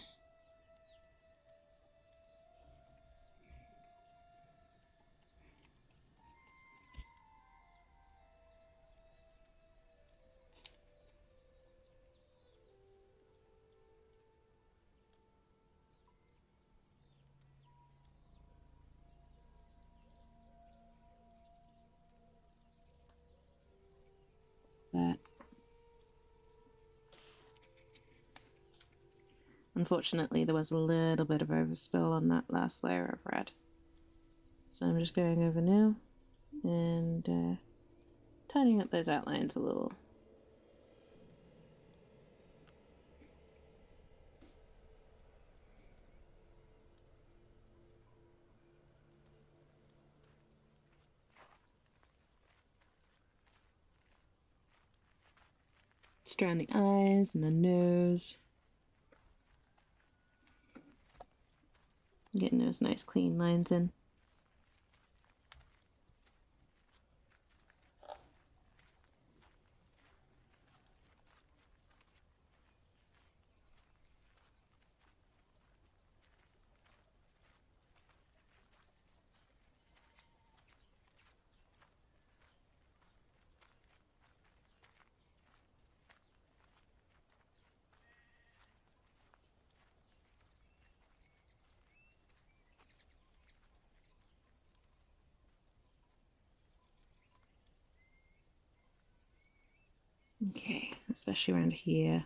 But unfortunately, there was a little bit of overspill on that last layer of red. So I'm just going over now and tidying up those outlines a little. Just around the eyes and the nose. Getting those nice clean lines in. Okay, especially around here.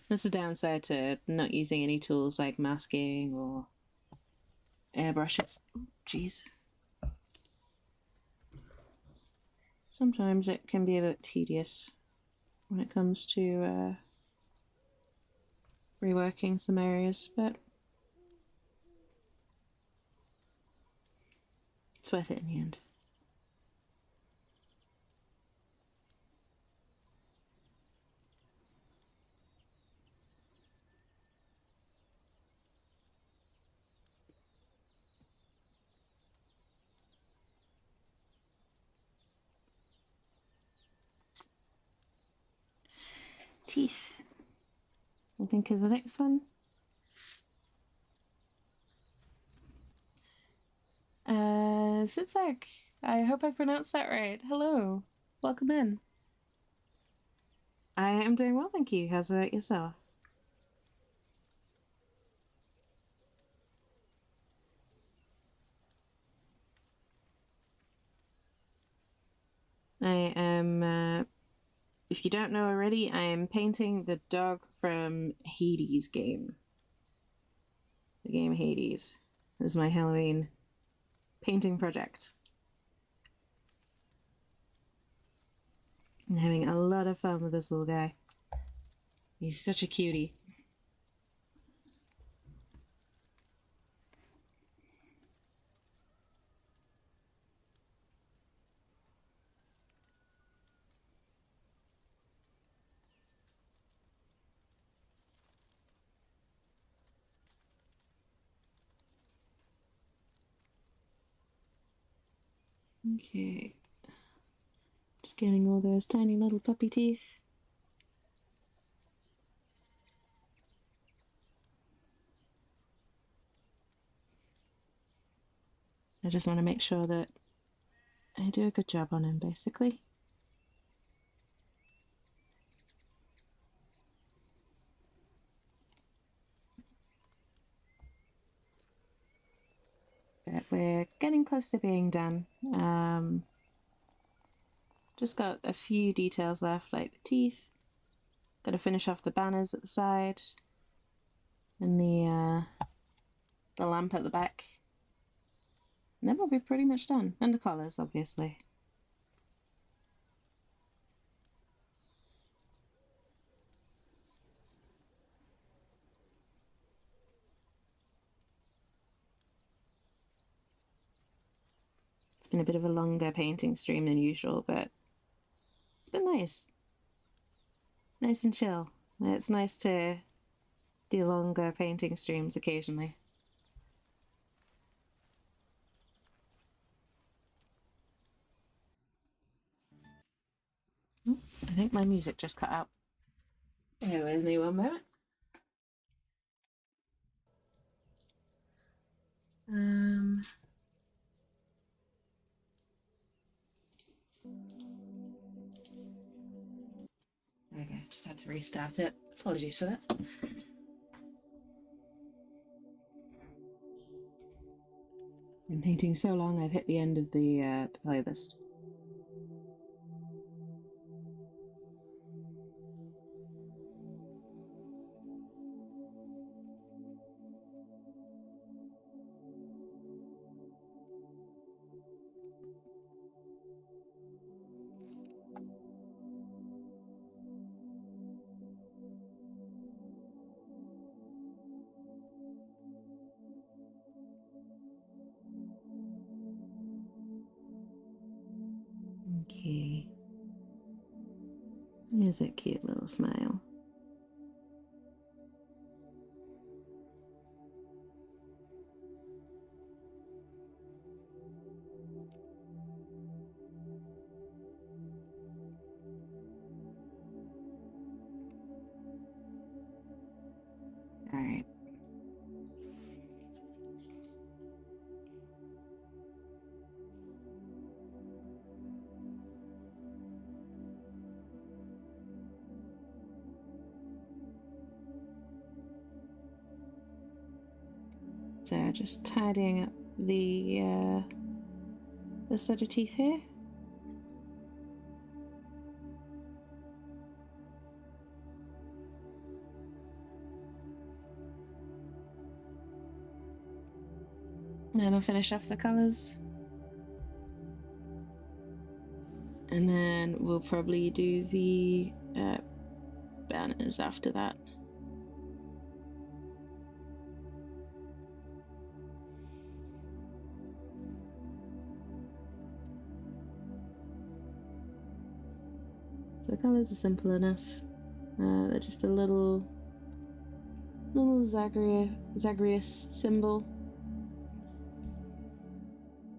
That's the downside to not using any tools like masking or airbrushes. Jeez. Sometimes it can be a bit tedious when it comes to reworking some areas, but it's worth it in the end. Teeth. I think of the next one. Sitzak. I hope I pronounced that right. Hello. Welcome in. I am doing well, thank you. How's it yourself? I am, if you don't know already, I am painting the dog from Hades game. The game Hades. This is my Halloween painting project. I'm having a lot of fun with this little guy. He's such a cutie. Okay. Just getting all those tiny little puppy teeth. I just want to make sure that I do a good job on him, basically. But we're getting close to being done. Just got a few details left, like the teeth. Got to finish off the banners at the side and the lamp at the back. And then we'll be pretty much done. And the collars, obviously. It's been a bit of a longer painting stream than usual, but it's been nice. Nice and chill. It's nice to do longer painting streams occasionally. Oh, I think my music just cut out. Bear with me one moment. Okay, just had to restart it. Apologies for that. Been painting so long, I've hit the end of the playlist. Okay. Here's a cute little smile. Alright. So just tidying up the set of teeth here. Then I'll finish off the colours. And then we'll probably do the banners after that. So the colours are simple enough. They're just a little Zagreus symbol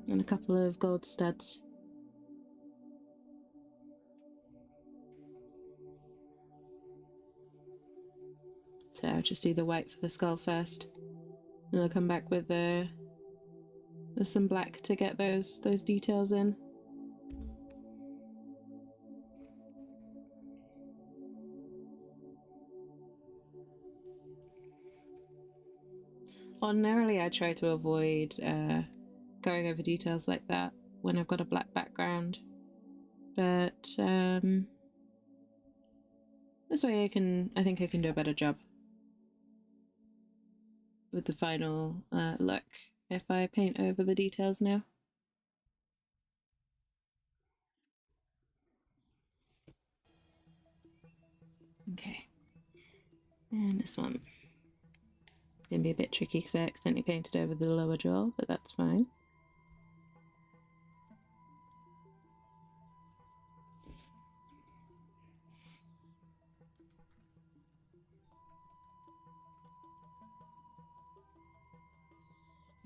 and a couple of gold studs. So I'll just do the white for the skull first, and I'll come back with some black to get those details in. Ordinarily, I try to avoid going over details like that when I've got a black background, but this way I think I can do a better job with the final look if I paint over the details now. Okay. And this one. It's going to be a bit tricky because I accidentally painted over the lower jaw, but that's fine.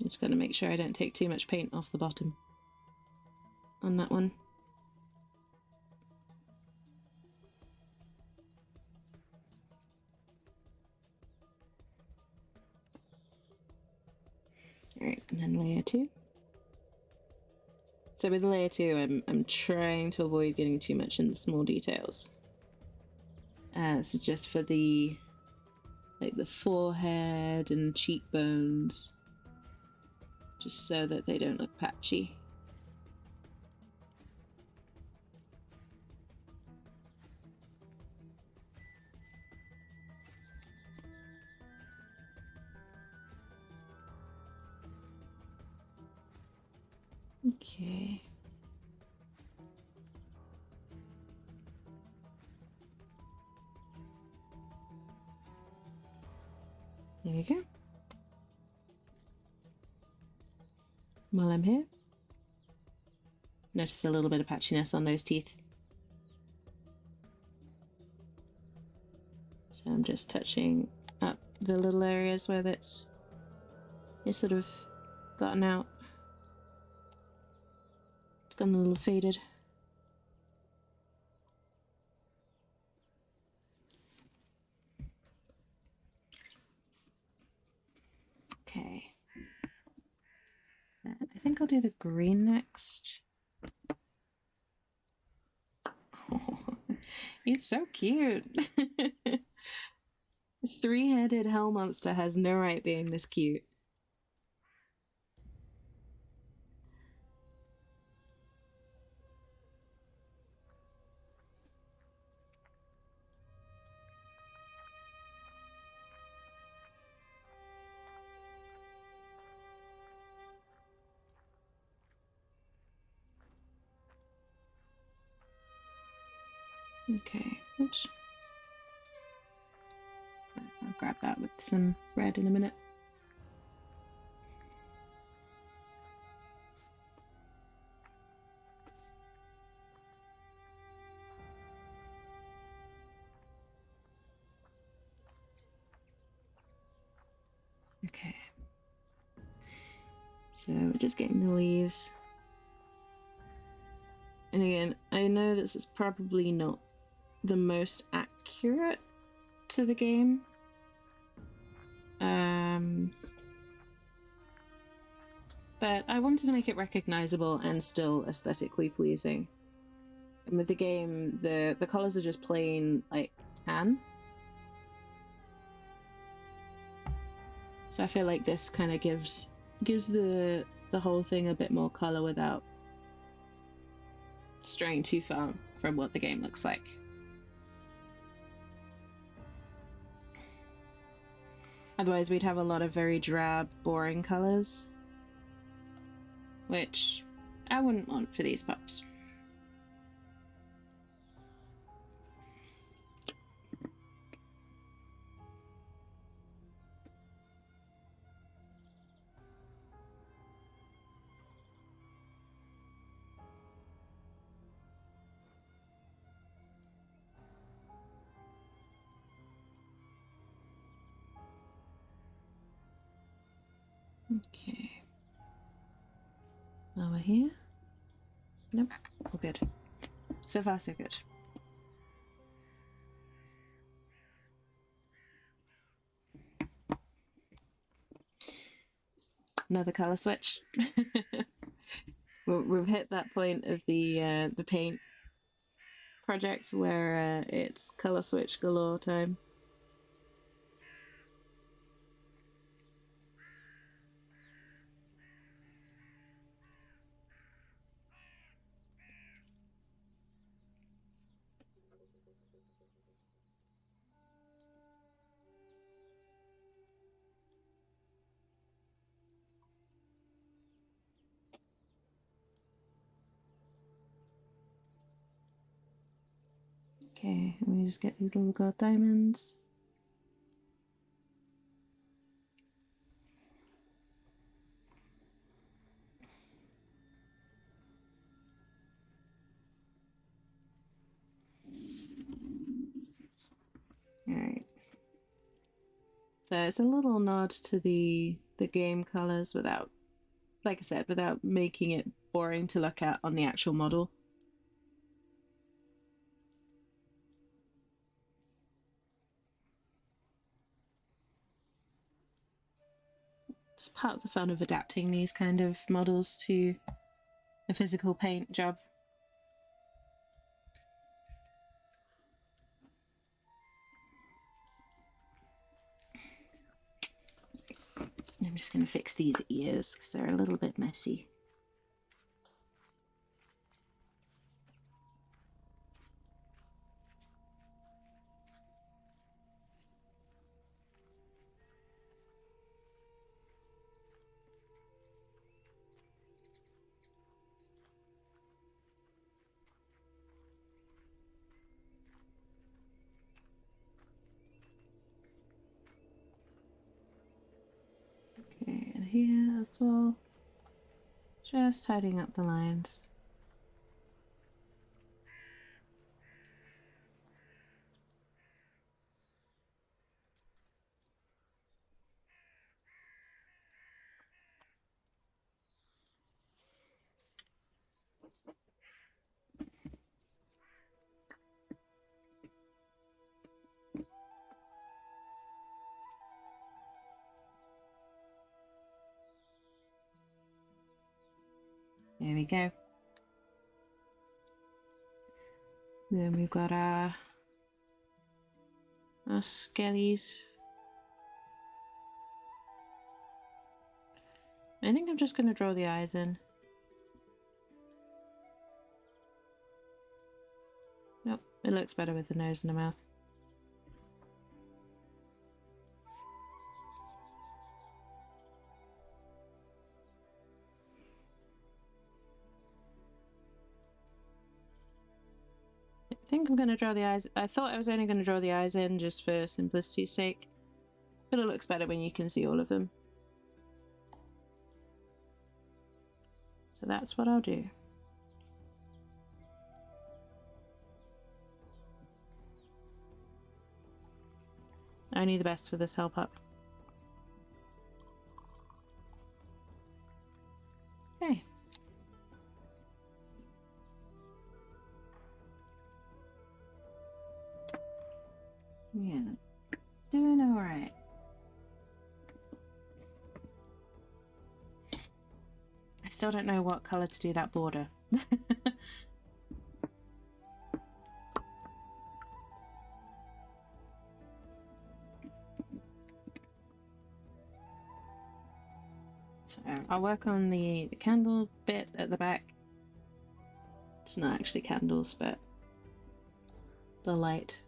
I'm just going to make sure I don't take too much paint off the bottom on that one. Alright, and then layer 2. So with layer 2, I'm trying to avoid getting too much in the small details. This is just for the forehead and cheekbones, just so that they don't look patchy. Okay. There you go. While I'm here, notice a little bit of patchiness on those teeth. So I'm just touching up the little areas where it's sort of gotten out. It's gotten a little faded. Okay. I think I'll do the green next. Oh, he's so cute. A three-headed hell monster has no right being this cute. Okay, oops. I'll grab that with some red in a minute. Okay. So just getting the leaves. And again, I know this is probably not the most accurate to the game. But I wanted to make it recognizable and still aesthetically pleasing. And with the game, the colors are just plain like tan. So I feel like this kind of gives the whole thing a bit more color without straying too far from what the game looks like. Otherwise, we'd have a lot of very drab, boring colors, which I wouldn't want for these pups. Okay. Over here? Nope. All good. So far, so good. Another color switch. We've hit that point of the paint project where it's color switch galore time. Okay, let me just get these little gold diamonds. Alright. So it's a little nod to the game colours without, like I said, without making it boring to look at on the actual model. It's part of the fun of adapting these kind of models to a physical paint job. I'm just going to fix these ears because they're a little bit messy. Okay, and here as well. Just tidying up the lines. There we go. Then we've got our skellies. I think I'm just going to draw the eyes in. Nope, it looks better with the nose and the mouth. I think I'm going to draw the eyes. I thought I was only going to draw the eyes in just for simplicity's sake, but it looks better when you can see all of them. So that's what I'll do. Only the best for this help up. Okay. Yeah, doing alright. I still don't know what colour to do that border. So I'll work on the candle bit at the back. It's not actually candles, but the light.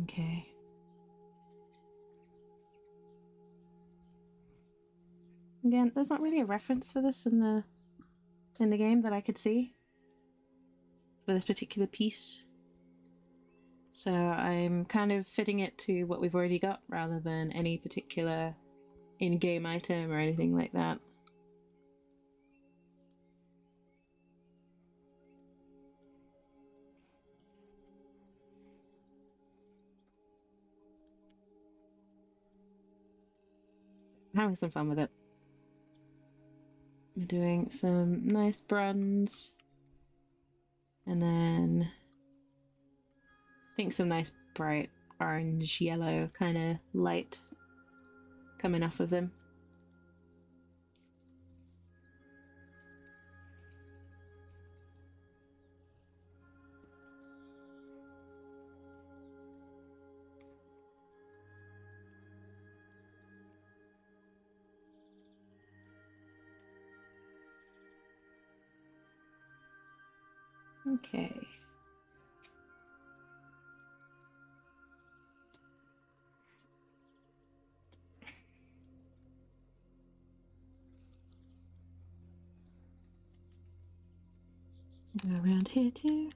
Okay. Again, there's not really a reference for this in the game that I could see for this particular piece. So I'm kind of fitting it to what we've already got rather than any particular in-game item or anything like that. I'm having some fun with it. We're doing some nice bronze and then I think some nice bright orange yellow kind of light coming off of them. Okay. Go around here too.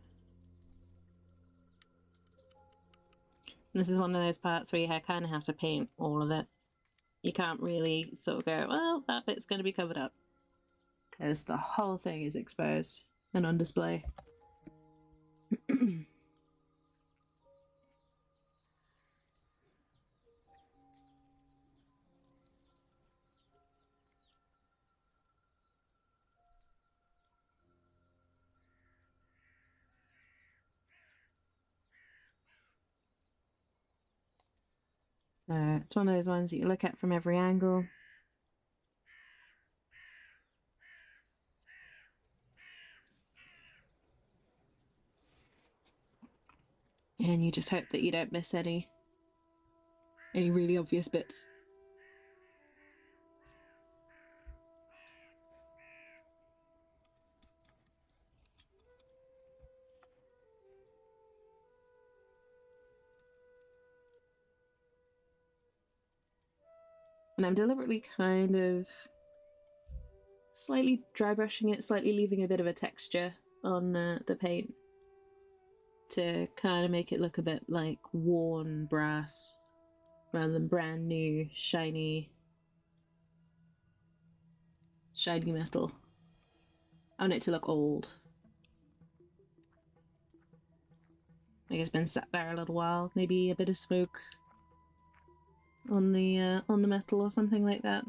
This is one of those parts where you kind of have to paint all of it. You can't really sort of go, well, that bit's going to be covered up, because the whole thing is exposed and on display. So it's one of those ones that you look at from every angle. And you just hope that you don't miss any really obvious bits. And I'm deliberately kind of slightly dry brushing it, slightly leaving a bit of a texture on the paint to kind of make it look a bit like worn brass rather than brand new, shiny metal. I want it to look old. Like it's been sat there a little while. Maybe a bit of smoke on the metal or something like that.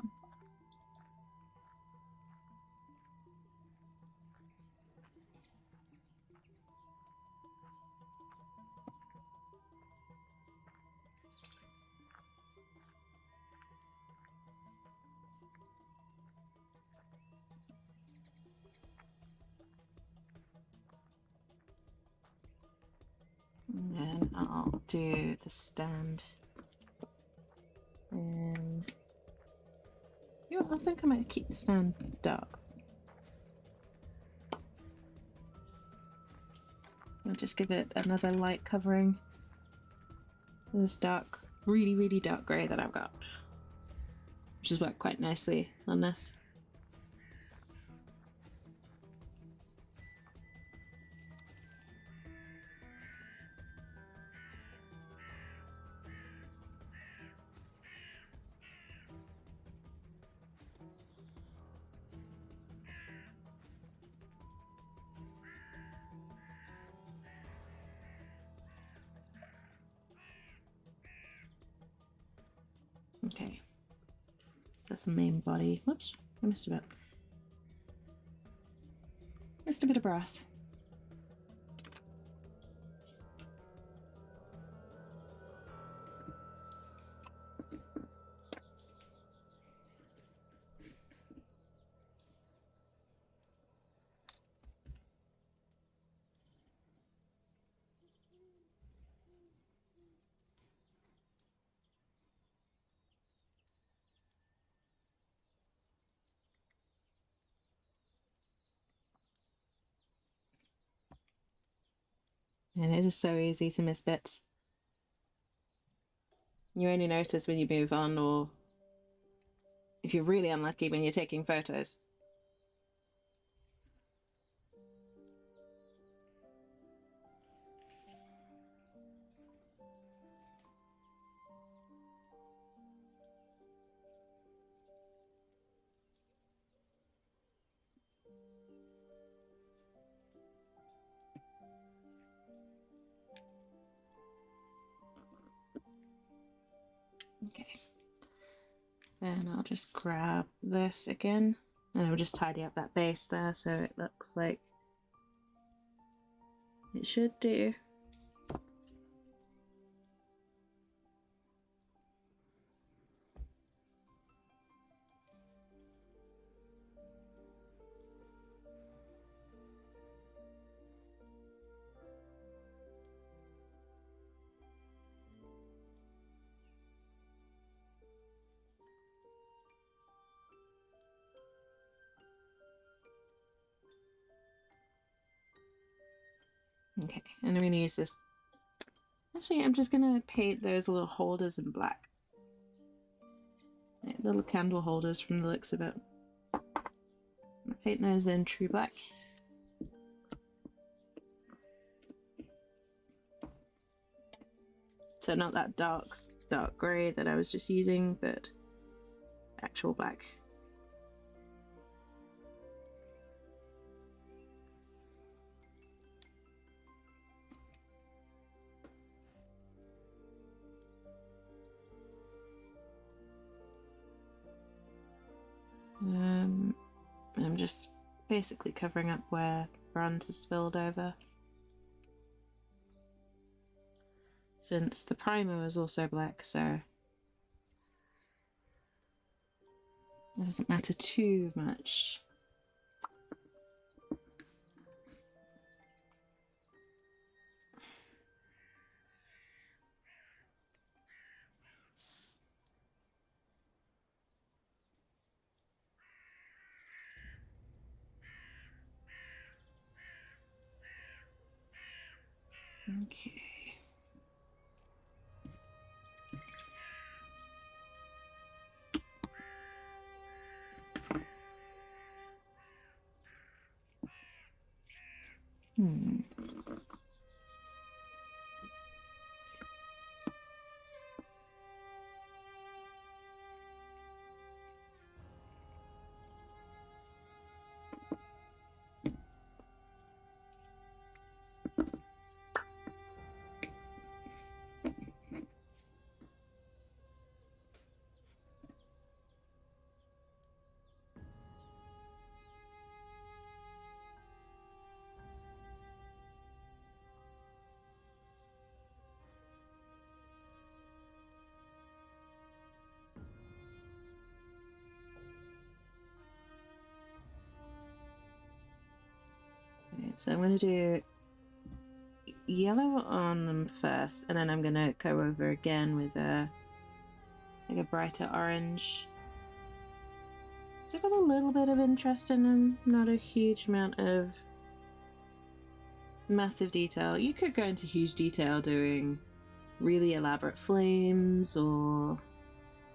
And then I'll do the stand. And you know, I think I might keep the stand dark. I'll just give it another light covering. This dark, really, really dark grey that I've got, which has worked quite nicely on this. Okay, that's the main body. Whoops, I missed a bit. Missed a bit of brass. And it is so easy to miss bits. You only notice when you move on, or if you're really unlucky, when you're taking photos. Okay. And I'll just grab this again, and I'll just tidy up that base there so it looks like it should do. Okay, and I'm going to use this. Actually, I'm just going to paint those little holders in black. Yeah, little candle holders from the looks of it. Paint those in true black. So not that dark grey that I was just using, but actual black. I'm just basically covering up where bronze has spilled over. Since the primer was also black, so it doesn't matter too much. Okay. Right, so I'm going to do yellow on them first, and then I'm going to go over again with like a brighter orange. So I've got a little bit of interest in them, not a huge amount of massive detail. You could go into huge detail doing really elaborate flames or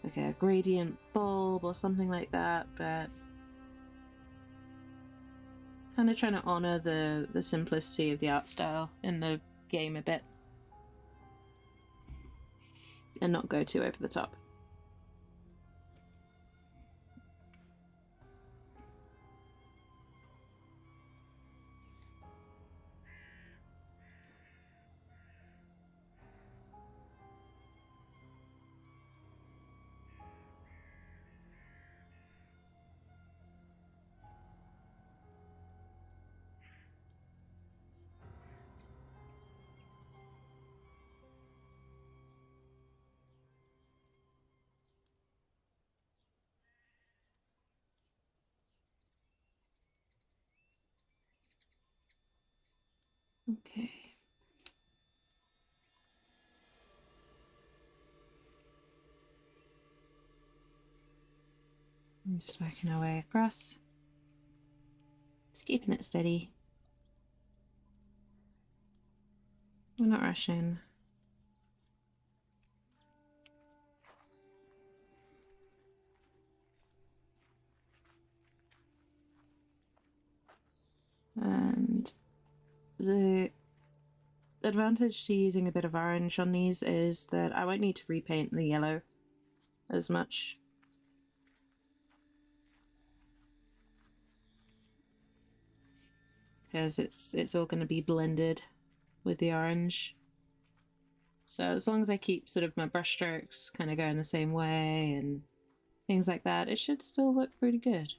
like a gradient bulb or something like that, but kind of trying to honor the simplicity of the art style in the game a bit and not go too over the top. Okay. I'm just working our way across. Just keeping it steady. We're not rushing. And the advantage to using a bit of orange on these is that I won't need to repaint the yellow as much. Because it's all going to be blended with the orange. So as long as I keep sort of my brush strokes kind of going the same way and things like that, it should still look pretty good.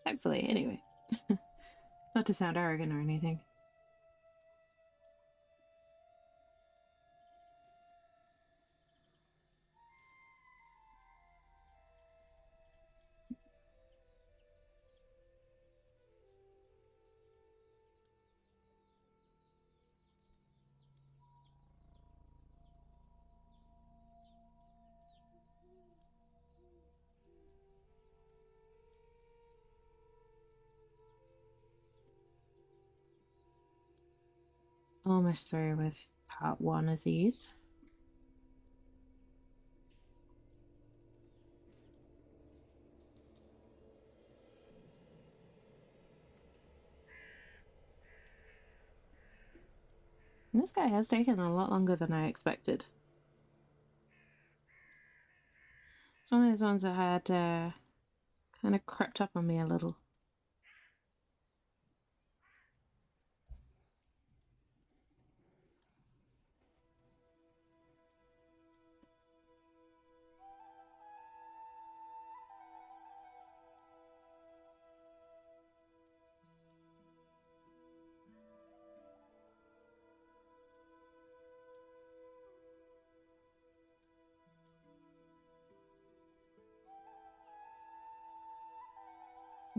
Hopefully, anyway. Not to sound arrogant or anything. almost through with part one of these. And this guy has taken a lot longer than I expected. It's one of those ones that had kind of crept up on me a little.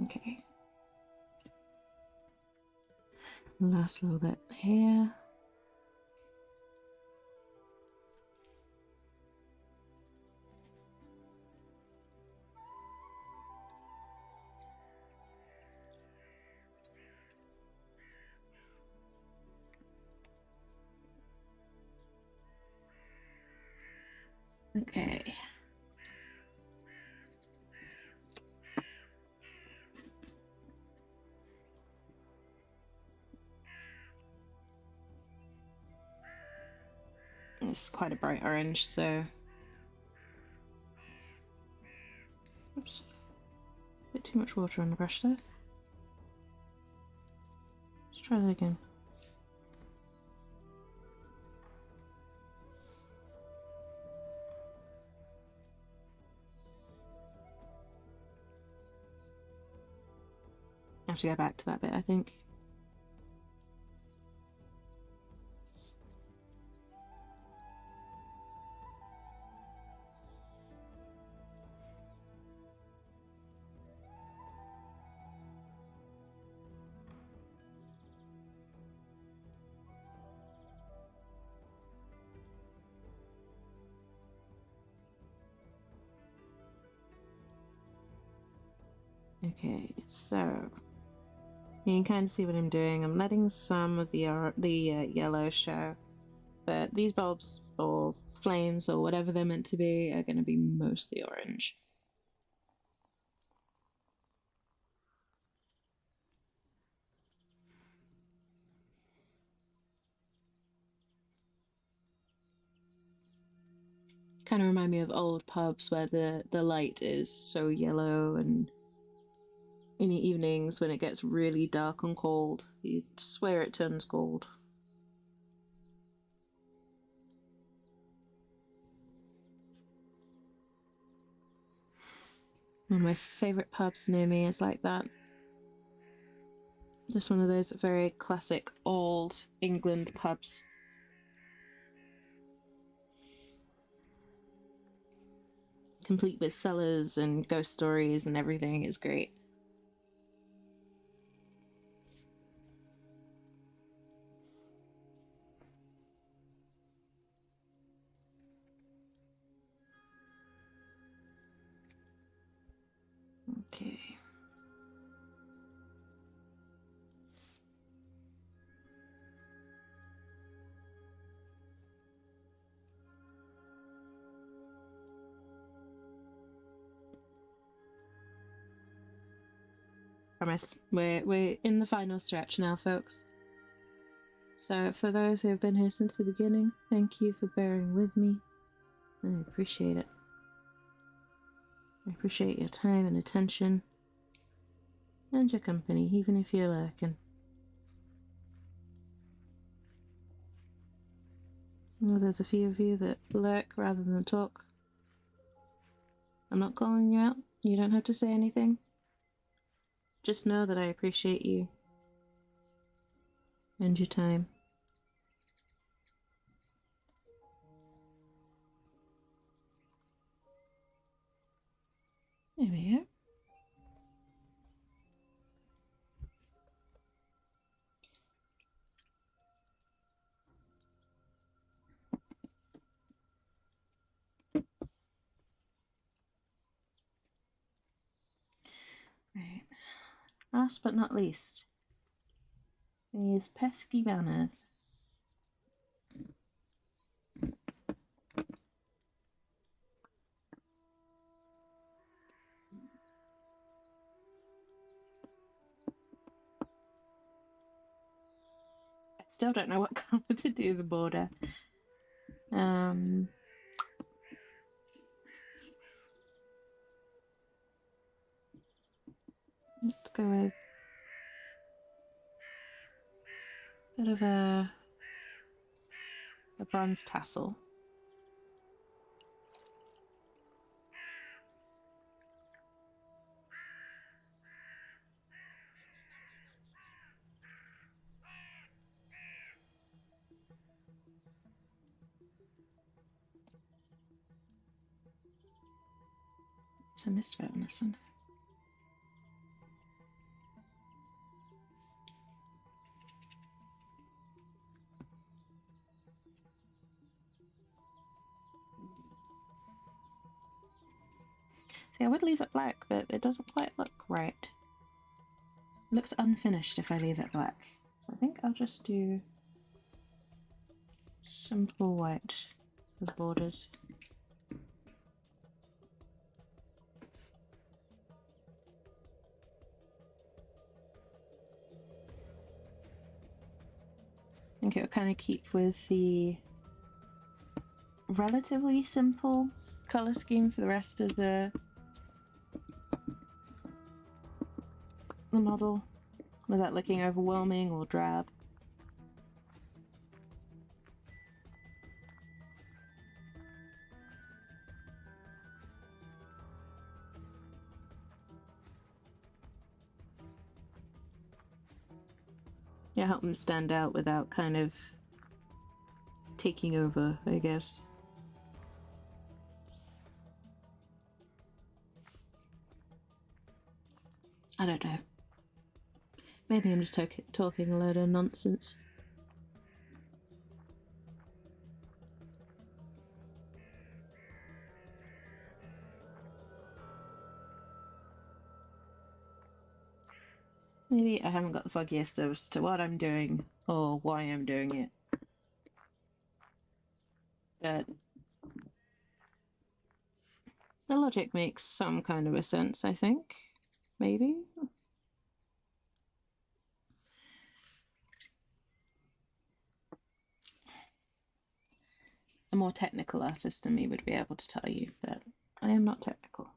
Okay. Last little bit here. Okay. It's quite a bright orange, so... Oops. A bit too much water on the brush there. Let's try that again. I have to go back to that bit, I think. Okay, so you can kind of see what I'm doing. I'm letting some of the yellow show, but these bulbs or flames or whatever they're meant to be are going to be mostly orange. Kind of remind me of old pubs where the light is so yellow, and in the evenings when it gets really dark and cold, you swear it turns gold. One of my favourite pubs near me is like that. Just one of those very classic old England pubs. Complete with cellars and ghost stories and everything. It's great. Okay. Promise. We're in the final stretch now, folks. So for those who have been here since the beginning, thank you for bearing with me. I appreciate it. I appreciate your time and attention. And your company, even if you're lurking. Well, there's a few of you that lurk rather than talk. I'm not calling you out. You don't have to say anything. Just know that I appreciate you. And your time. There we go. Right. Last but not least, these pesky banners. I still don't know what colour to do the border. Let's go with a bit of a bronze tassel. So I missed a bit on this one. See, I would leave it black, but it doesn't quite look right. It looks unfinished if I leave it black. So I think I'll just do simple white for the borders. I think it'll kind of keep with the relatively simple colour scheme for the rest of the model without looking overwhelming or drab. Yeah, help them stand out without kind of taking over, I guess. I don't know. Maybe I'm just talking a load of nonsense. Maybe I haven't got the foggiest as to what I'm doing or why I'm doing it. But the logic makes some kind of a sense, I think. Maybe? A more technical artist than me would be able to tell you, but I am not technical.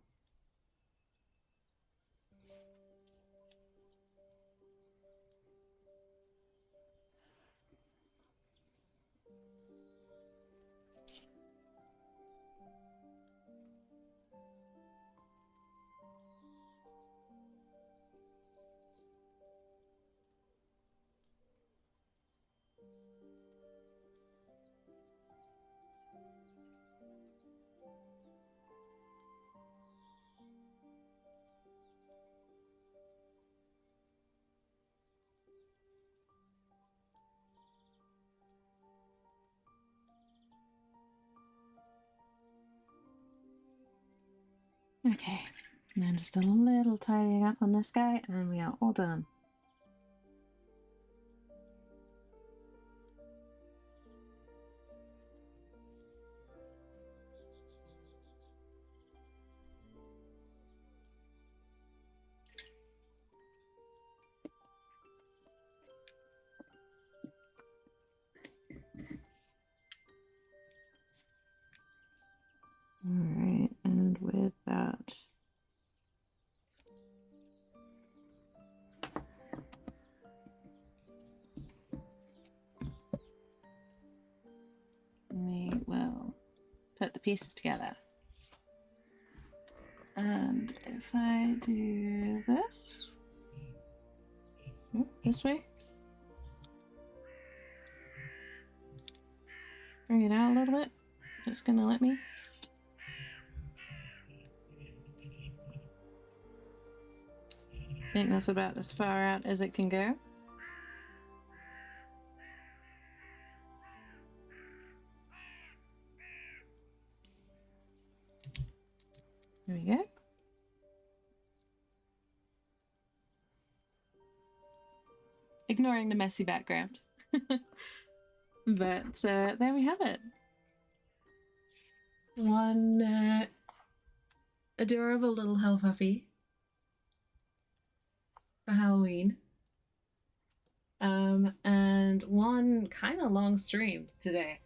Okay, now just a little tidying up on this guy and we are all done. Alright, and with that, we will put the pieces together. And if I do this, this way, bring it out a little bit, it's gonna let me. I think that's about as far out as it can go. There we go. Ignoring the messy background. But there we have it. One adorable little Hufflepuffy for Halloween. And one kind of long stream today.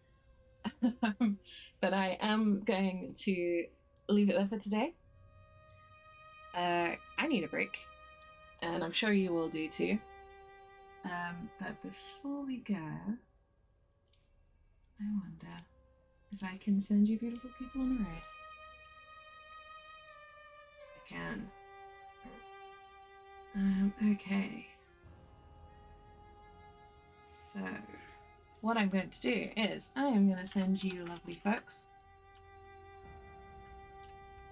But I am going to leave it there for today. I need a break, and I'm sure you will do too. But before we go, I wonder if I can send you beautiful people on a ride. I can. Okay. So, what I'm going to do is I am going to send you lovely folks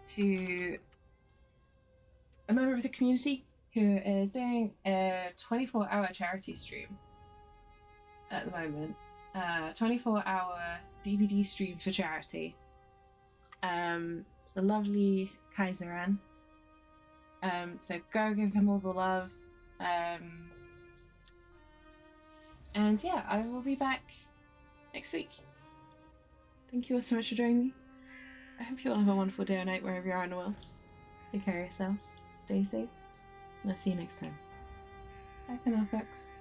to a member of the community who is doing a 24-hour charity stream at the moment. 24-hour DVD stream for charity. It's a lovely Kaiseran. So go give him all the love. And yeah, I will be back next week. Thank you all so much for joining me. I hope you all have a wonderful day or night wherever you are in the world. Take care of yourselves, stay safe, and I'll see you next time. Bye for now, folks.